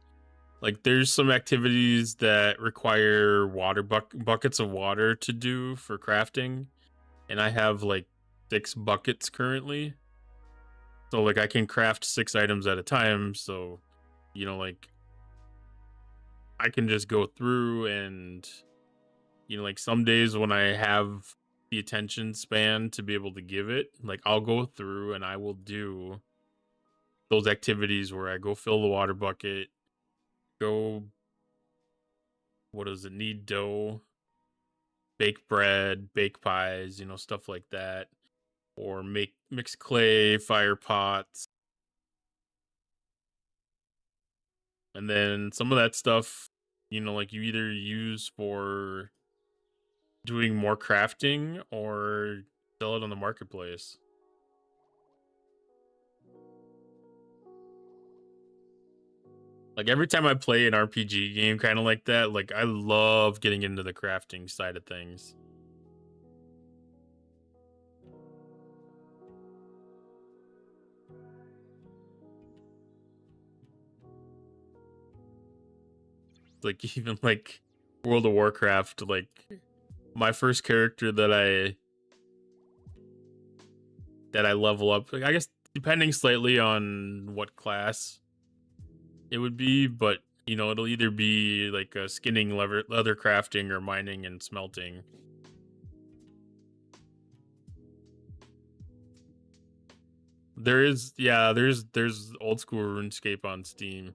like, there's some activities that require water buckets of water to do for crafting, and I have like 6 buckets currently. So like I can craft 6 items at a time. So, you know, like I can just go through and, you know, like some days when I have the attention span to be able to give it, like I'll go through and I will do those activities where I go fill the water bucket, go, what does it need? Dough, bake bread, bake pies, you know, stuff like that. Or mix clay, fire pots. And then some of that stuff, you know, like you either use for doing more crafting or sell it on the marketplace. Like every time I play an RPG game kind of like that, like I love getting into the crafting side of things. Like even like World of Warcraft, like my first character that I level up, like I guess depending slightly on what class it would be, but you know, it'll either be like a skinning, leather crafting, or mining and smelting. There's old school RuneScape on Steam.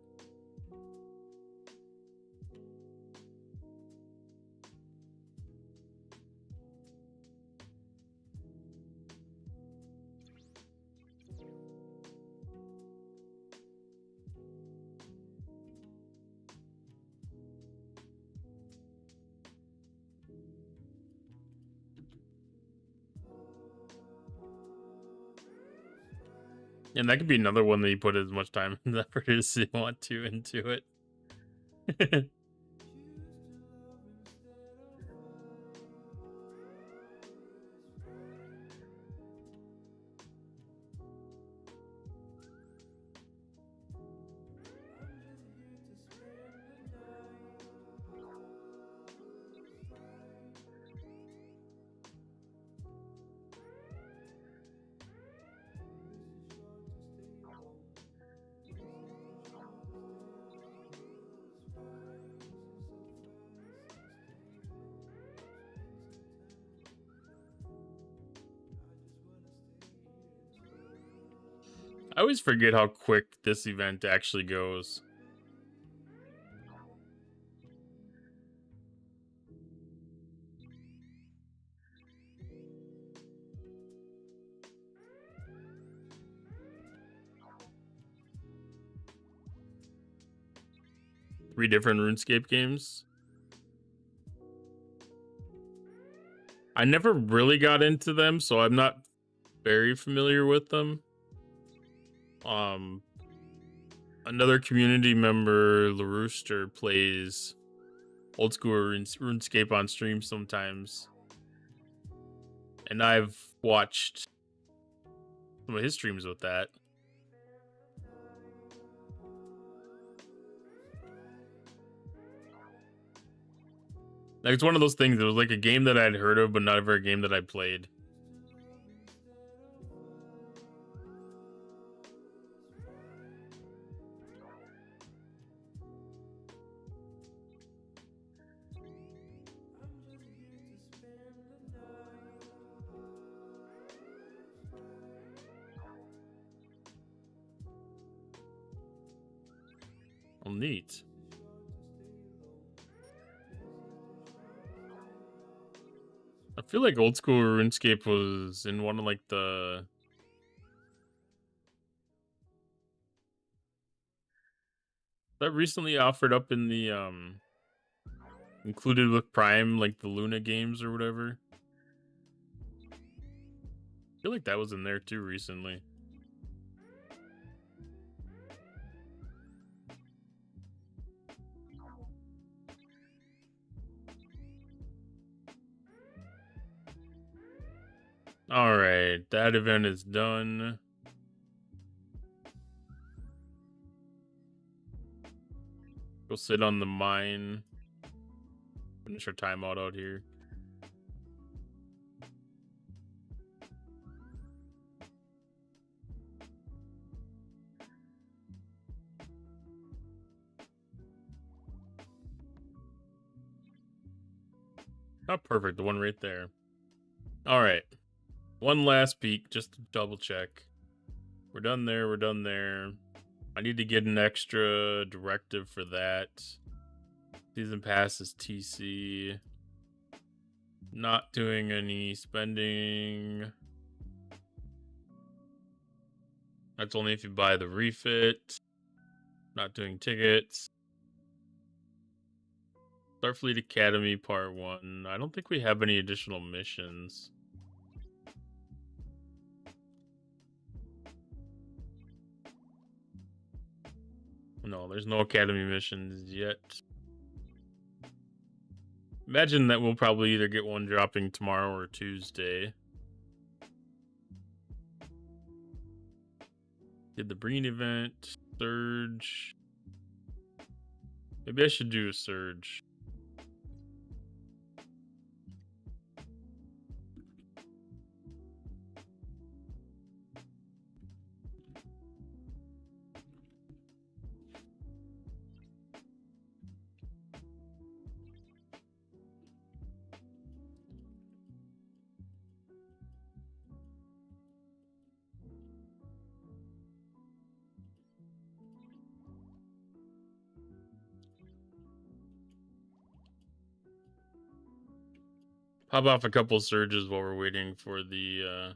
And that could be another one that you put as much time and effort as you want to into it. I always forget how quick this event actually goes. Three different RuneScape games. I never really got into them, so I'm not very familiar with them. Another community member, LaRooster, plays old school RuneScape on stream sometimes, and I've watched some of his streams with that. Like, it's one of those things. It was like a game that I'd heard of, but not ever a game that I played. Oh, neat. I feel like old school RuneScape was in one of like the that recently offered up in the included with Prime, like the Luna games or whatever. I feel like that was in there too recently. All right, that event is done. Go sit on the mine. Finish our timeout out here. Oh, perfect. The one right there. All right. One last peek just to double check. We're done there. We're done there. I need to get an extra directive for that. Season pass is TC. Not doing any spending. That's only if you buy the refit. Not doing tickets. Starfleet Academy Part 1. I don't think we have any additional missions. No, there's no Academy missions yet. Imagine that we'll probably either get one dropping tomorrow or Tuesday. Did the Breen event. Surge. Maybe I should do a Surge. Pop off a couple surges while we're waiting for the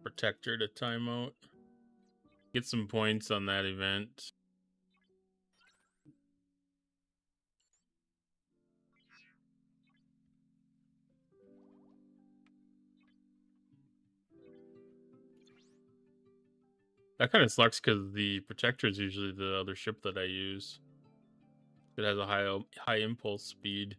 protector to time out. Get some points on that event. That kind of sucks because the protector is usually the other ship that I use. It has a high impulse speed.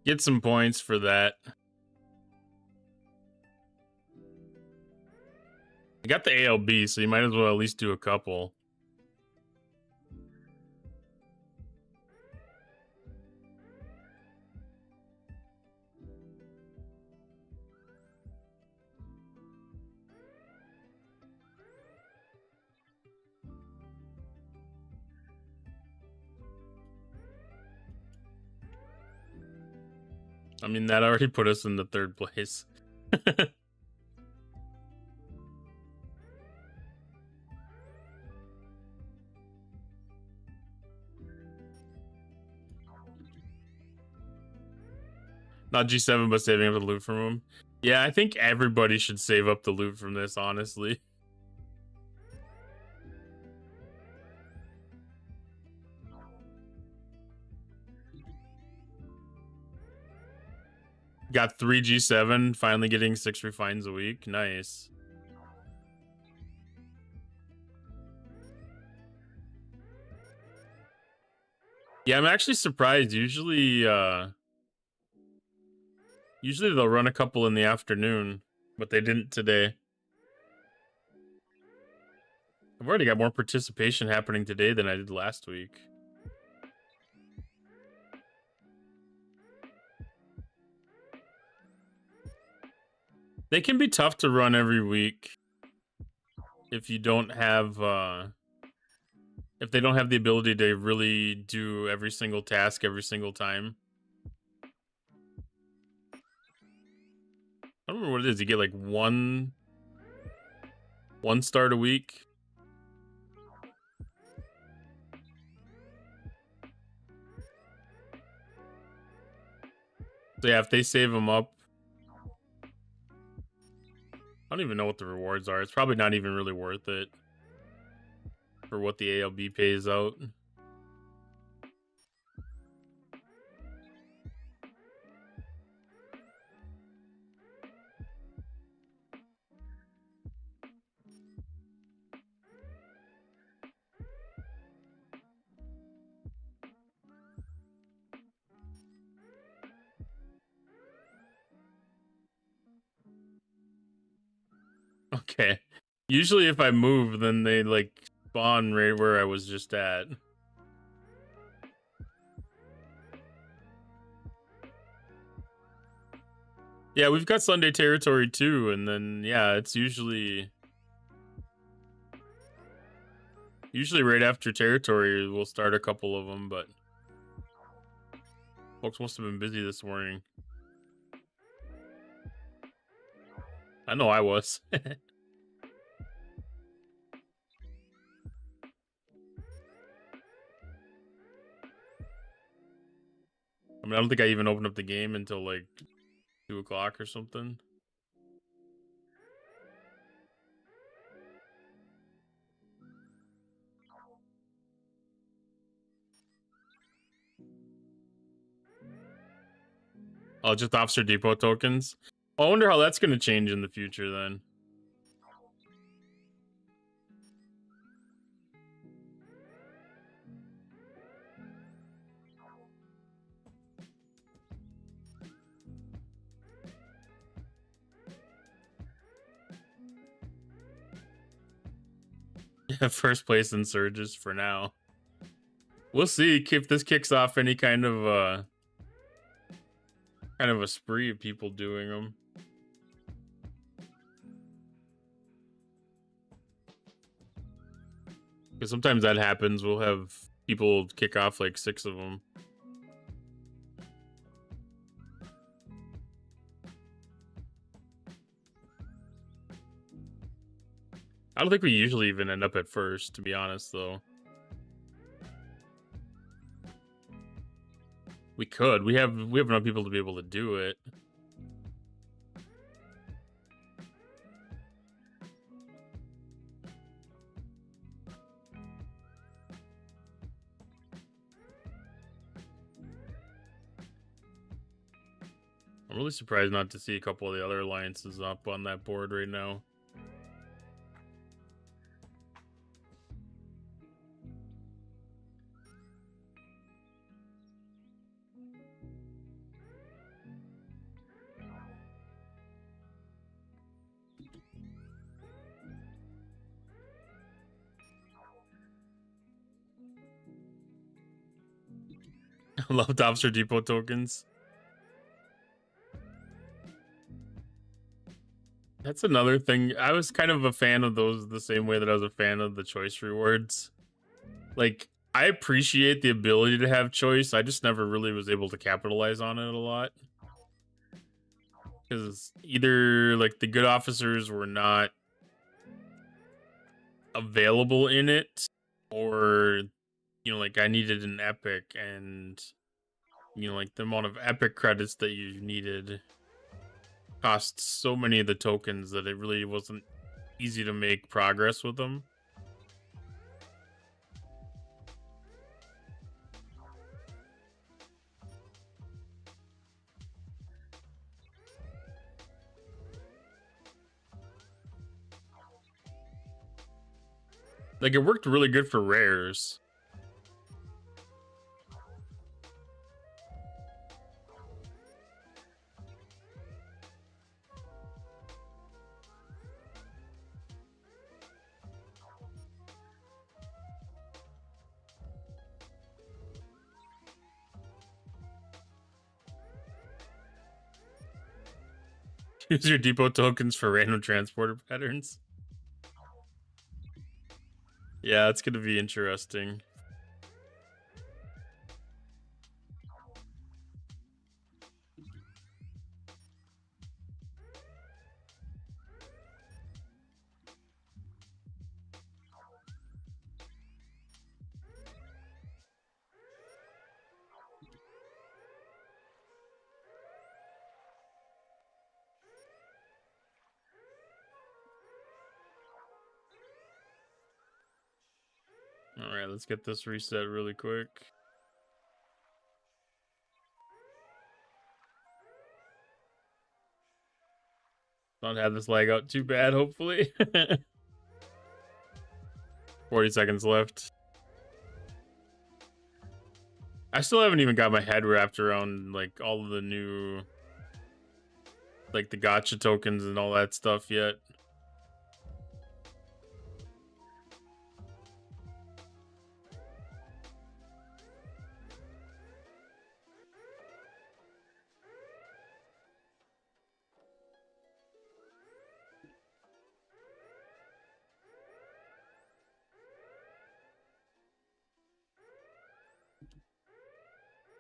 Get some points for that. I got the ALB, so you might as well at least do a couple. I mean, that already put us in the third place. Not G7, but saving up the loot from him. Yeah, I think everybody should save up the loot from this, honestly. Got 3 G7, finally getting 6 refines a week. Nice. Yeah, I'm actually surprised. Usually they'll run a couple in the afternoon, but they didn't today. I've already got more participation happening today than I did last week. They can be tough to run every week if you don't have if they don't have the ability to really do every single task every single time. I don't remember what it is. You get like one start a week. So yeah, if they save them up, I don't even know what the rewards are. It's probably not even really worth it for what the ALB pays out. Okay. Usually if I move, then they like spawn right where I was just at. Yeah, we've got Sunday territory too, and then yeah, it's usually right after territory we'll start a couple of them, but folks must have been busy this morning. I know I was. I mean, I don't think I even opened up the game until like 2 o'clock or something. Oh, just Officer Depot tokens. I wonder how that's going to change in the future then. Yeah, first place in surges for now. We'll see if this kicks off any kind of a spree of people doing them. Because sometimes that happens. We'll have people kick off like 6 of them. I don't think we usually even end up at first, to be honest, though. We could. We have enough people to be able to do it. I'm really surprised not to see a couple of the other alliances up on that board right now. I love Officer Depot tokens. That's another thing. I was kind of a fan of those the same way that I was a fan of the choice rewards. Like, I appreciate the ability to have choice. I just never really was able to capitalize on it a lot. Because either, like, the good officers were not available in it, or, you know, like, I needed an epic, and, you know, like, the amount of epic credits that you needed cost so many of the tokens that it really wasn't easy to make progress with them. Like, it worked really good for rares. Use your depot tokens for random transporter patterns. Yeah, it's gonna be interesting. All right, let's get this reset really quick. Don't have this lag out too bad, hopefully. 40 seconds left. I still haven't even got my head wrapped around like all of the new, like the gacha tokens and all that stuff yet.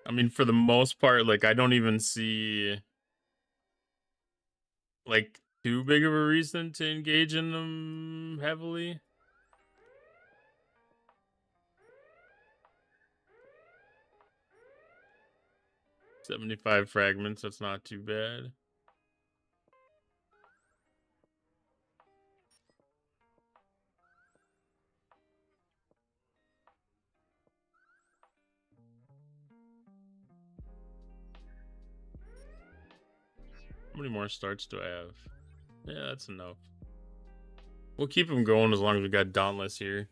I mean, for the most part, like I don't even see like too big of a reason to engage in them heavily. $75 fragments, that's not too bad. How many more starts do I have? Yeah, that's enough. We'll keep them going as long as we got Dauntless here.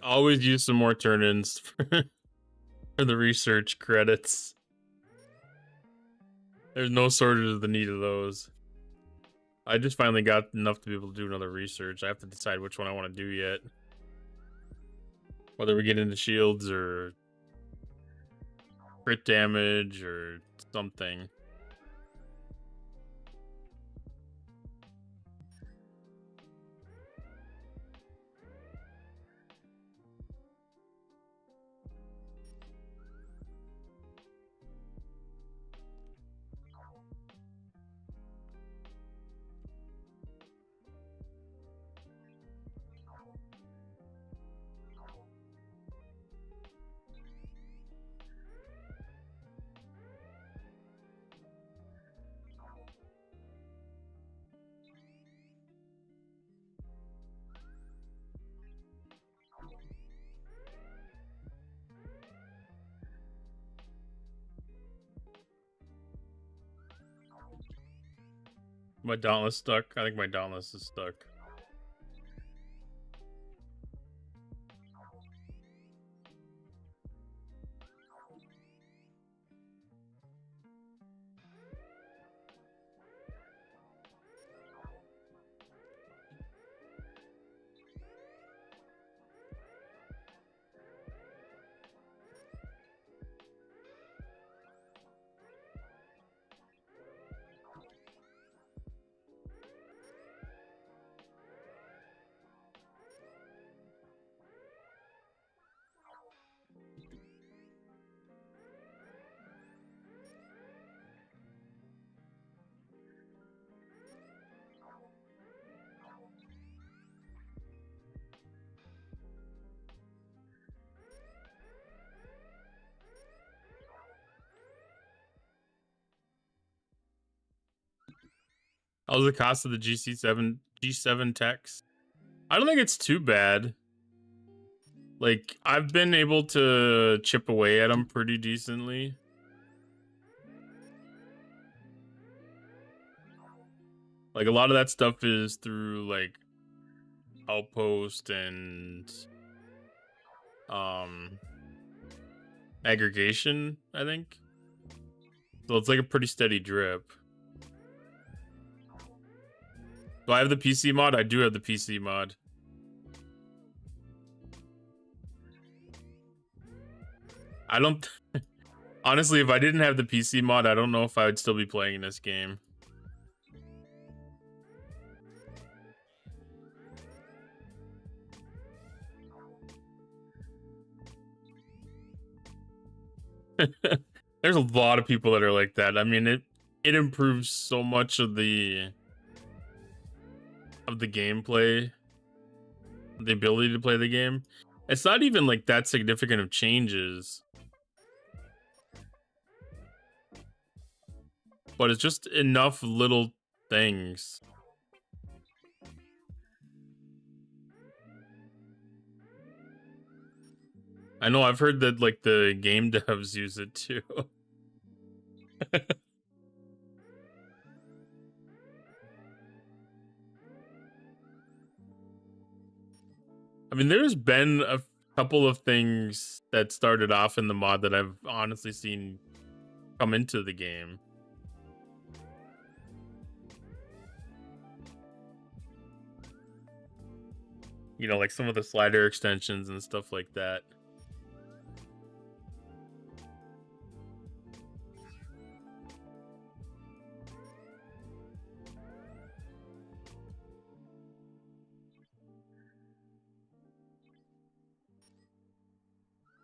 Always use some more turn-ins for the research credits. There's no shortage of the need of those. I just finally got enough to be able to do another research. I have to decide which one I want to do yet. Whether we get into shields or crit damage or something. My Dauntless stuck. I think my Dauntless is stuck. How's the cost of the G7 techs? I don't think it's too bad. Like, I've been able to chip away at them pretty decently. Like, a lot of that stuff is through, like, Outpost and aggregation, I think. So it's like a pretty steady drip. Do I have the PC mod? I do have the PC mod. I don't... Honestly, if I didn't have the PC mod, I don't know if I would still be playing this game. There's a lot of people that are like that. I mean, it improves so much of the gameplay, the ability to play the game. It's not even like that significant of changes. but it's just enough little things. I know I've heard that like the game devs use it too. I mean, there's been a couple of things that started off in the mod that I've honestly seen come into the game. You know, like some of the slider extensions and stuff like that.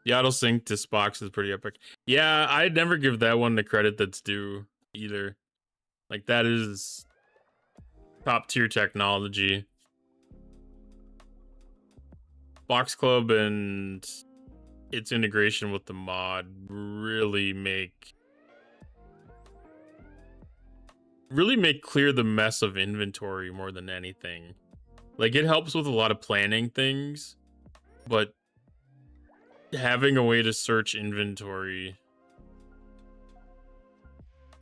The auto sync to Spox is pretty epic. Yeah, I'd never give that one the credit that's due either. Like, that is top tier technology. Box Club and its integration with the mod really make clear the mess of inventory more than anything. Like, it helps with a lot of planning things, but having a way to search inventory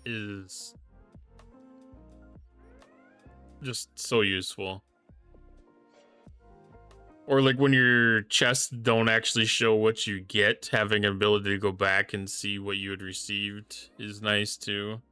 is just so useful. Or like when your chests don't actually show what you get, having an ability to go back and see what you had received is nice too.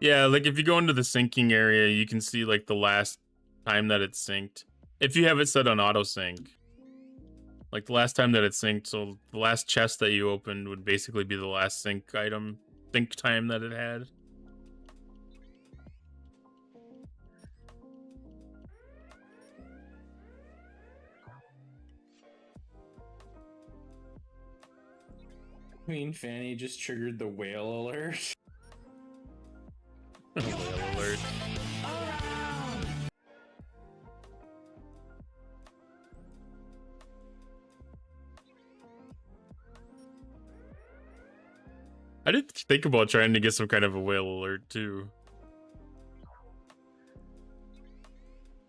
Yeah, like if you go into the syncing area, you can see like the last time that it's synced. If you have it set on auto sync. Like the last time that it synced, so the last chest that you opened would basically be the last sync time that it had. Queen Fanny just triggered the whale alert. Whale alert. I did think about trying to get some kind of a whale alert too.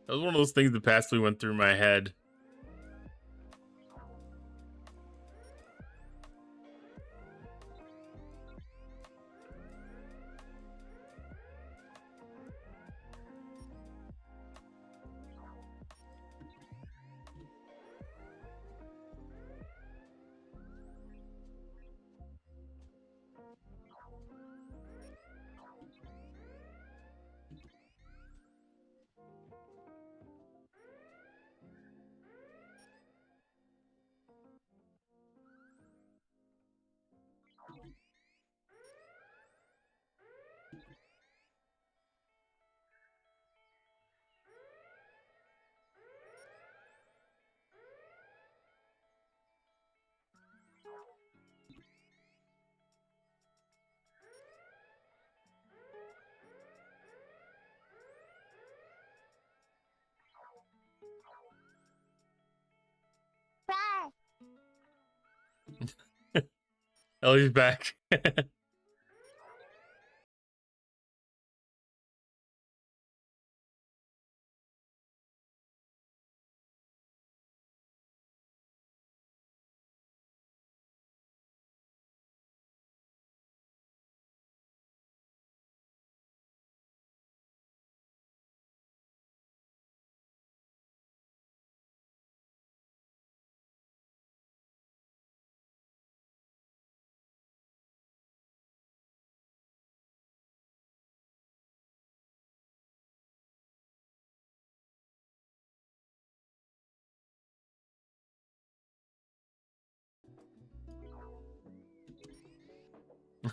That was one of those things that passively went through my head. Ellie's back.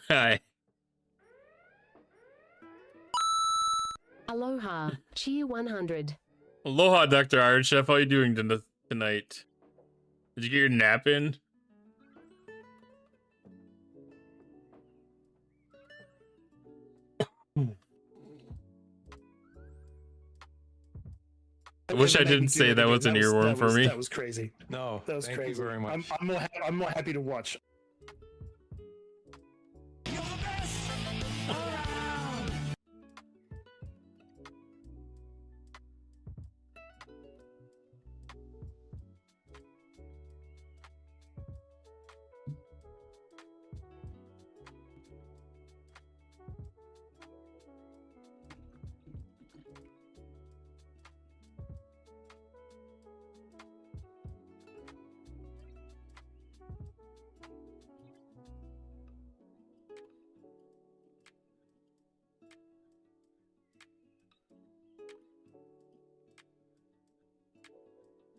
Hi. Aloha, Cheer 100. Aloha, Dr. Iron Chef. How are you doing tonight? Did you get your nap in? I wish I didn't say that was an earworm for me. That was crazy. No, That was thank crazy. you very much. I'm more happy to watch.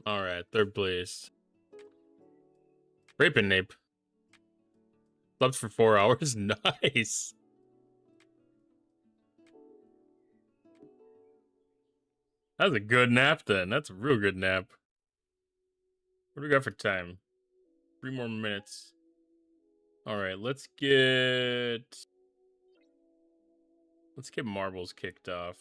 All right, third place. Rape and nape. Slept for 4 hours. Nice. That's a good nap then. That's a real good nap. What do we got for time? 3 more minutes. All right, let's get marbles kicked off.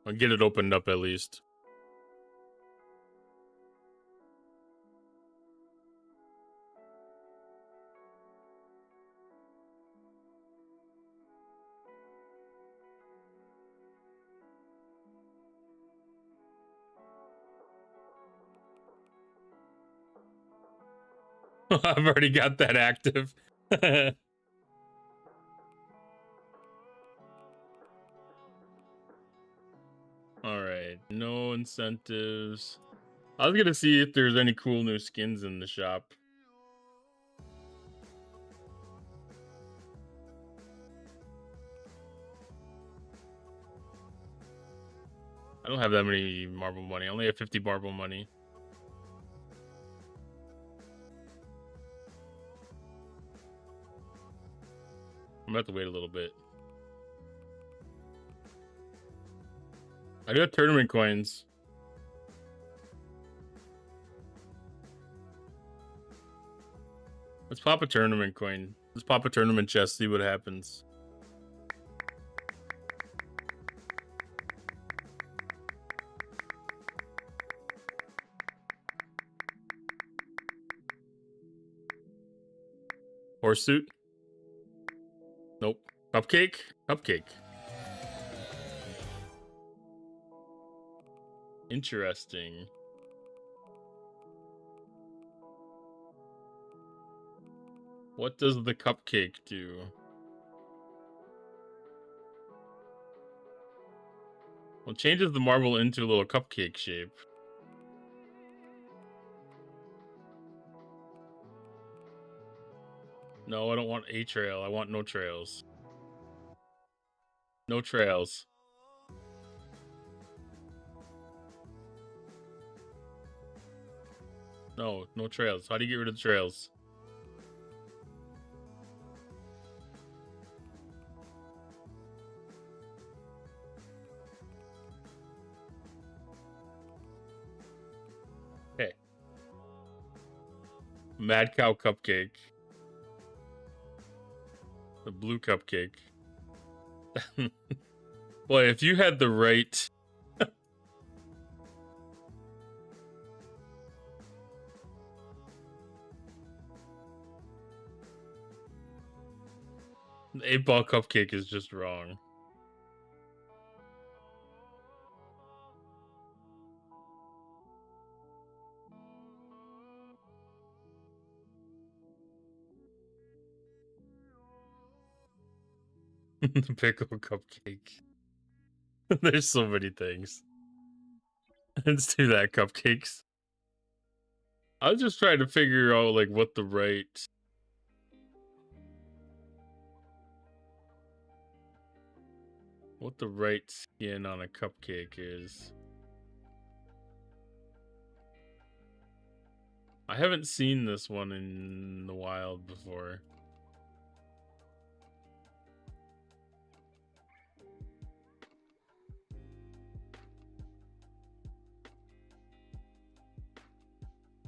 I'll get it opened up at least. I've already got that active. All right, no incentives. I was gonna see if there's any cool new skins in the shop. I don't have that many marble money. I only have 50 marble money. I'm gonna have to wait a little bit. I do have tournament coins. Let's pop a tournament coin. Let's pop a tournament chest, see what happens. Horse suit? Nope. Cupcake? Cupcake. Interesting. What does the cupcake do? Well, it changes the marble into a little cupcake shape. No, I don't want a trail. I want no trails. No trails. No, no trails. How do you get rid of the trails? Okay. Mad Cow Cupcake. The blue cupcake. Boy, if you had the right... The 8-ball cupcake is just wrong. The pickle cupcake. There's so many things. Let's do that, cupcakes. I was just trying to figure out like what the right skin on a cupcake is. I haven't seen this one in the wild before.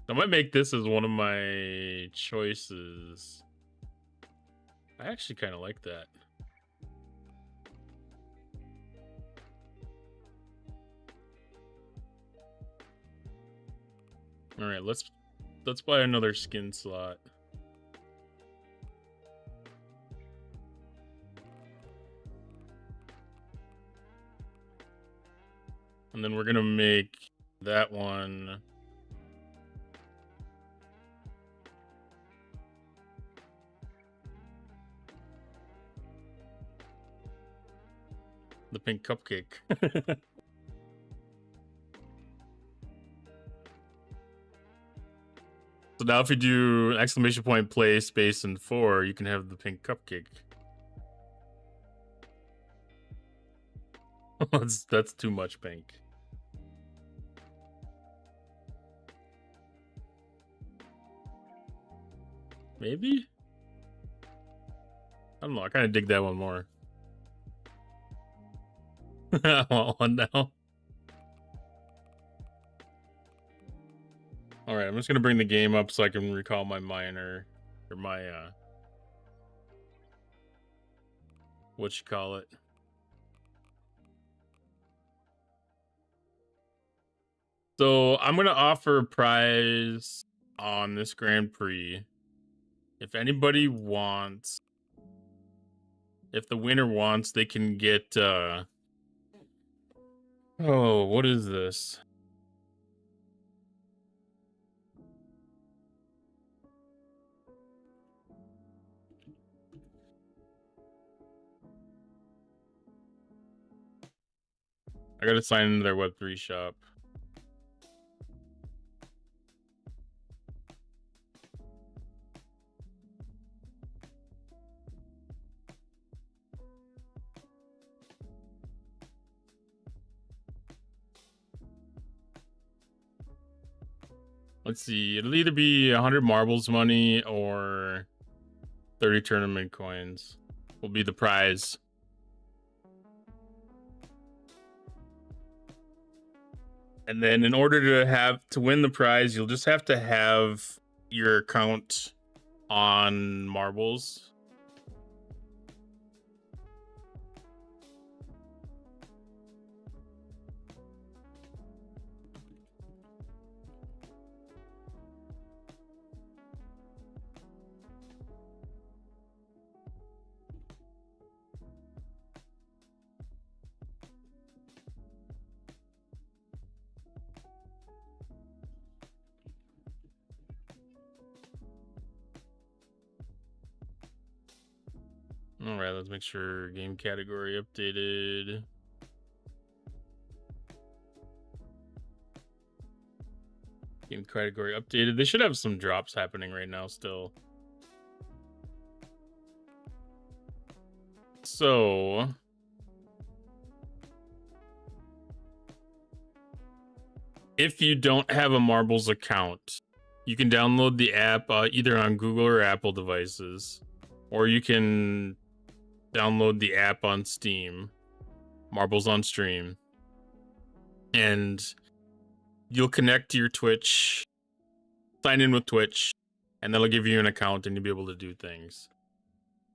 I might make this as one of my choices. I actually kind of like that. All right, let's buy another skin slot. And then we're gonna make that one the pink cupcake. So now if you do exclamation point play space and 4, you can have the pink cupcake. That's too much pink. Maybe? I don't know, I kind of dig that one more. I want one now. All right, I'm just gonna bring the game up so I can recall my minor, or my what you call it. So I'm gonna offer a prize on this Grand Prix. If anybody wants, if the winner wants, they can get oh, what is this? I gotta sign into their Web3 shop. Let's see, it'll either be 100 marbles money or 30 tournament coins will be the prize. And then in order to win the prize, you'll just have to have your account on marbles. All right, let's make sure game category updated. Game category updated. They should have some drops happening right now still. So if you don't have a Marbles account, you can download the app either on Google or Apple devices, or you can download the app on Steam, Marbles on Stream, and you'll connect to your Twitch, sign in with Twitch, and that'll give you an account and you'll be able to do things.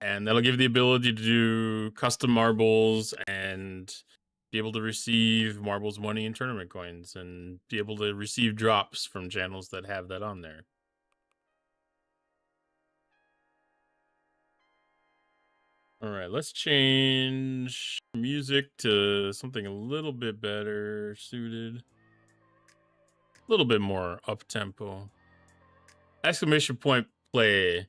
And that'll give you the ability to do custom marbles and be able to receive marbles money and tournament coins and be able to receive drops from channels that have that on there. All right, let's change music to something a little bit better suited. A little bit more up-tempo. Exclamation point play.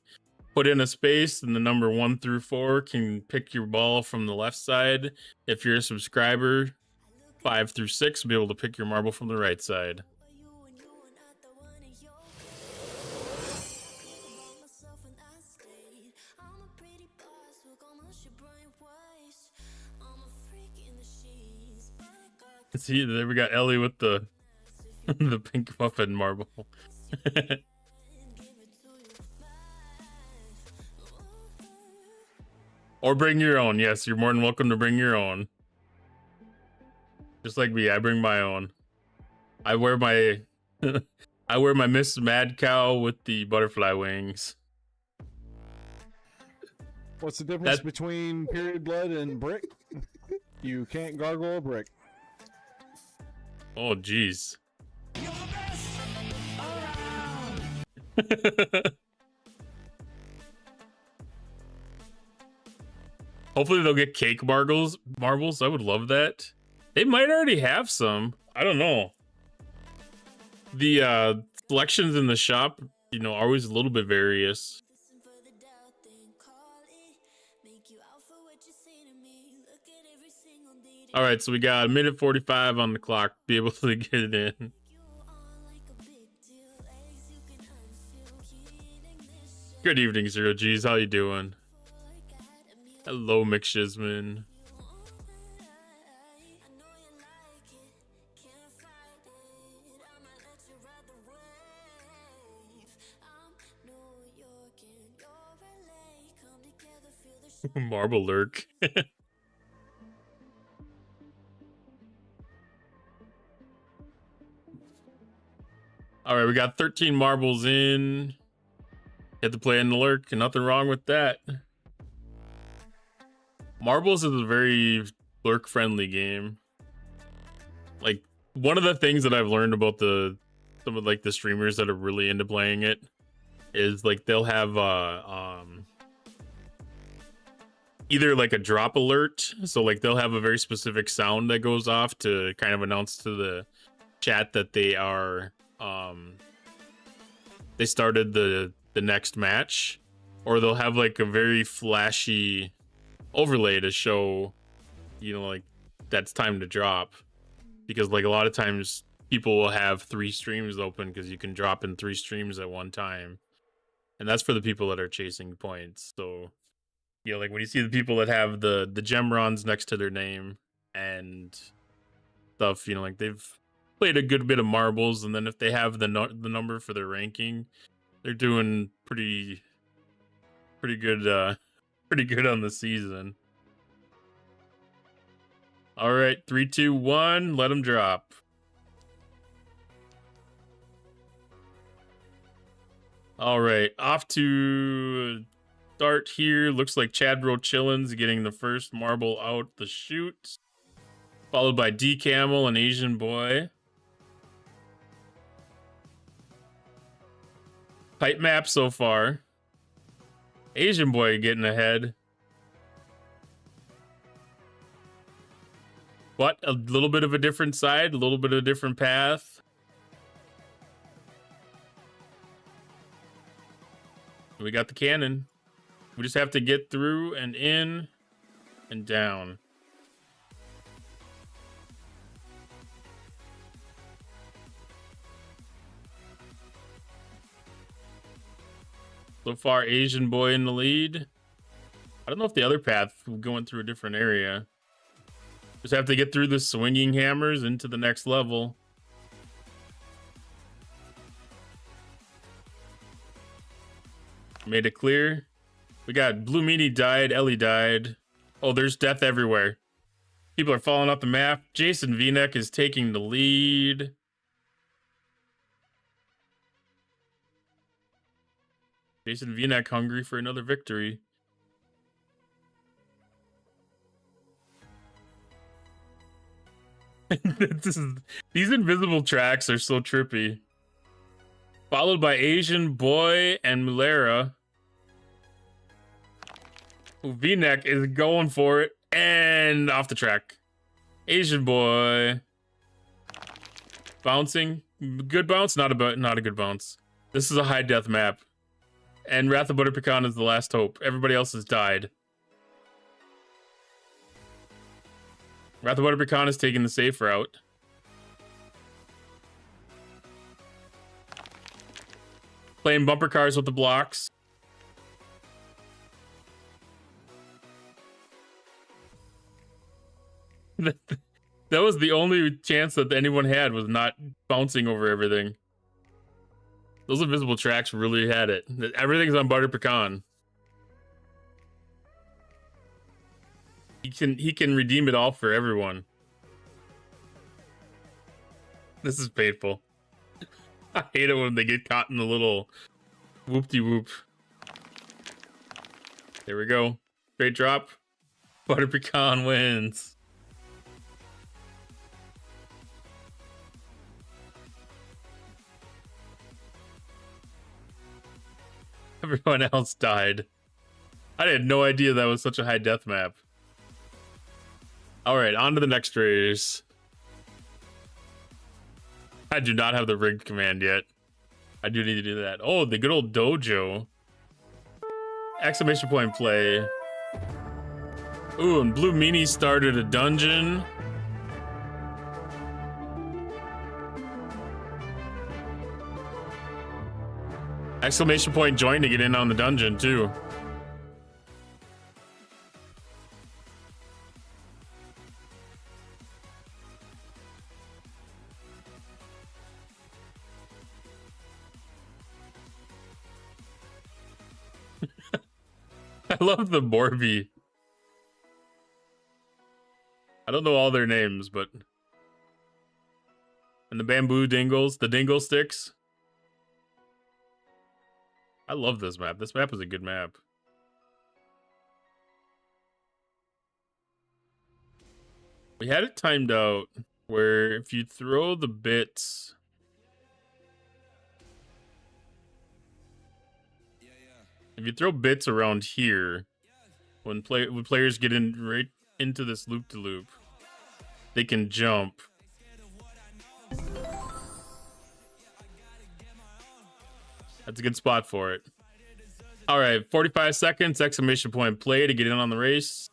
Put in a space and the number 1 through 4 can pick your ball from the left side. If you're a subscriber, 5 through 6 will be able to pick your marble from the right side. See, there we got Ellie with the the pink muffin marble. Or bring your own. Yes, you're more than welcome to bring your own. Just like me, I bring my own. I wear my I wear my Miss Mad Cow with the butterfly wings. What's the difference between period blood and brick? You can't gargle a brick. Oh, jeez. Hopefully they'll get cake marbles. I would love that. They might already have some. I don't know. The selections in the shop, you know, are always a little bit various. All right, so we got a minute 45 on the clock. Be able to get it in. Good evening, Zero G's. How you doing? Hello, McShizman. Marble lurk. All right, we got 13 marbles in. Hit the play in the lurk. Nothing wrong with that. Marbles is a very lurk-friendly game. Like, one of the things that I've learned about some of like the streamers that are really into playing it is like they'll have either like a drop alert, so like they'll have a very specific sound that goes off to kind of announce to the chat that they are they started the next match, or they'll have like a very flashy overlay to show, you know, like that's time to drop, because like a lot of times people will have 3 streams open because you can drop in 3 streams at one time, and that's for the people that are chasing points. So you know, like when you see the people that have the gemrons next to their name and stuff, you know, like they've played a good bit of marbles, and then if they have the number for their ranking, they're doing pretty good pretty good on the season. All right, 3, 2, 1, let them drop. All right, off to start here. Looks like Chadbro Chillins getting the first marble out the chute, followed by D Camel and Asian Boy. Tight map so far. Asian Boy getting ahead. But a little bit of a different side, a little bit of a different path. We got the cannon. We just have to get through and in and down. So far, Asian Boy in the lead. I don't know if the other path going through a different area. Just have to get through the swinging hammers into the next level. Made it clear. We got Blue Meanie died, Ellie died. Oh, there's death everywhere. People are falling off the map. Jason V-Neck is taking the lead. Jason V-Neck hungry for another victory. These invisible tracks are so trippy. Followed by Asian Boy and Mulera. V-Neck is going for it and off the track. Asian Boy bouncing. Good bounce, not a good bounce. This is a high death map. And Wrath of Butter Pecan is the last hope. Everybody else has died. Wrath of Butter Pecan is taking the safe route. Playing bumper cars with the blocks. That was the only chance that anyone had, was not bouncing over everything. Those invisible tracks really had it. Everything's on Butter Pecan. He can redeem it all for everyone. This is painful. I hate it when they get caught in the little whoop-de-whoop. There we go. Straight drop. Butter pecan wins. Everyone else died. I had no idea that was such a high death map. Alright, on to the next race. I do not have the rigged command yet. I do need to do that. Oh, the good old dojo. Exclamation point play. Ooh, and Blue Meanie started a dungeon. Exclamation point join to get in on the dungeon too. I love the Morby. I don't know all their names, but... And the bamboo dingles, the dingle sticks. I love this map. This map is a good map. We had it timed out where if you throw the bits... If you throw bits around here, when players get in right into this loop-to-loop, they can jump. That's a good spot for it. All right, 45 seconds, exclamation point play to get in on the race.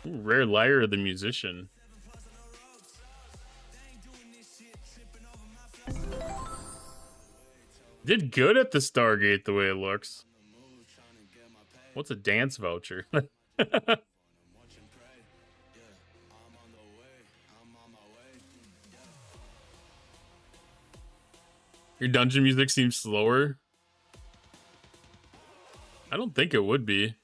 Ooh, rare Lyre the musician. Did good at the Stargate the way it looks. What's a dance voucher? Your dungeon music seems slower. I don't think it would be.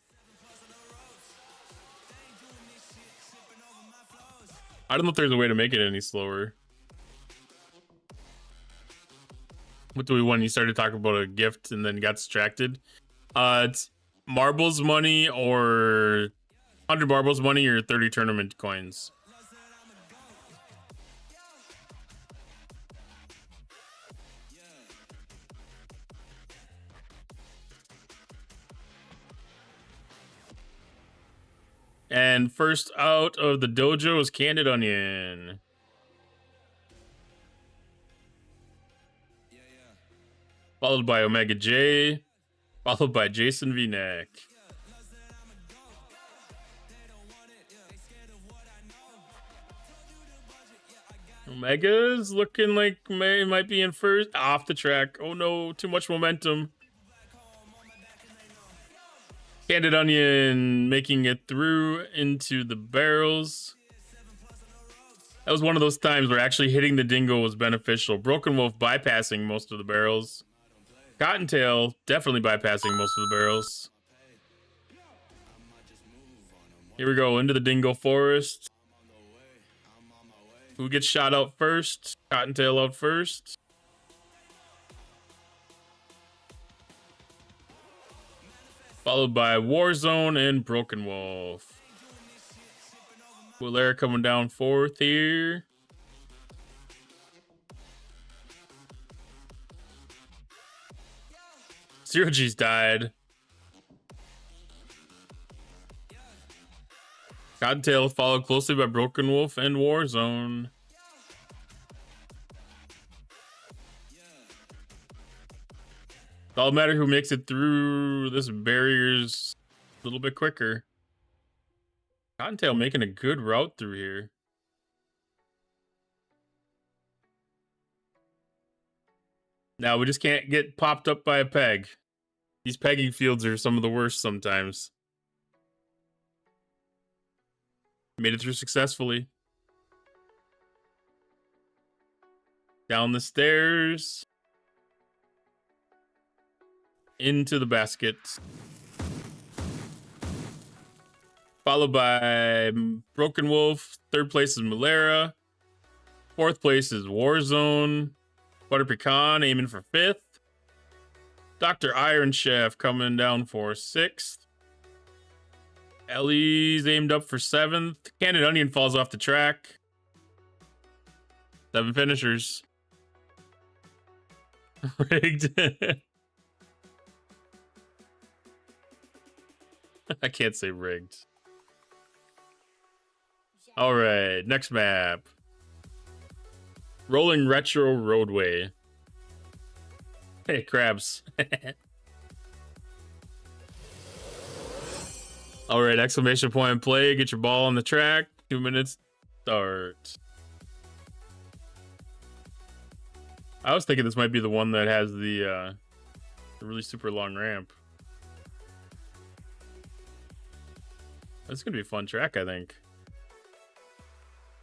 I don't know if there's a way to make it any slower. What do we want? You started talking about a gift and then got distracted. It's marbles money or 100 marbles money or 30 tournament coins. And first out of the dojo is Candid Onion. Followed by Omega J. Followed by Jason V-Neck. Omega's looking like might be in first. Off the track. Oh no, too much momentum. Candid Onion making it through into the barrels. That was one of those times where actually hitting the dingo was beneficial. Broken Wolf bypassing most of the barrels. Cottontail definitely bypassing most of the barrels. Here we go, into the dingo forest. Who gets shot out first? Cottontail out first. Followed by Warzone and Broken Wolf. Willaire coming down fourth here. Zero G's died. Cottontail followed closely by Broken Wolf and Warzone. It all matter who makes it through this barrier's a little bit quicker. Cottontail making a good route through here. Now we just can't get popped up by a peg. These pegging fields are some of the worst sometimes. Made it through successfully. Down the stairs. Into the basket. followed by Broken Wolf. Third place is Malera. Fourth place is Warzone. Butter Pecan aiming for fifth. Dr. Iron Chef coming down for sixth. Ellie's aimed up for seventh. Cannon Onion falls off the track. 7 finishers. Rigged. I can't say rigged. All right, next map. Rolling Retro Roadway. Hey, crabs. All right, exclamation point play. Get your ball on the track. 2 minutes start. I was thinking this might be the one that has the really super long ramp. That's gonna be a fun track, I think.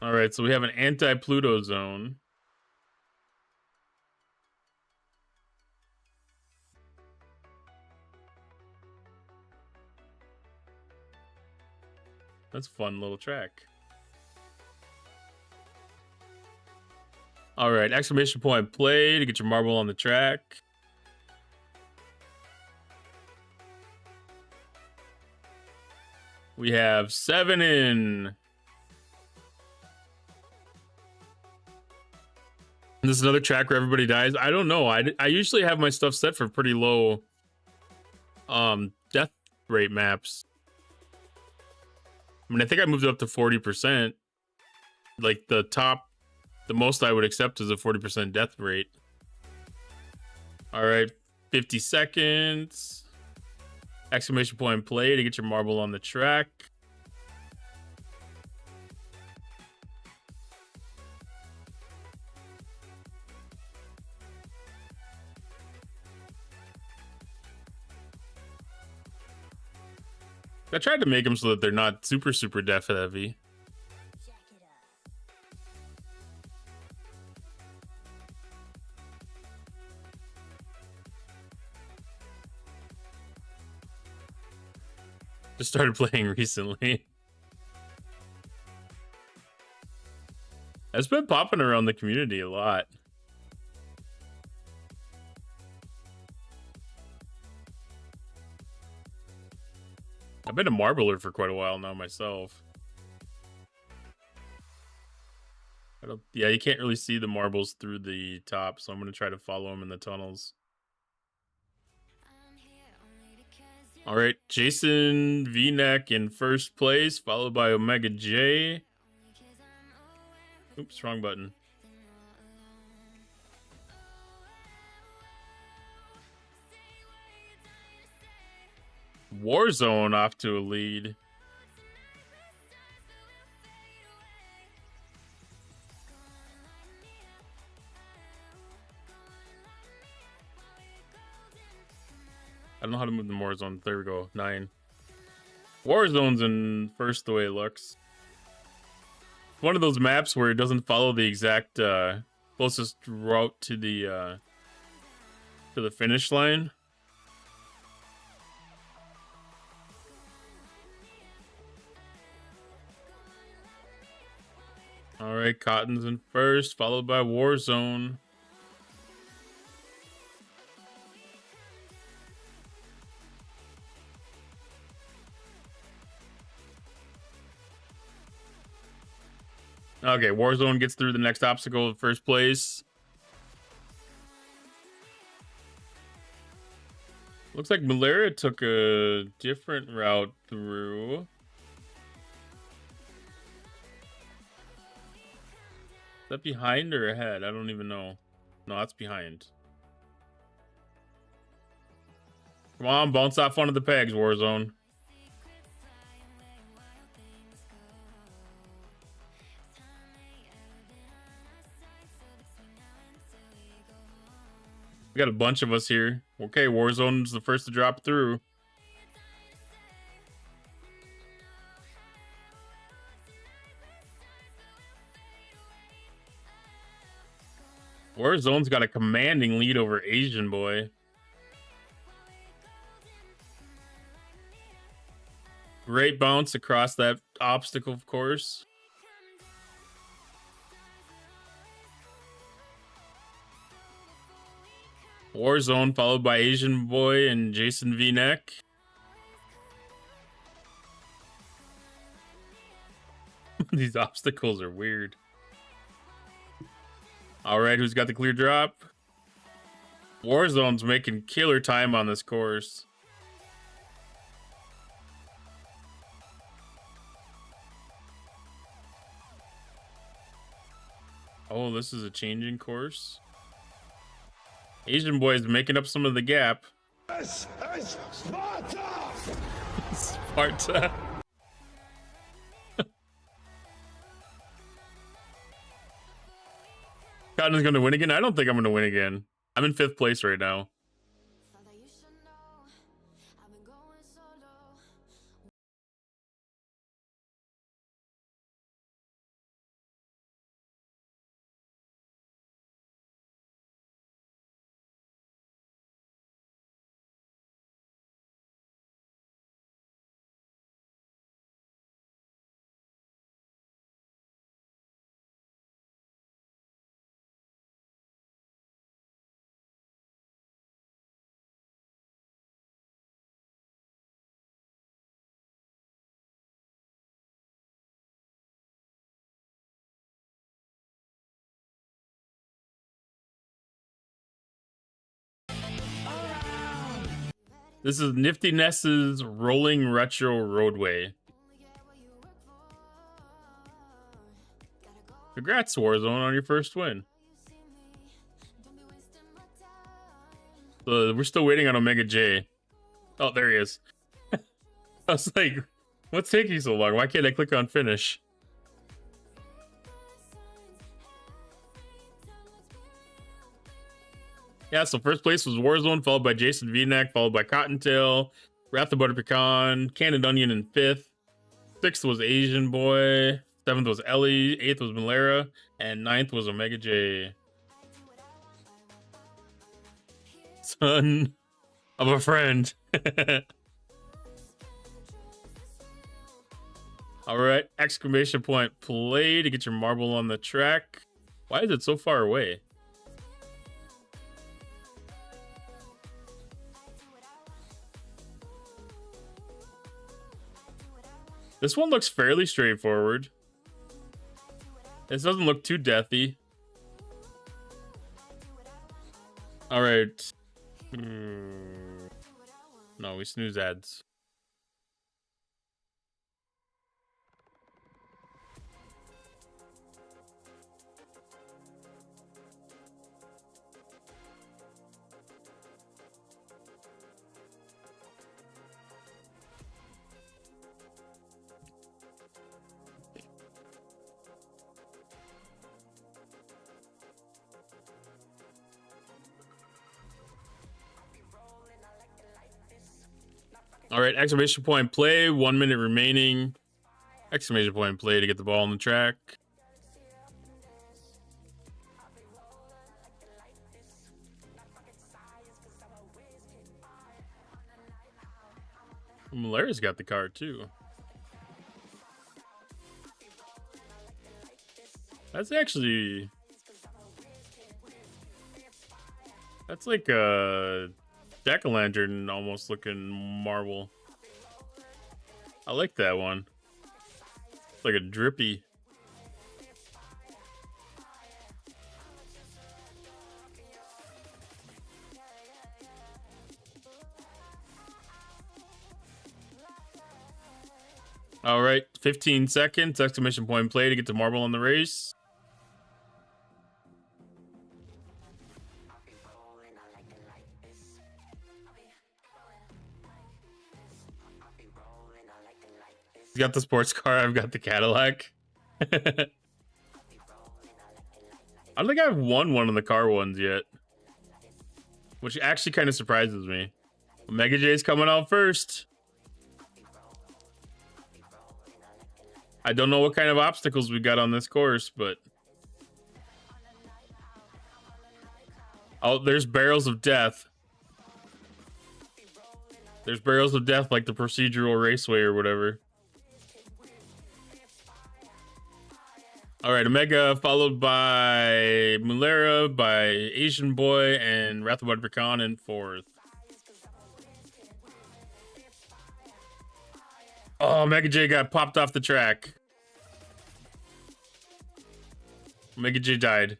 All right, so we have an anti-Pluto zone. That's a fun little track. All right, exclamation point play to get your marble on the track. We have 7 in. This is another track where everybody dies. I don't know. I usually have my stuff set for pretty low death rate maps. I mean, I think I moved it up to 40%. Like the most I would accept is a 40% death rate. All right, 50 seconds. Exclamation point play to get your marble on the track. I tried to make them so that they're not super death heavy. Just started playing recently. It's been popping around the community a lot. I've been a marbler for quite a while now myself. Yeah, you can't really see the marbles through the top, so I'm going to try to follow them in the tunnels. All right, Jason V-Neck in first place, followed by Omega J. Oops, wrong button. Warzone off to a lead. I don't know how to move the Warzone. There we go. 9. Warzone's in first the way it looks. One of those maps where it doesn't follow the exact closest route to the finish line. All right, Cotton's in first, followed by Warzone. Okay, Warzone gets through the next obstacle in first place. Looks like Malaria took a different route through. Is that behind or ahead? I don't even know. No, that's behind. Come on, bounce off one of the pegs, Warzone. We got a bunch of us here. Okay, Warzone's the first to drop through. Warzone's got a commanding lead over Asian Boy. Great bounce across that obstacle, of course. Warzone followed by Asian Boy and Jason V-Neck. These obstacles are weird. All right, who's got the clear drop? Warzone's making killer time on this course. Oh, this is a changing course. Asian Boy is making up some of the gap. This is Sparta! Sparta. Cotton is going to win again? I don't think I'm going to win again. I'm in 5th place right now. This is Nifty Ness's Rolling Retro Roadway. Congrats, Warzone, on your first win. So we're still waiting on Omega J. Oh, there he is. I was like, what's taking so long? Why can't I click on finish? Yeah, so first place was Warzone, followed by Jason V-Neck, followed by Cottontail, Wrath of Butter Pecan, Canned Onion in 5th. 6th was Asian Boy. 7th was Ellie. 8th was Malera. And 9th was Omega J. Son of a friend. Alright, exclamation point play to get your marble on the track. Why is it so far away? This one looks fairly straightforward. This doesn't look too deathy. All right. No, we snooze ads. All right, exclamation point play. 1 minute remaining. Exclamation point play to get the ball on the track. Malera's got the card too. That's actually... That's like a jack-o'-lantern almost looking marble. I like that one. It's like a drippy. All right, 15 seconds. Exclamation point play to get the marble on the race. He's got the sports car. I've got the Cadillac. I don't think I've won one of the car ones yet, which actually kind of surprises me. Mega J's coming out first. I don't know what kind of obstacles we got on this course, but... Oh, there's barrels of death. There's barrels of death like the procedural raceway or whatever. All right, Omega followed by Mulera, by Asian Boy, and Wrath of Pecan in fourth. Oh, Omega J got popped off the track. Omega J died.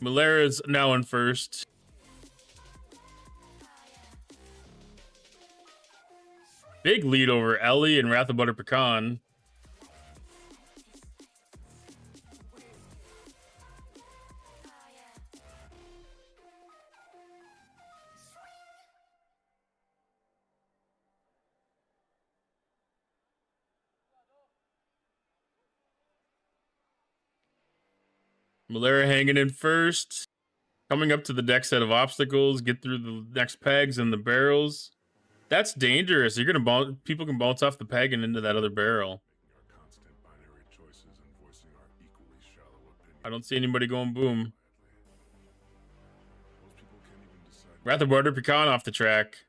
Mulera's now in first. Big lead over Ellie and Wrath of Butter Pecan. Mulera hanging in first. Coming up to the next set of obstacles. Get through the next pegs and the barrels. That's dangerous. You're gonna bounce. People can bounce off the peg and into that other barrel. I don't see anybody going boom. Wrath of Butter Pecan off the track.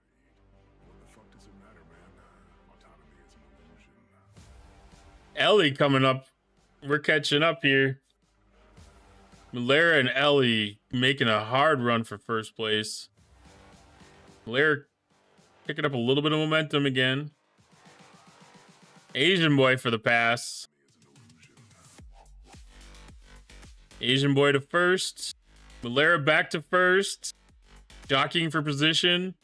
Ellie coming up. We're catching up here. Mulera and Ellie making a hard run for first place. Mulera picking up a little bit of momentum again. Asian Boy for the pass. Asian Boy to first. Mulera back to first. Jockeying for position.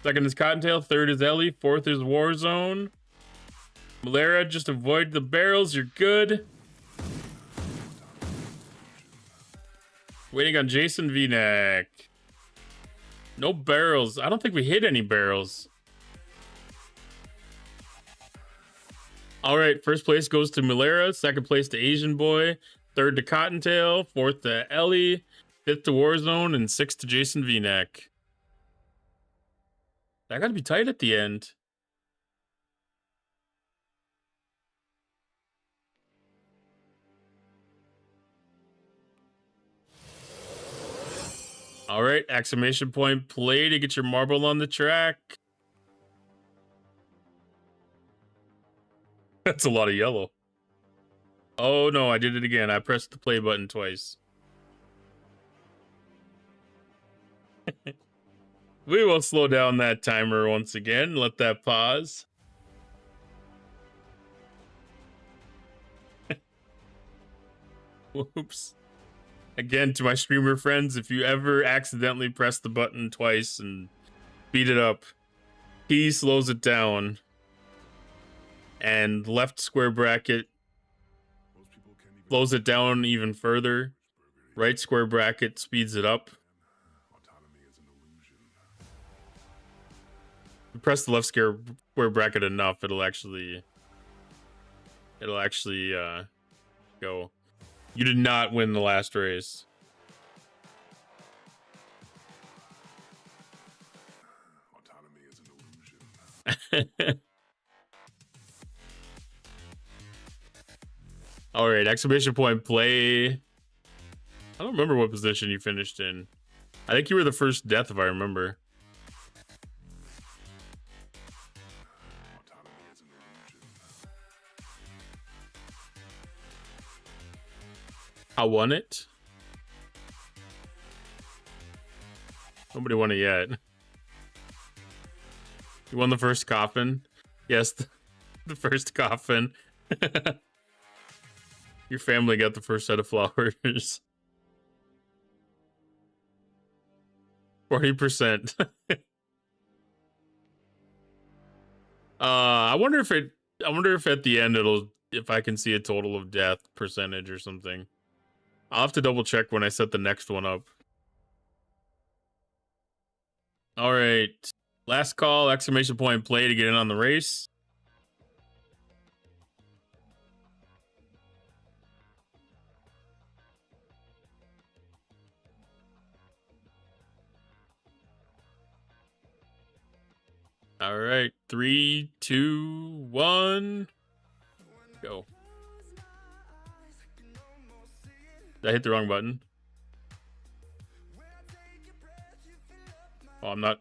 Second is Cottontail. Third is Ellie. Fourth is Warzone. Mulera, just avoid the barrels. You're good. Waiting on Jason V-Neck. No barrels. I don't think we hit any barrels. All right, first place goes to Mulera. Second place to Asian Boy. Third to Cottontail. Fourth to Ellie. Fifth to Warzone. And sixth to Jason V-Neck. That got to be tight at the end. All right, exclamation point play to get your marble on the track. That's a lot of yellow. Oh no, I did it again. I pressed the play button twice. We will slow down that timer once again. Let that pause. Whoops. Again, to my streamer friends, if you ever accidentally press the button twice and speed it up, P slows it down. And left square bracket slows it down even further. Right square bracket speeds it up. You press the left square bracket enough, it'll actually go. You did not win the last race. All right, exclamation point play. I don't remember what position you finished in. I think you were the first death, if I remember. I won it. Nobody won it yet. You won the first coffin. Yes, the first coffin. Your family got the first set of flowers. 40%. I wonder if at the end if I can see a total of death percentage or something. I'll have to double check when I set the next one up. All right. Last call, exclamation point play to get in on the race. All right. 3, 2, 1. Go. Did I hit the wrong button? Oh, I'm not.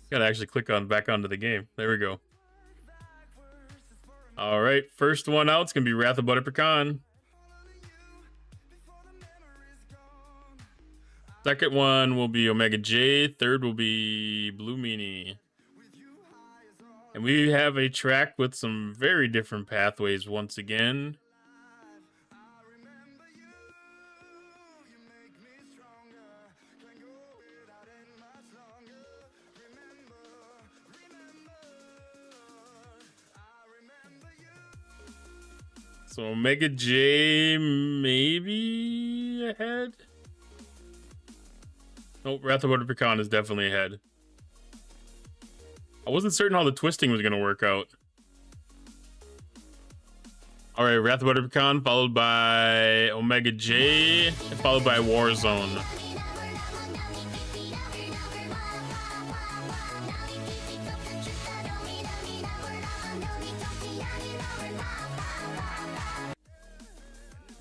Gotta actually click on back onto the game. There we go. All right, first one out is gonna be Wrath of Butter Pecan. Second one will be Omega J. Third will be Blue Meanie. And we have a track with some very different pathways once again. So Omega J maybe ahead? Nope, Wrath of Butter Pecan is definitely ahead. I wasn't certain how the twisting was going to work out. All right, Wrath of Butter Pecan, followed by Omega J, and followed by Warzone.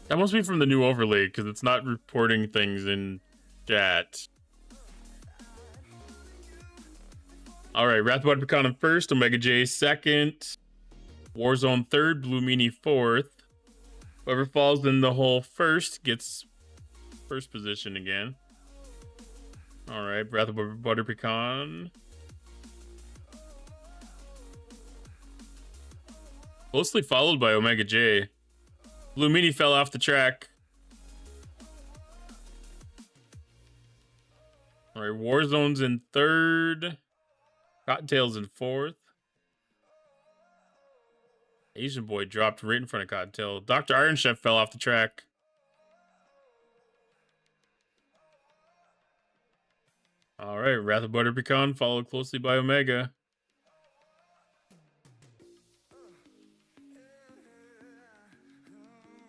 That must be from the new overlay, because it's not reporting things in chat. All right, Wrath of Butter Pecan first, Omega J second, Warzone third, Blue Meanie fourth. Whoever falls in the hole first gets first position again. All right, Wrath of Butter Pecan. Closely followed by Omega J. Blue Meanie fell off the track. All right, Warzone's in third. Cottontail's in fourth. Asian Boy dropped right in front of Cottontail. Dr. Iron Chef fell off the track. All right, Wrath of Butter Pecan followed closely by Omega.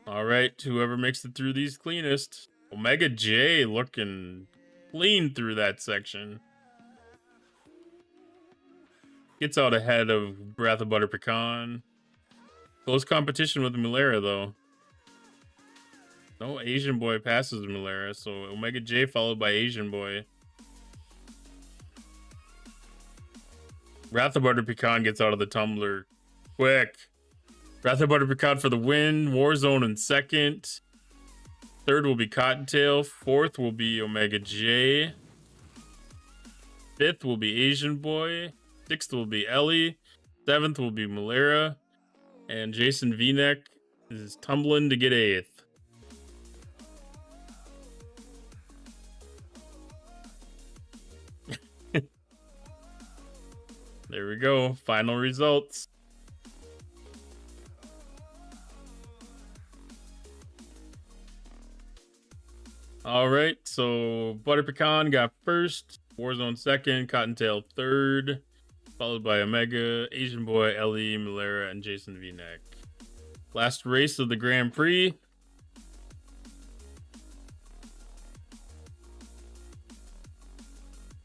All right, whoever makes it through these cleanest. Omega J looking clean through that section. Gets out ahead of Wrath of Butter Pecan. Close competition with Mulera, though. No Asian Boy passes Mulera, so Omega J followed by Asian Boy. Wrath of Butter Pecan gets out of the tumbler quick. Wrath of Butter Pecan for the win. Warzone in second. Third will be Cottontail. Fourth will be Omega J. Fifth will be Asian Boy. Sixth will be Ellie. Seventh will be Malera. And Jason V-Neck is tumbling to get eighth. There we go. Final results. All right, so Butter Pecan got first, Warzone second, Cottontail third, followed by Omega, Asian Boy, Ellie, Malera, and Jason V-Neck. Last race of the Grand Prix.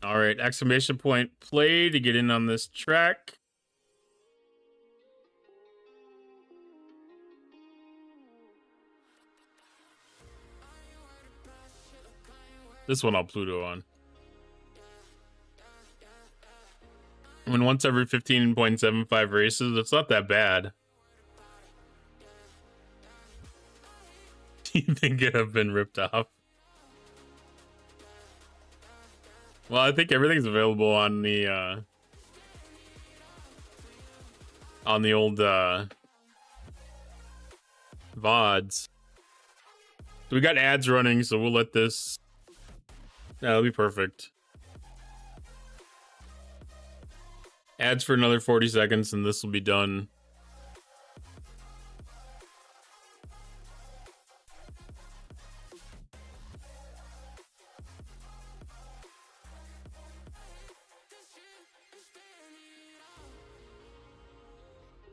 All right, exclamation point play to get in on this track. This one I'll Pluto on. I mean, once every 15.75 races, it's not that bad. Do you think it have been ripped off? Well, I think everything's available on the old VODs. So we got ads running, so we'll let this. Yeah, that'll be perfect. Ads for another 40 seconds, and this will be done.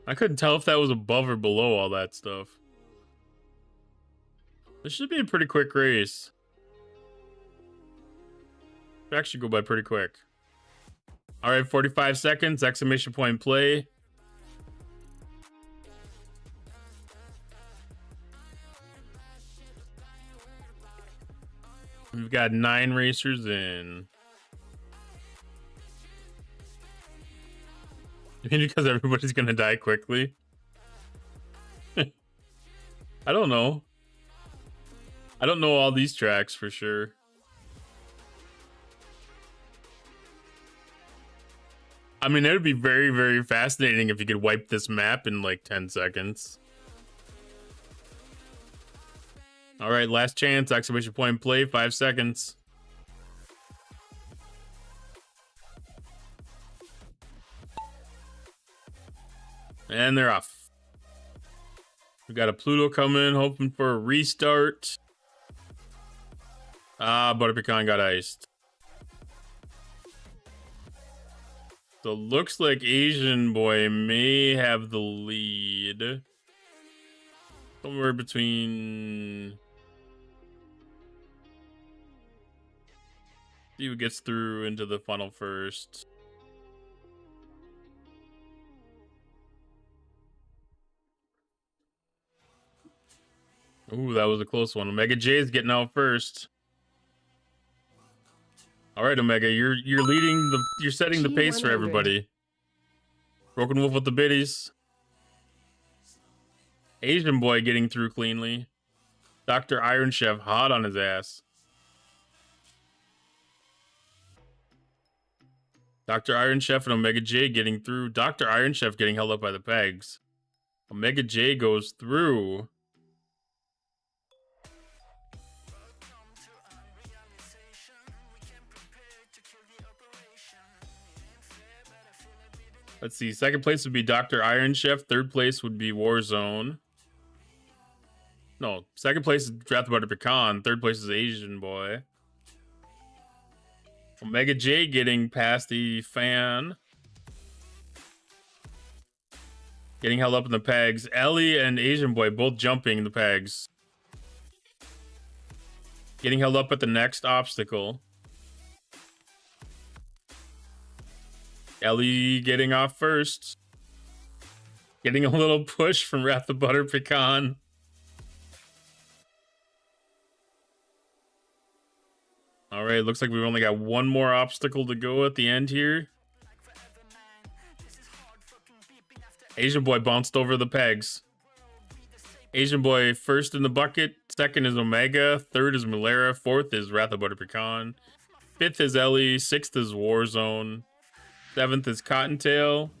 I couldn't tell if that was above or below all that stuff. This should be a pretty quick race. Should actually go by pretty quick. All right, 45 seconds, exclamation point play. We've got 9 racers in. Because everybody's gonna die quickly. I don't know. I don't know all these tracks for sure. I mean, it would be very, very fascinating if you could wipe this map in like 10 seconds. All right, last chance. Exclamation point play. 5 seconds. And they're off. We got a Pluto coming, hoping for a restart. Ah, Butter Pecan got iced. So looks like Asian Boy may have the lead. Somewhere between... See who gets through into the funnel first. Ooh, that was a close one. Omega J is getting out first. All right, Omega, you're leading the, you're setting the pace for everybody. Broken Wolf with the biddies. Asian Boy getting through cleanly. Dr. Iron Chef hot on his ass. Dr. Iron Chef and Omega J getting through. Dr. Iron Chef getting held up by the pegs. Omega J goes through. Let's see. Second place would be Dr. Iron Chef. Third place would be Warzone. No, second place is Draft Butter Pecan. Third place is Asian Boy. Omega J getting past the fan. Getting held up in the pegs. Ellie and Asian Boy both jumping the pegs. Getting held up at the next obstacle. Ellie getting off first. Getting a little push from Wrath of Butter Pecan. All right, looks like we've only got one more obstacle to go at the end here. Asian Boy bounced over the pegs. Asian Boy first in the bucket. Second is Omega. Third is Malera. Fourth is Wrath of Butter Pecan. Fifth is Ellie. Sixth is Warzone. Seventh is Cottontail.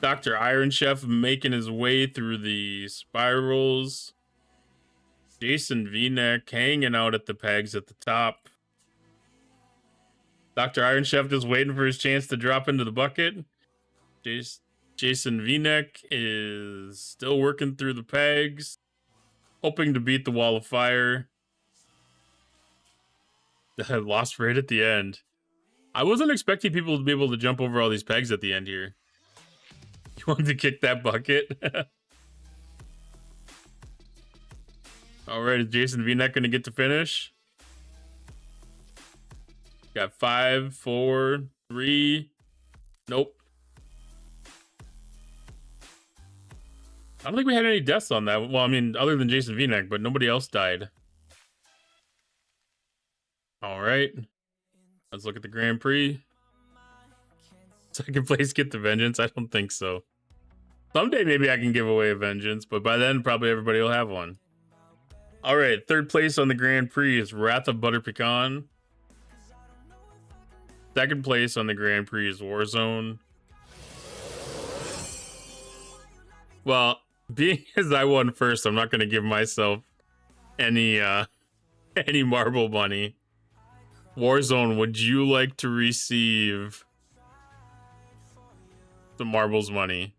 Dr. Iron Chef making his way through the spirals. Jason V-Neck hanging out at the pegs at the top. Dr. Iron Chef just waiting for his chance to drop into the bucket. Jason V-Neck is still working through the pegs, hoping to beat the wall of fire. Lost right at the end. I wasn't expecting people to be able to jump over all these pegs at the end here. You wanted to kick that bucket? All right, is Jason V-Neck going to get to finish? Got 5, 4, 3. Nope. I don't think we had any deaths on that. Well, I mean, other than Jason V-Neck, but nobody else died. All right. Let's look at the Grand Prix. Second place, get the vengeance? I don't think so. Someday maybe I can give away a vengeance, but by then probably everybody will have one. All right, third place on the Grand Prix is Wrath of Butter Pecan. Second place on the Grand Prix is Warzone. Well, being as I won first, I'm not going to give myself any marble money. Warzone, would you like to receive the marbles money?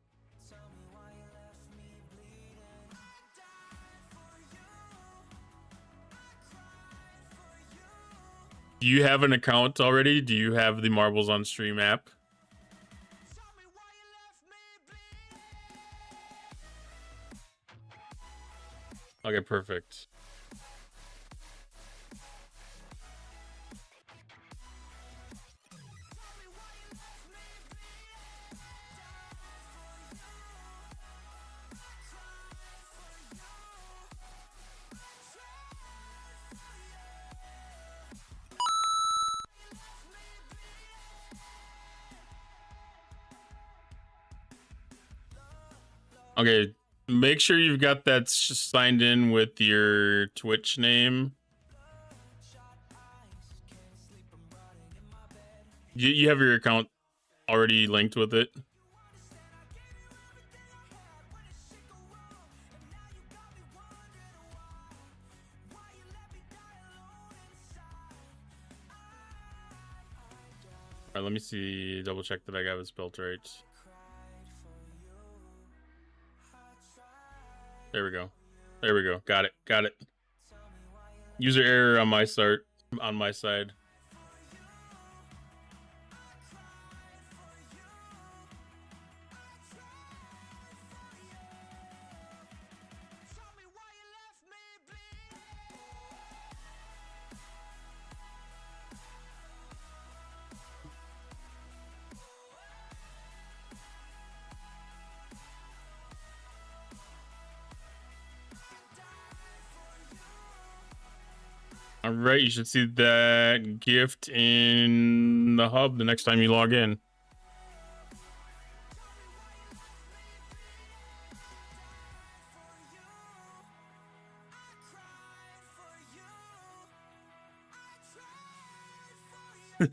Do you have an account already? Do you have the Marbles on Stream app? Okay, perfect. Okay, make sure you've got that signed in with your Twitch name. You have your account already linked with it. All right, let me see. Double check that I got it spelled right. There we go. There we go. Got it. Got it. User error on my start on my side. All right, you should see that gift in the hub the next time you log in.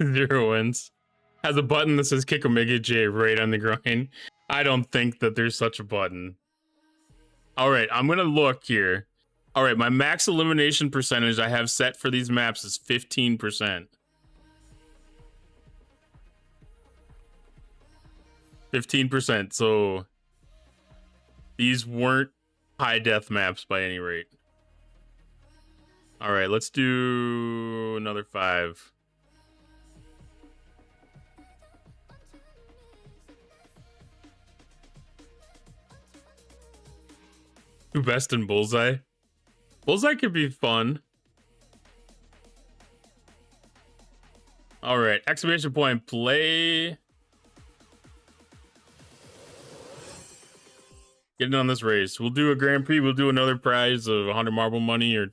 Zero wins. Has a button that says kick Omega J right on the groin. I don't think that there's such a button. All right, I'm gonna look here. All right, my max elimination percentage I have set for these maps is 15%. 15%, so these weren't high death maps by any rate. All right, let's do another 5. Who best in Bullseye? Bullseye could be fun. All right, exclamation point, play. Getting on this race. We'll do a Grand Prix. We'll do another prize of 100 marble money or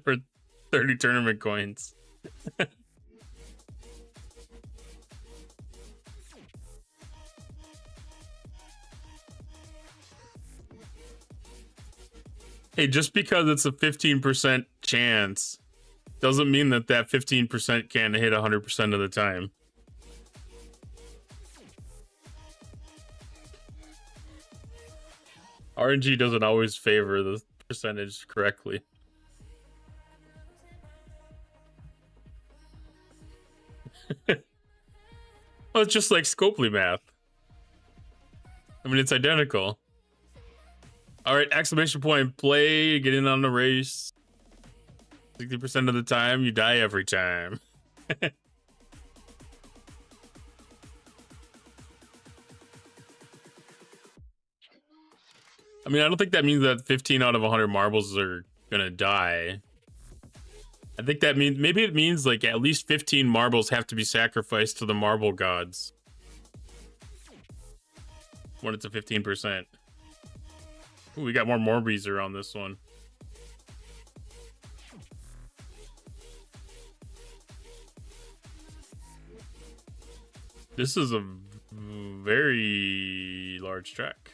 for 30 tournament coins. Hey, just because it's a 15% chance doesn't mean that that 15% can't hit 100% of the time. RNG doesn't always favor the percentage correctly. Well, it's just like Scopely math. I mean, it's identical. All right, exclamation point, play, get in on the race. 60% of the time, you die every time. I mean, I don't think that means that 15 out of 100 marbles are gonna die. I think that means, maybe it means like at least 15 marbles have to be sacrificed to the marble gods when it's a 15%. Ooh, we got more Morbies on this one. This is a very large track.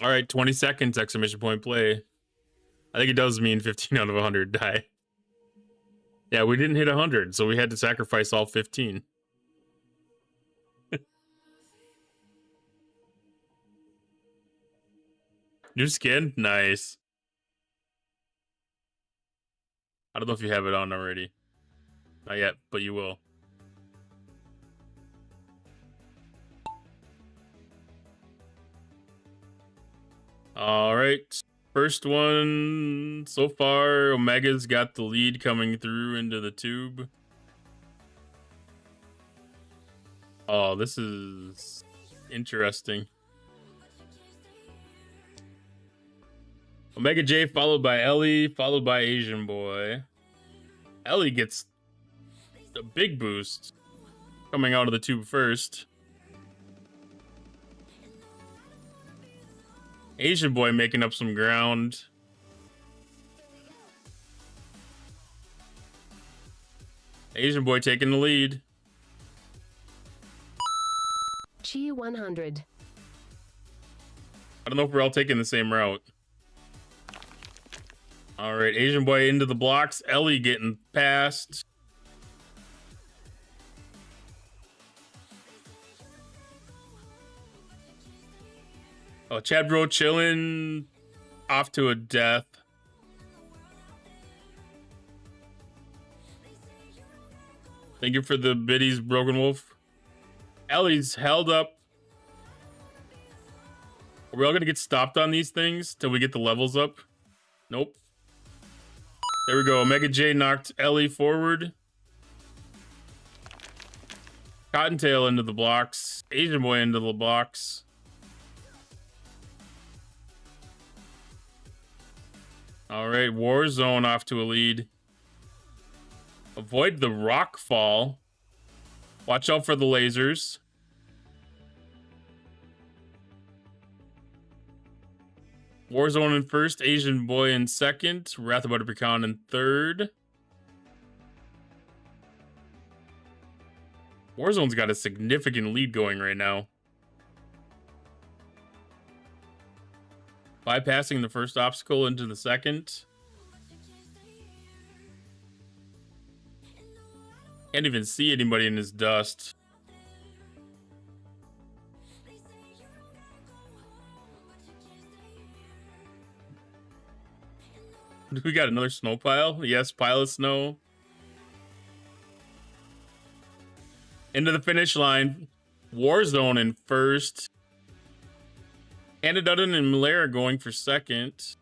All right, 20 seconds, exclamation point, play. I think it does mean 15 out of 100 die. Yeah, we didn't hit 100, so we had to sacrifice all 15. New skin? Nice. I don't know if you have it on already. Not yet, but you will. All right. First one so far, Omega's got the lead coming through into the tube. Oh, this is interesting. Omega J followed by Ellie, followed by Asian Boy. Ellie gets a big boost coming out of the tube first. Asian Boy making up some ground. Asian Boy taking the lead. Gee 100. I don't know if we're all taking the same route. All right, Asian boy into the blocks. Ellie getting past. Oh, Chad Bro chilling. Off to a death. Thank you for the biddies, Broken Wolf. Ellie's held up. Are we all gonna get stopped on these things till we get the levels up? Nope. There we go. Omega J knocked Ellie forward. Cottontail into the blocks. Asian boy into the blocks. All right, Warzone off to a lead. Avoid the rock fall. Watch out for the lasers. Warzone in first, Asian boy in second, Wrath of Pecan in third. Warzone's got a significant lead going right now. Bypassing the first obstacle into the second. Can't even see anybody in his dust. We got another snow pile. Yes, pile of snow. Into the finish line. Warzone in first. Hannah Dudden and Malera going for second.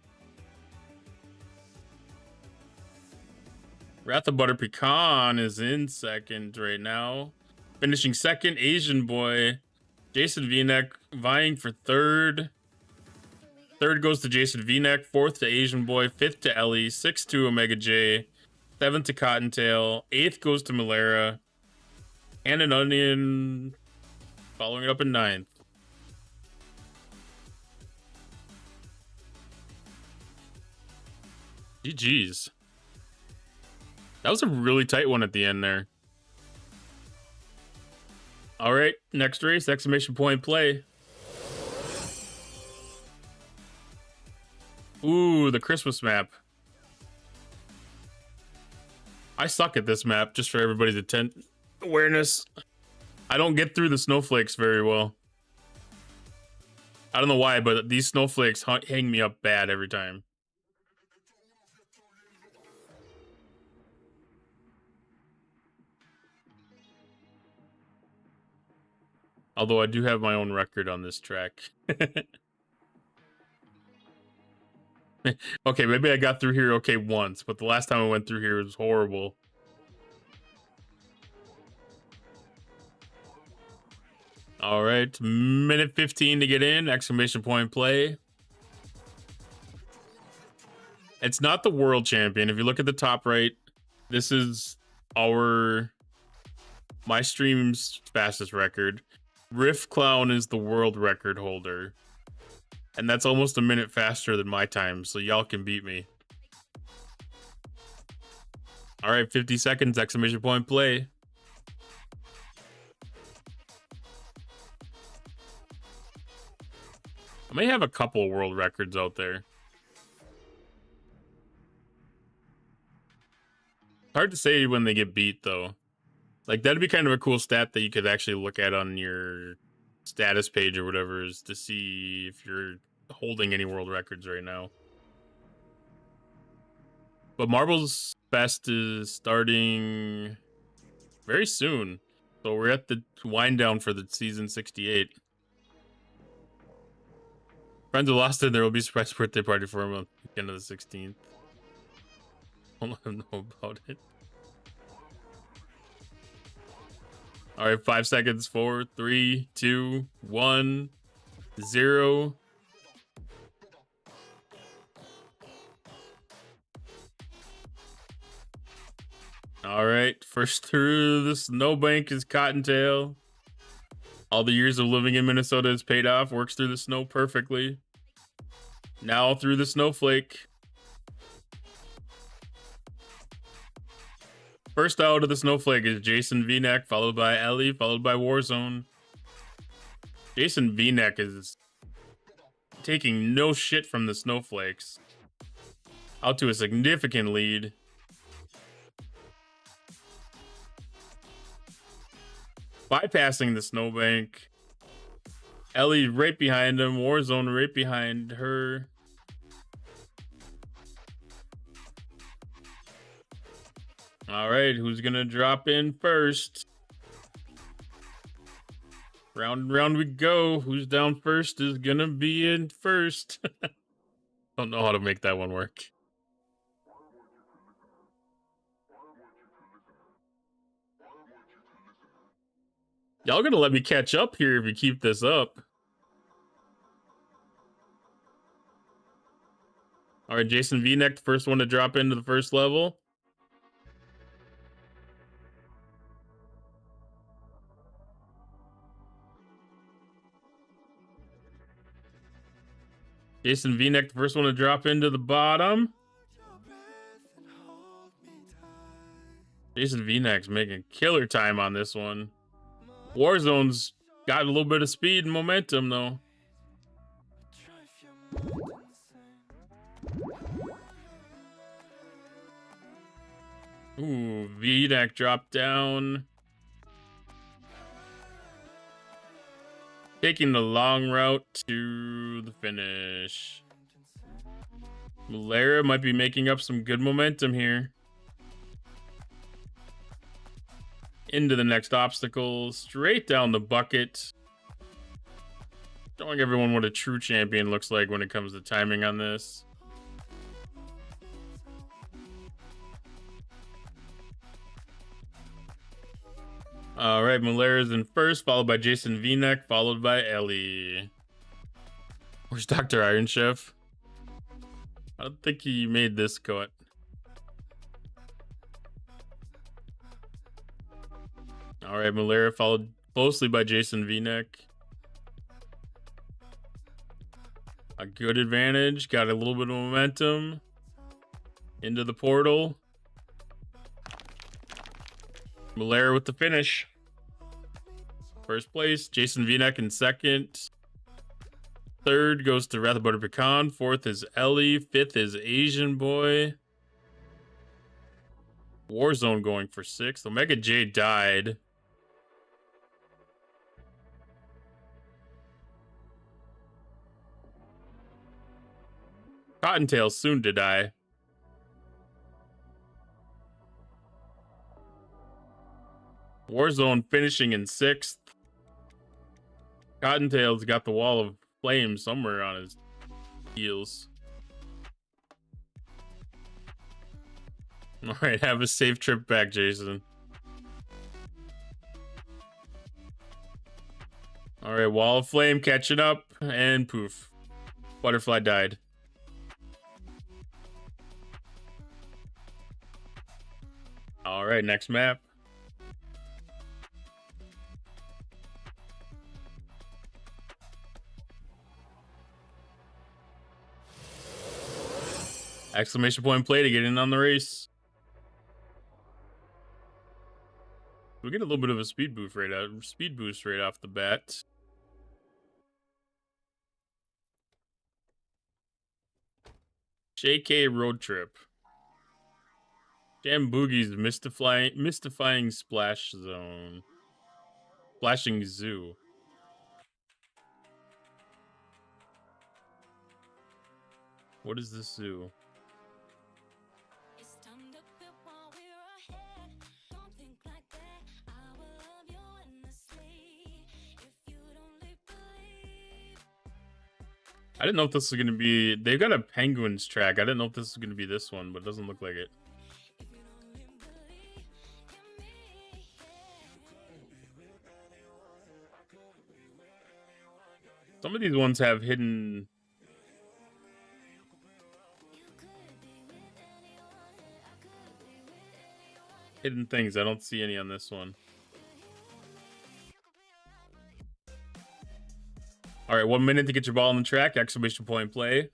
Wrath of Butter Pecan is in second right now. Finishing second, Asian boy. Jason V-Neck vying for third. Third goes to Jason V-Neck. Fourth to Asian boy. Fifth to Ellie. Sixth to Omega J. Seventh to Cottontail. Eighth goes to Malera. And an Onion following it up in ninth. GG's. That was a really tight one at the end there. All right, next race, exclamation point play. Ooh, the Christmas map. I suck at this map, just for everybody's awareness. I don't get through the snowflakes very well. I don't know why, but these snowflakes hang me up bad every time. Although I do have my own record on this track. Okay, maybe I got through here okay once, but the last time I went through here was horrible. All right, minute 15 to get in, exclamation point play. It's not the world champion. If you look at the top right, this is my stream's fastest record. Riff Clown is the world record holder. And that's almost a minute faster than my time, so y'all can beat me. All right, 50 seconds, exclamation point play. I may have a couple of world records out there. Hard to say when they get beat, though. Like, that'd be kind of a cool stat that you could actually look at on your status page or whatever, is to see if you're holding any world records right now. But Marbles Fest is starting very soon. So we're at the wind down for the season 68. Friends who lost it, there will be a surprise birthday party for him on the weekend of the 16th. I'll let him know about it. All right, 5 seconds. 4, 3, 2, 1, 0. All right, first through the snowbank is Cottontail. All the years of living in Minnesota has paid off. Works through the snow perfectly. Now through the snowflake. First out of the snowflake is Jason V-Neck, followed by Ellie, followed by Warzone. Jason V-neck is taking no shit from the snowflakes. Out to a significant lead. Bypassing the snowbank. Ellie right behind him. Warzone right behind her. All right, who's gonna drop in first? Round and round we go. Who's down first is gonna be in first. Don't know how to make that one work. Y'all gonna let me catch up here if you keep this up. All right, Jason V-neck, the first one to drop into the first level. Jason V-neck, the first one to drop into the bottom. Jason V-neck's making killer time on this one. Warzone's got a little bit of speed and momentum, though. Ooh, V-neck dropped down. Taking the long route to the finish. Malera might be making up some good momentum here. Into the next obstacle, straight down the bucket. Showing everyone what a true champion looks like when it comes to timing on this. All right, Malera's in first, followed by Jason V-neck, followed by Ellie. Where's Dr. Iron Chef? I don't think he made this cut. All right, Malera followed closely by Jason V-neck. A good advantage, got a little bit of momentum. Into the portal. Malera with the finish. First place, Jason V-neck in second. Third goes to Wrath of Butter Pecan. Fourth is Ellie. Fifth is Asian Boy. Warzone going for sixth. Omega J died. Cottontail soon to die. Warzone finishing in sixth. Cottontail's got the wall of flame somewhere on his heels. All right, have a safe trip back, Jason. All right, wall of flame catching up, and poof. Butterfly died. All right, next map. Exclamation point play to get in on the race. We get a little bit of a speed boost right off the bat. JK Road Trip. Jam Boogie's mystifying splash zone. Splashing zoo. What is this zoo? I didn't know if this was going to be... They've got a penguins track. I didn't know if this was going to be this one, but it doesn't look like it. Some of these ones have hidden things. I don't see any on this one. All right, 1 minute to get your ball on the track. Exclamation point play.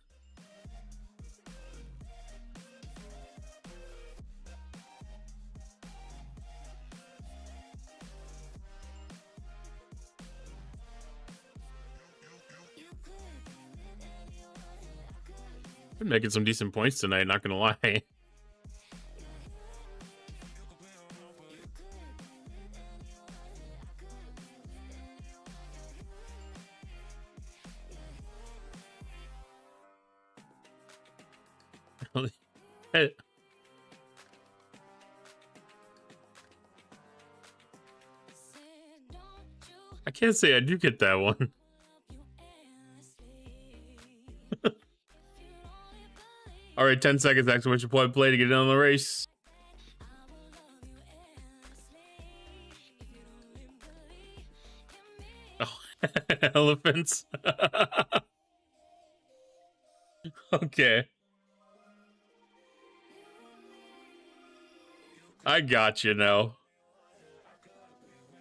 Been making some decent points tonight, not gonna lie. I can't say I do get that one. All right, 10 seconds. Exclamation point play to get in on the race. Oh, elephants. Okay. I got you now.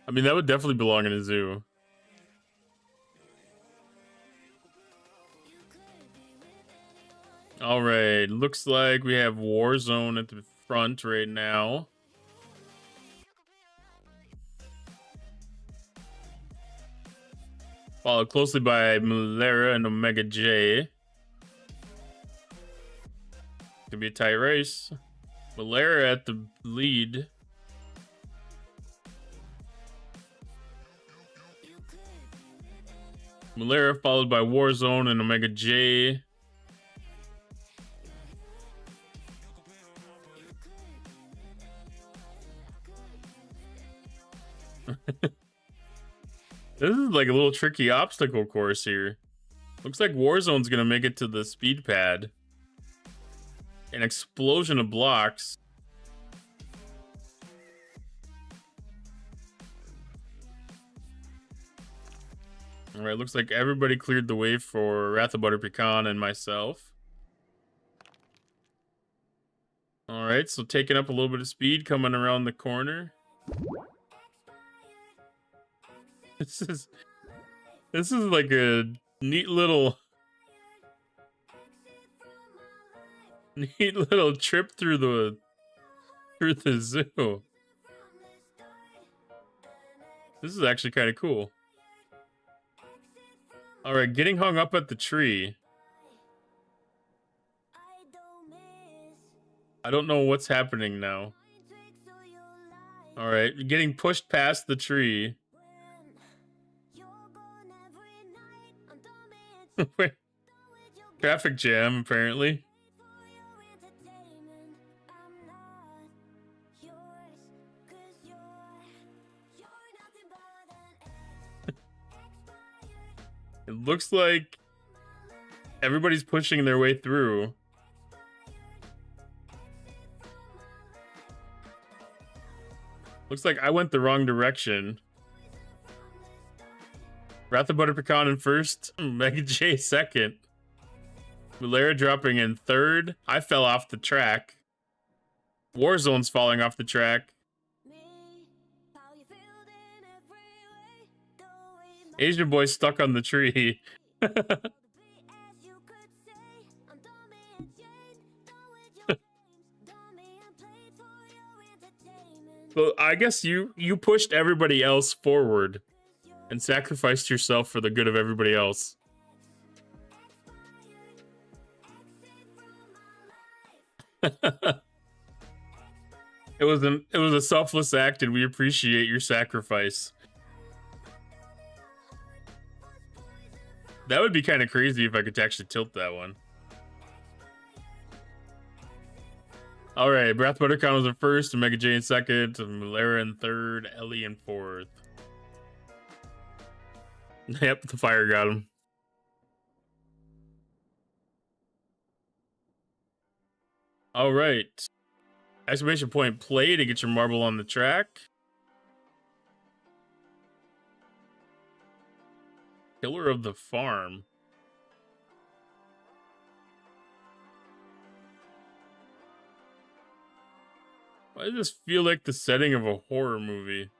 I mean, that would definitely belong in a zoo. All right, looks like we have Warzone at the front right now. Followed closely by Malera and Omega J. Gonna be a tight race. Malera at the lead. Malera followed by Warzone and Omega J. This is like a little tricky obstacle course here. Looks like Warzone's gonna make it to the speed pad. An explosion of blocks. Alright, looks like everybody cleared the way for Wrath of Butter Pecan and myself. Alright, so taking up a little bit of speed, coming around the corner. This is like a neat little trip through the zoo. This is actually kind of cool. All right, getting hung up at the tree. I don't know what's happening now. All right, getting pushed past the tree. Traffic jam, apparently. It looks like everybody's pushing their way through. Looks like I went the wrong direction. Wrath of Butter Pecan in first, Mega J second. Malera dropping in third. I fell off the track. Warzone's falling off the track. Asian boy stuck on the tree. Well, I guess you pushed everybody else forward and sacrificed yourself for the good of everybody else. It was a selfless act, and we appreciate your sacrifice. That would be kind of crazy if I could actually tilt that one. All right, Breath Buttercon was in first, Omega J in second, Malera in third, Ellie in fourth. Yep, the fire got him. All right. Exclamation point play to get your marble on the track. Killer of the Farm. Why does this feel like the setting of a horror movie?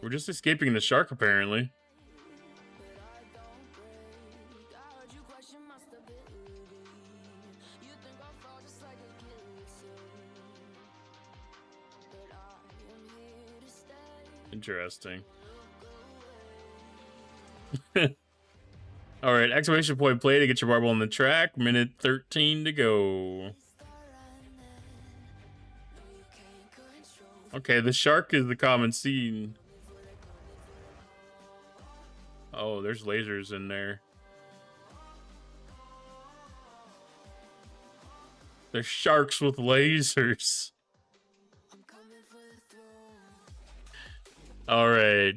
We're just escaping the shark, apparently. Interesting. All right, exclamation point play to get your marble on the track. Minute 13 to go. Okay, the shark is the common scene. Oh, there's lasers in there. There's sharks with lasers. All right,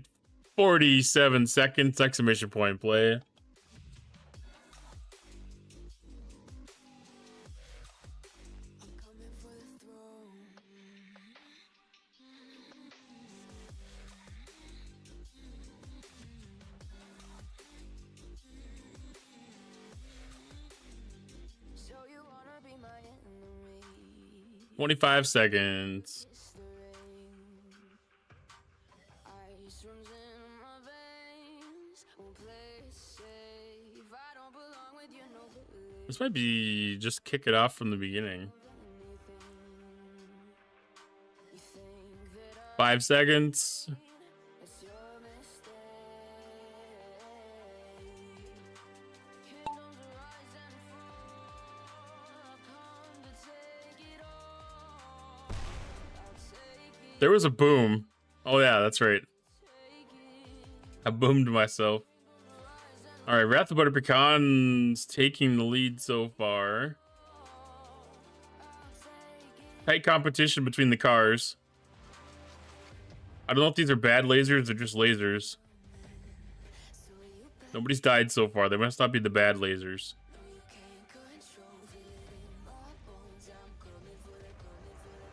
47 seconds, exclamation point play. So you wanna be my enemy? 25 seconds. Ice runs in my veins. Won't play it safe. I don't belong with you, no belief. This might be just kick it off from the beginning. 5 seconds. It's your mistake. Kingdoms rise and fall. I've come to take it all. I'll take it. There was a boom. Oh yeah, that's right. I boomed myself. All right, Wrath of Butter Pecan's taking the lead so far. Tight competition between the cars. I don't know if these are bad lasers or just lasers. Nobody's died so far. They must not be the bad lasers.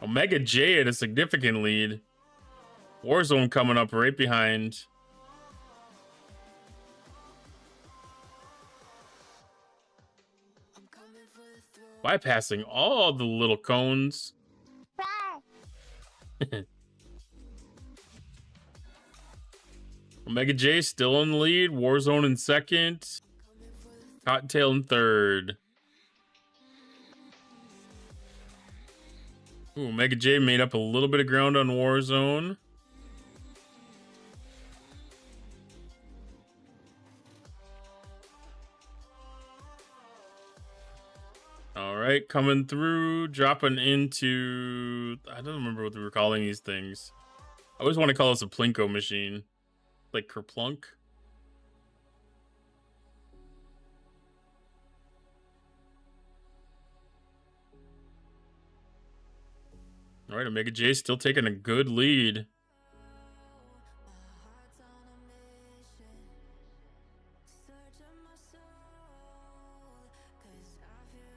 Omega J at a significant lead. Warzone coming up right behind. Bypassing all the little cones. Omega J still in the lead. Warzone in second. Cottontail in third. Ooh, Omega J made up a little bit of ground on Warzone. All right, coming through, dropping into... I don't remember what we were calling these things. I always want to call this a Plinko machine. Like Kerplunk. All right, Omega J still taking a good lead.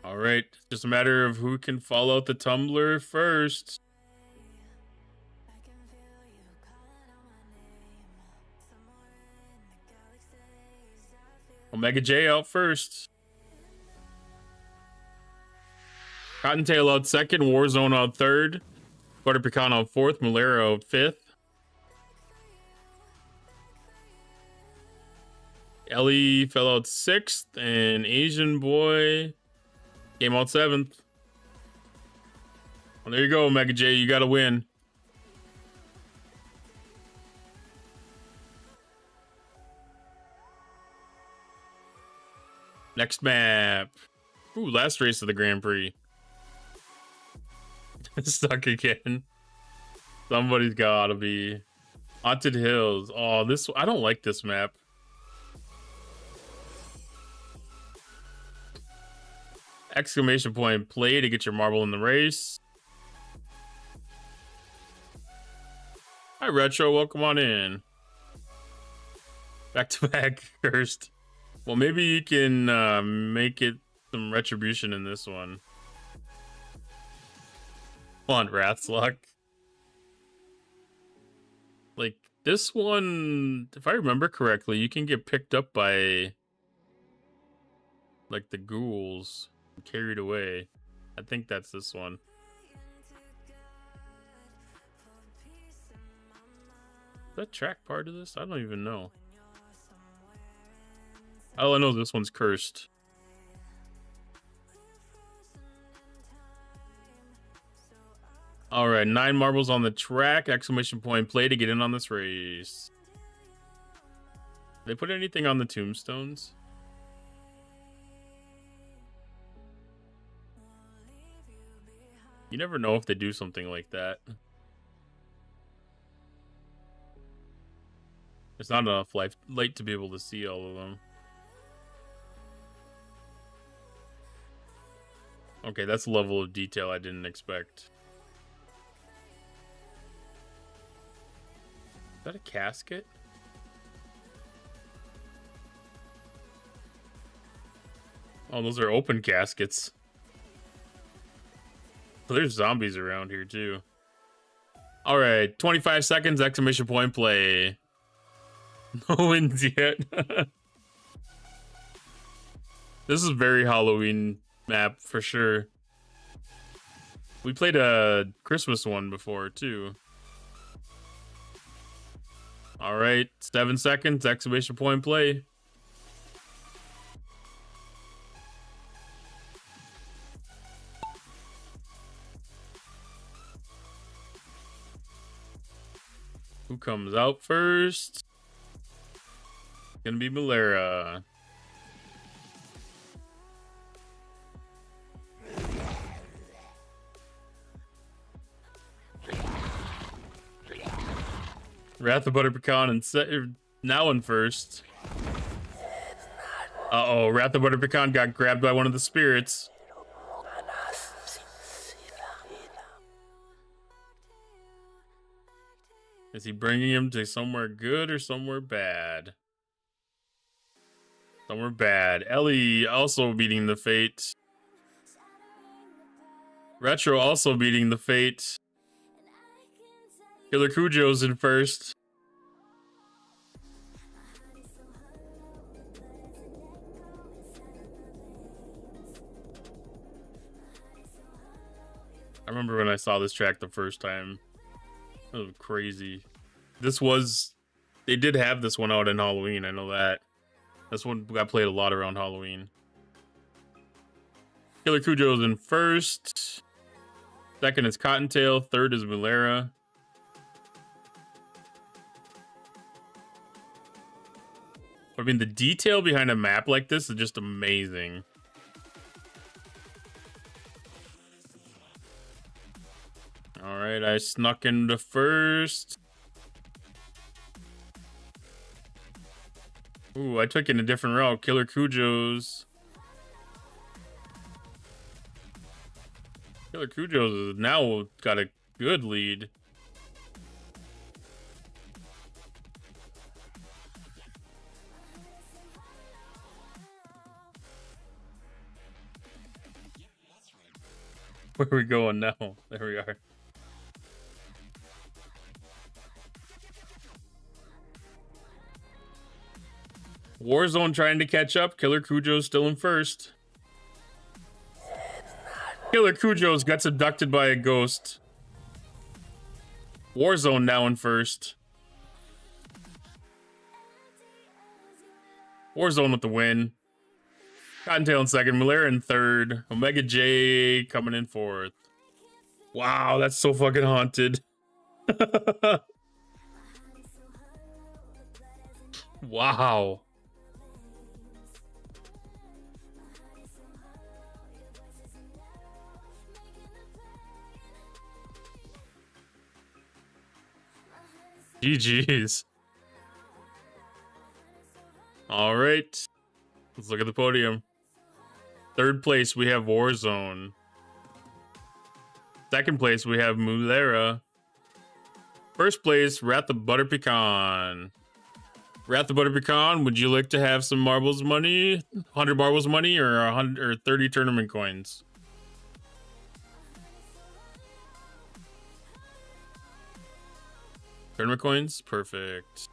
All right, just a matter of who can fall out the tumbler first. Omega J out first. Cottontail out second. Warzone out third. Butter Pecan out fourth. Mulero out fifth. Ellie fell out sixth. And Asian Boy came out seventh. Well, there you go, Omega J. You got to win. Next map. Ooh, last race of the Grand Prix. Stuck again. Somebody's gotta be. Haunted Hills. Oh, this... I don't like this map. Exclamation point play to get your marble in the race. Hi, Retro. Welcome on in. Back to back cursed. Well, maybe you can make it some retribution in this one. Come on, Wrath's Luck. Like, this one, if I remember correctly, you can get picked up by, like, the ghouls. Carried away. I think that's this one. Is that track part of this? I don't even know. All I know is this one's cursed. All right, 9 marbles on the track. Exclamation point play to get in on this race. They put anything on the tombstones? You never know if they do something like that. There's not enough light to be able to see all of them. Okay, that's a level of detail I didn't expect. Is that a casket? Oh, those are open caskets. So there's zombies around here too. All right, 25 seconds, exclamation point play. No wins yet. This is very Halloween map for sure. We played a Christmas one before too. All right, 7 seconds, exclamation point play. Who comes out first? Gonna be Malera. Wrath of Butter Pecan and now in first. Uh-oh, Wrath of Butter Pecan got grabbed by one of the spirits. Is he bringing him to somewhere good or somewhere bad? Somewhere bad. Ellie also beating the fate. Retro also beating the fate. Killer Cujo's in first. I remember when I saw this track the first time. That was crazy. They did have this one out in Halloween, I know that. This one got played a lot around Halloween. Killer Cujo's in first. Second is Cottontail. Third is Valera. I mean, the detail behind a map like this is just amazing. All right, I snuck into first. Ooh, I took in a different route. Killer Cujo's. Killer Cujo's now got a good lead. Where are we going now? There we are. Warzone trying to catch up. Killer Cujo's still in first. Killer Cujo's got abducted by a ghost. Warzone now in first. Warzone with the win. Cottontail in second. Malera in third. Omega J coming in fourth. Wow, that's so fucking haunted. Wow. GG's. All right. Let's look at the podium. Third place, we have Warzone. Second place, we have Mulera. First place, Wrath of Butter Pecan. Wrath of Butter Pecan, would you like to have some marbles money? 100 marbles money or 100 or 30 tournament coins? Tournament coins? Perfect.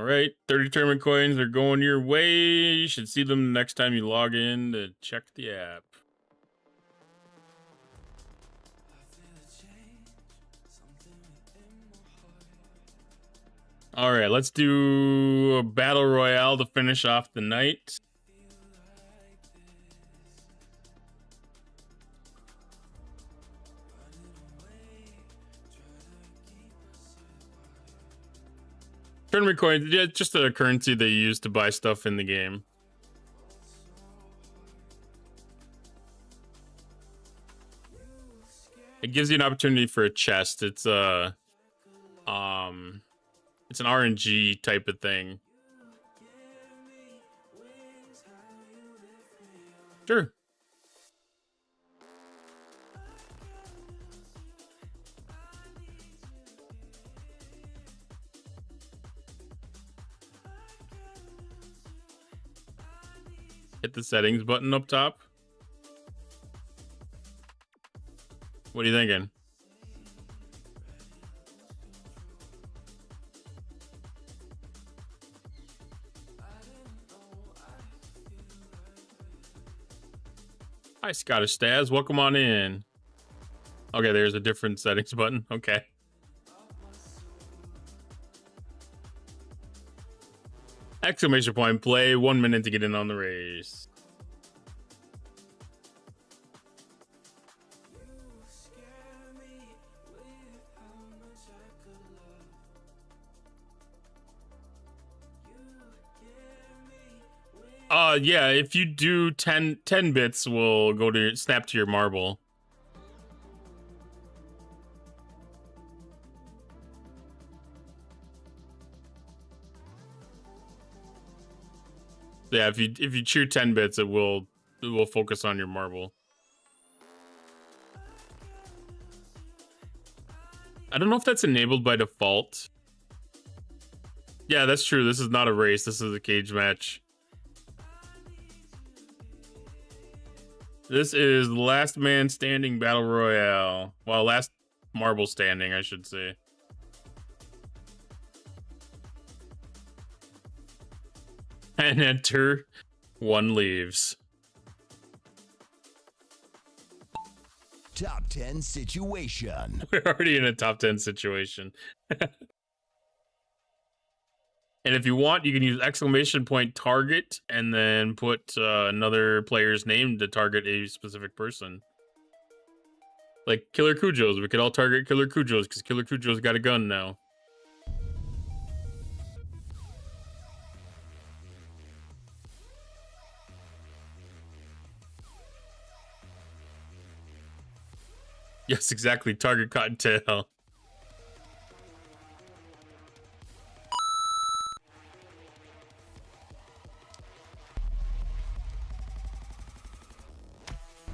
right, 30 tournament coins are going your way. You should see them next time you log in to check the app. All right, let's do a battle royale to finish off the night. Tournament coins, yeah, just a currency they use to buy stuff in the game. It gives you an opportunity for a chest. It's a it's an RNG type of thing. Sure. Hit the settings button up top. What are you thinking? Hi, Scottish Staz. Welcome on in. Okay, there's a different settings button. Okay. Exclamation point play. 1 minute to get in on the race. Yeah, if you do 10 bits, will go to snap to your marble. Yeah, if you cheer 10 bits, it will focus on your marble. I don't know if that's enabled by default. Yeah, that's true. This is not a race. This is a cage match. This is last man standing battle royale. Well, last marble standing, I should say. And enter, one leaves. Top 10 situation. We're already in a top 10 situation. And if you want, you can use exclamation point target and then put another player's name to target a specific person. Like Killer Cujo's. We could all target Killer Cujo's because Killer Cujo's got a gun now. Yes, exactly. Target Cottontail.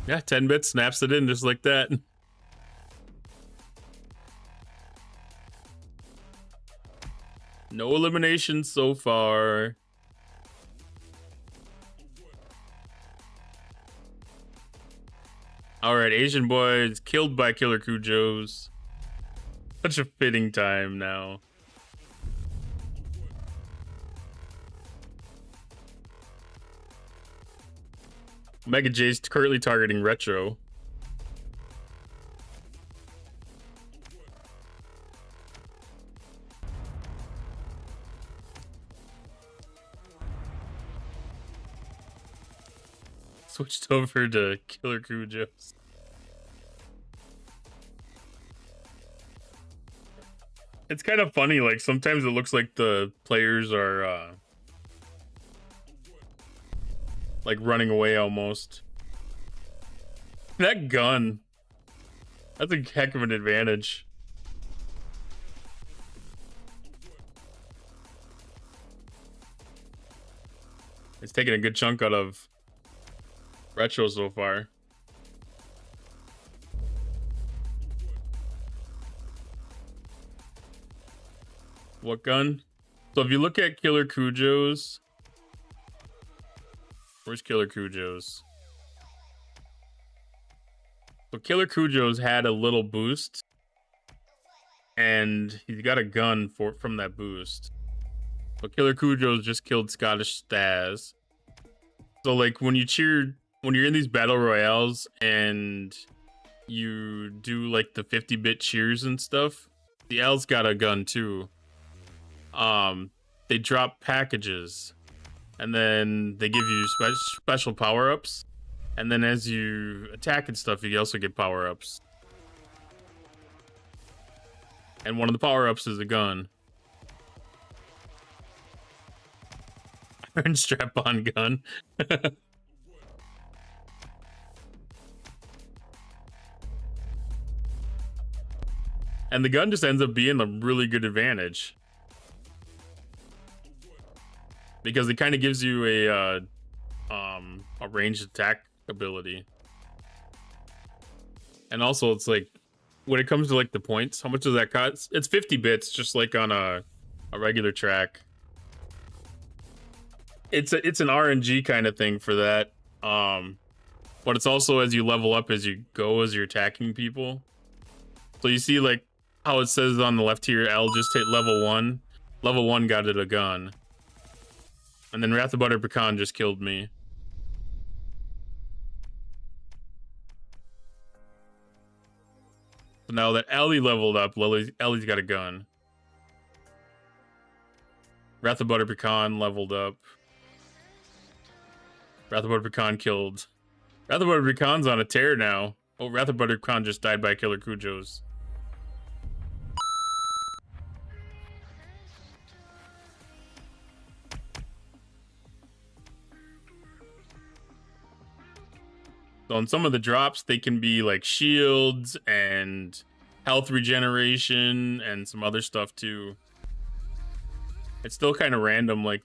Yeah, 10 bits snaps it in just like that. No eliminations so far. All right, Asian boy is killed by Killer Cujo's. Such a fitting time now. Mega J's currently targeting Retro. Switched over to Killer Cujo's. It's kind of funny, like sometimes it looks like the players are like running away almost. That gun. That's a heck of an advantage. It's taking a good chunk out of Retro so far. What gun? So if you look at Killer Cujo's, where's Killer Cujo's? So Killer Cujo's had a little boost, and he's got a gun from that boost. But Killer Cujo's just killed Scottish Staz. So like when you're in these battle royales and you do like the 50-bit cheers and stuff, the L's got a gun too. They drop packages and then they give you special power-ups, and then as you attack and stuff, you also get power-ups. And one of the power-ups is a gun. Iron strap-on gun. And the gun just ends up being a really good advantage, because it kind of gives you a ranged attack ability. And also it's like, when it comes to like the points, how much does that cost? It's 50 bits, just like on a regular track. It's an RNG kind of thing for that. But it's also as you level up as you go, as you're attacking people. So you see like how it says on the left here, L just hit level 1. Level 1 got it a gun. And then Wrath of Butter Pecan just killed me. So now that Ellie leveled up, Ellie's got a gun. Wrath of Butter Pecan leveled up. Wrath of Butter Pecan killed. Wrath of Butter Pecan's on a tear now. Oh, Wrath of Butter Pecan just died by Killer Cujo's. So on some of the drops, they can be like shields and health regeneration and some other stuff too. It's still kind of random, like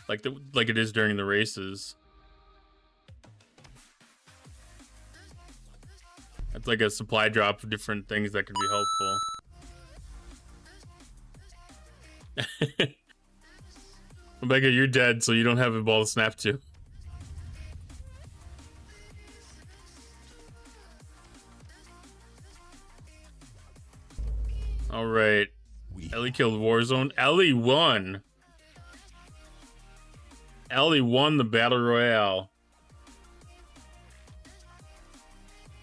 like it is during the races. It's like a supply drop of different things that could be helpful. Rebecca, you're dead, so you don't have a ball to snap to. All right. Ellie killed Warzone. Ellie won. Ellie won the Battle Royale.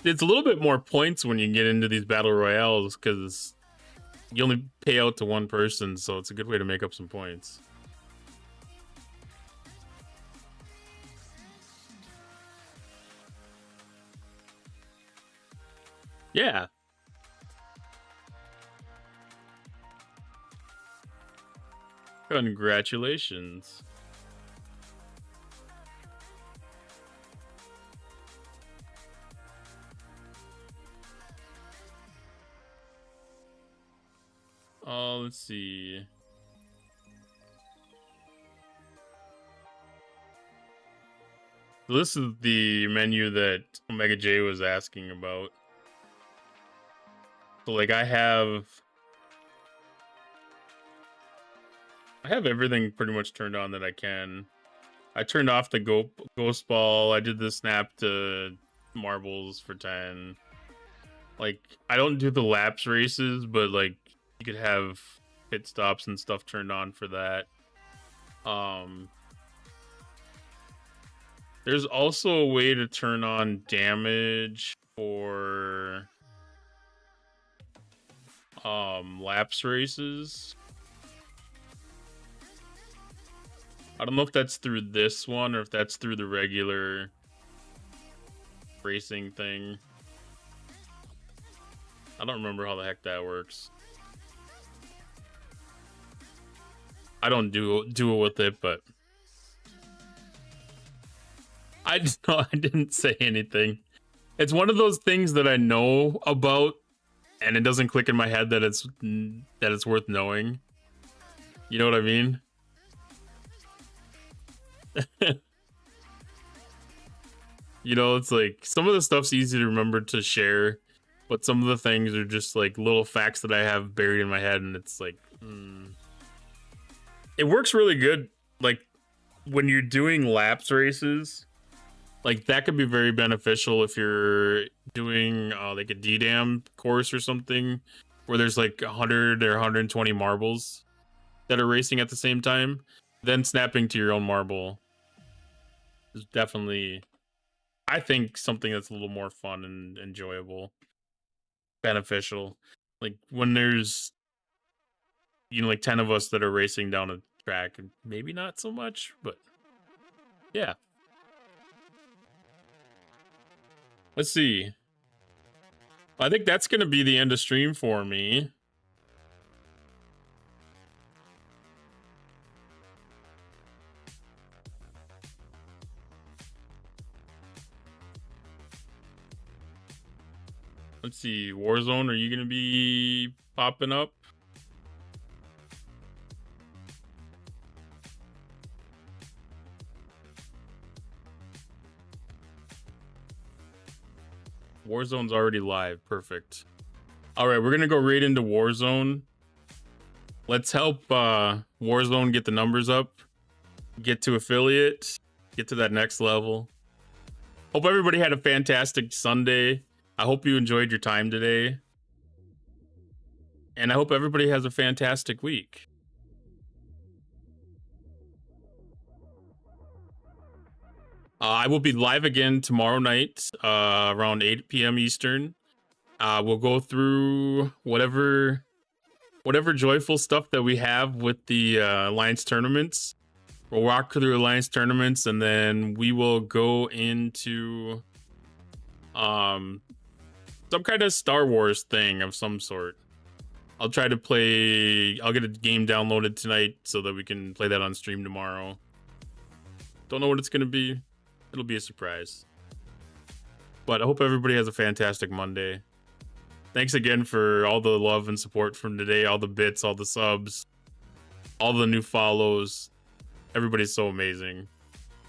It's a little bit more points when you get into these Battle Royales because you only pay out to one person, so it's a good way to make up some points. Yeah. Congratulations. Let's see. This is the menu that Omega J was asking about. So like I have everything pretty much turned on that I can. I turned off the ghost ball. I did the snap to marbles for 10. Like I don't do the laps races, but like you could have pit stops and stuff turned on for that. There's also a way to turn on damage for laps races. I don't know if that's through this one or if that's through the regular racing thing. I don't remember how the heck that works. I don't do it with it, but I just know I didn't say anything. It's one of those things that I know about, and it doesn't click in my head that it's worth knowing. You know what I mean? You know, it's like some of the stuff's easy to remember to share, but some of the things are just like little facts that I have buried in my head, and it's like, It works really good. Like when you're doing laps races, like that could be very beneficial if you're doing like a D-Dam course or something where there's like 100 or 120 marbles. that are racing at the same time, then snapping to your own marble is definitely, I think, something that's a little more fun and enjoyable, beneficial. Like when there's, you know, like 10 of us that are racing down a track, maybe not so much, but yeah. Let's see. I think that's going to be the end of stream for me. Let's see. Warzone, are you going to be popping up? Warzone's already live. Perfect. All right, we're going to go right into Warzone. Let's help Warzone get the numbers up, get to affiliate, get to that next level. Hope everybody had a fantastic Sunday. I hope you enjoyed your time today. And I hope everybody has a fantastic week. I will be live again tomorrow night around 8 p.m. Eastern. We'll go through whatever joyful stuff that we have with the Alliance tournaments. We'll walk through Alliance tournaments, and then we will go into some kind of Star Wars thing of some sort. I'll try to play. I'll get a game downloaded tonight so that we can play that on stream tomorrow. Don't know what it's going to be. It'll be a surprise. But I hope everybody has a fantastic Monday. Thanks again for all the love and support from today, all the bits, all the subs, all the new follows. Everybody's so amazing.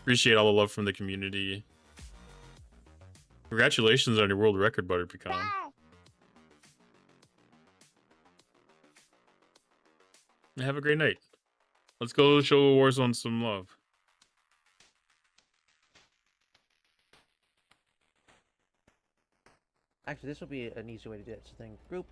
Appreciate all the love from the community. Congratulations on your world record, Butter Pecan. Have a great night. Let's go show Warzone some love. Actually, this will be an easy way to do it. So then group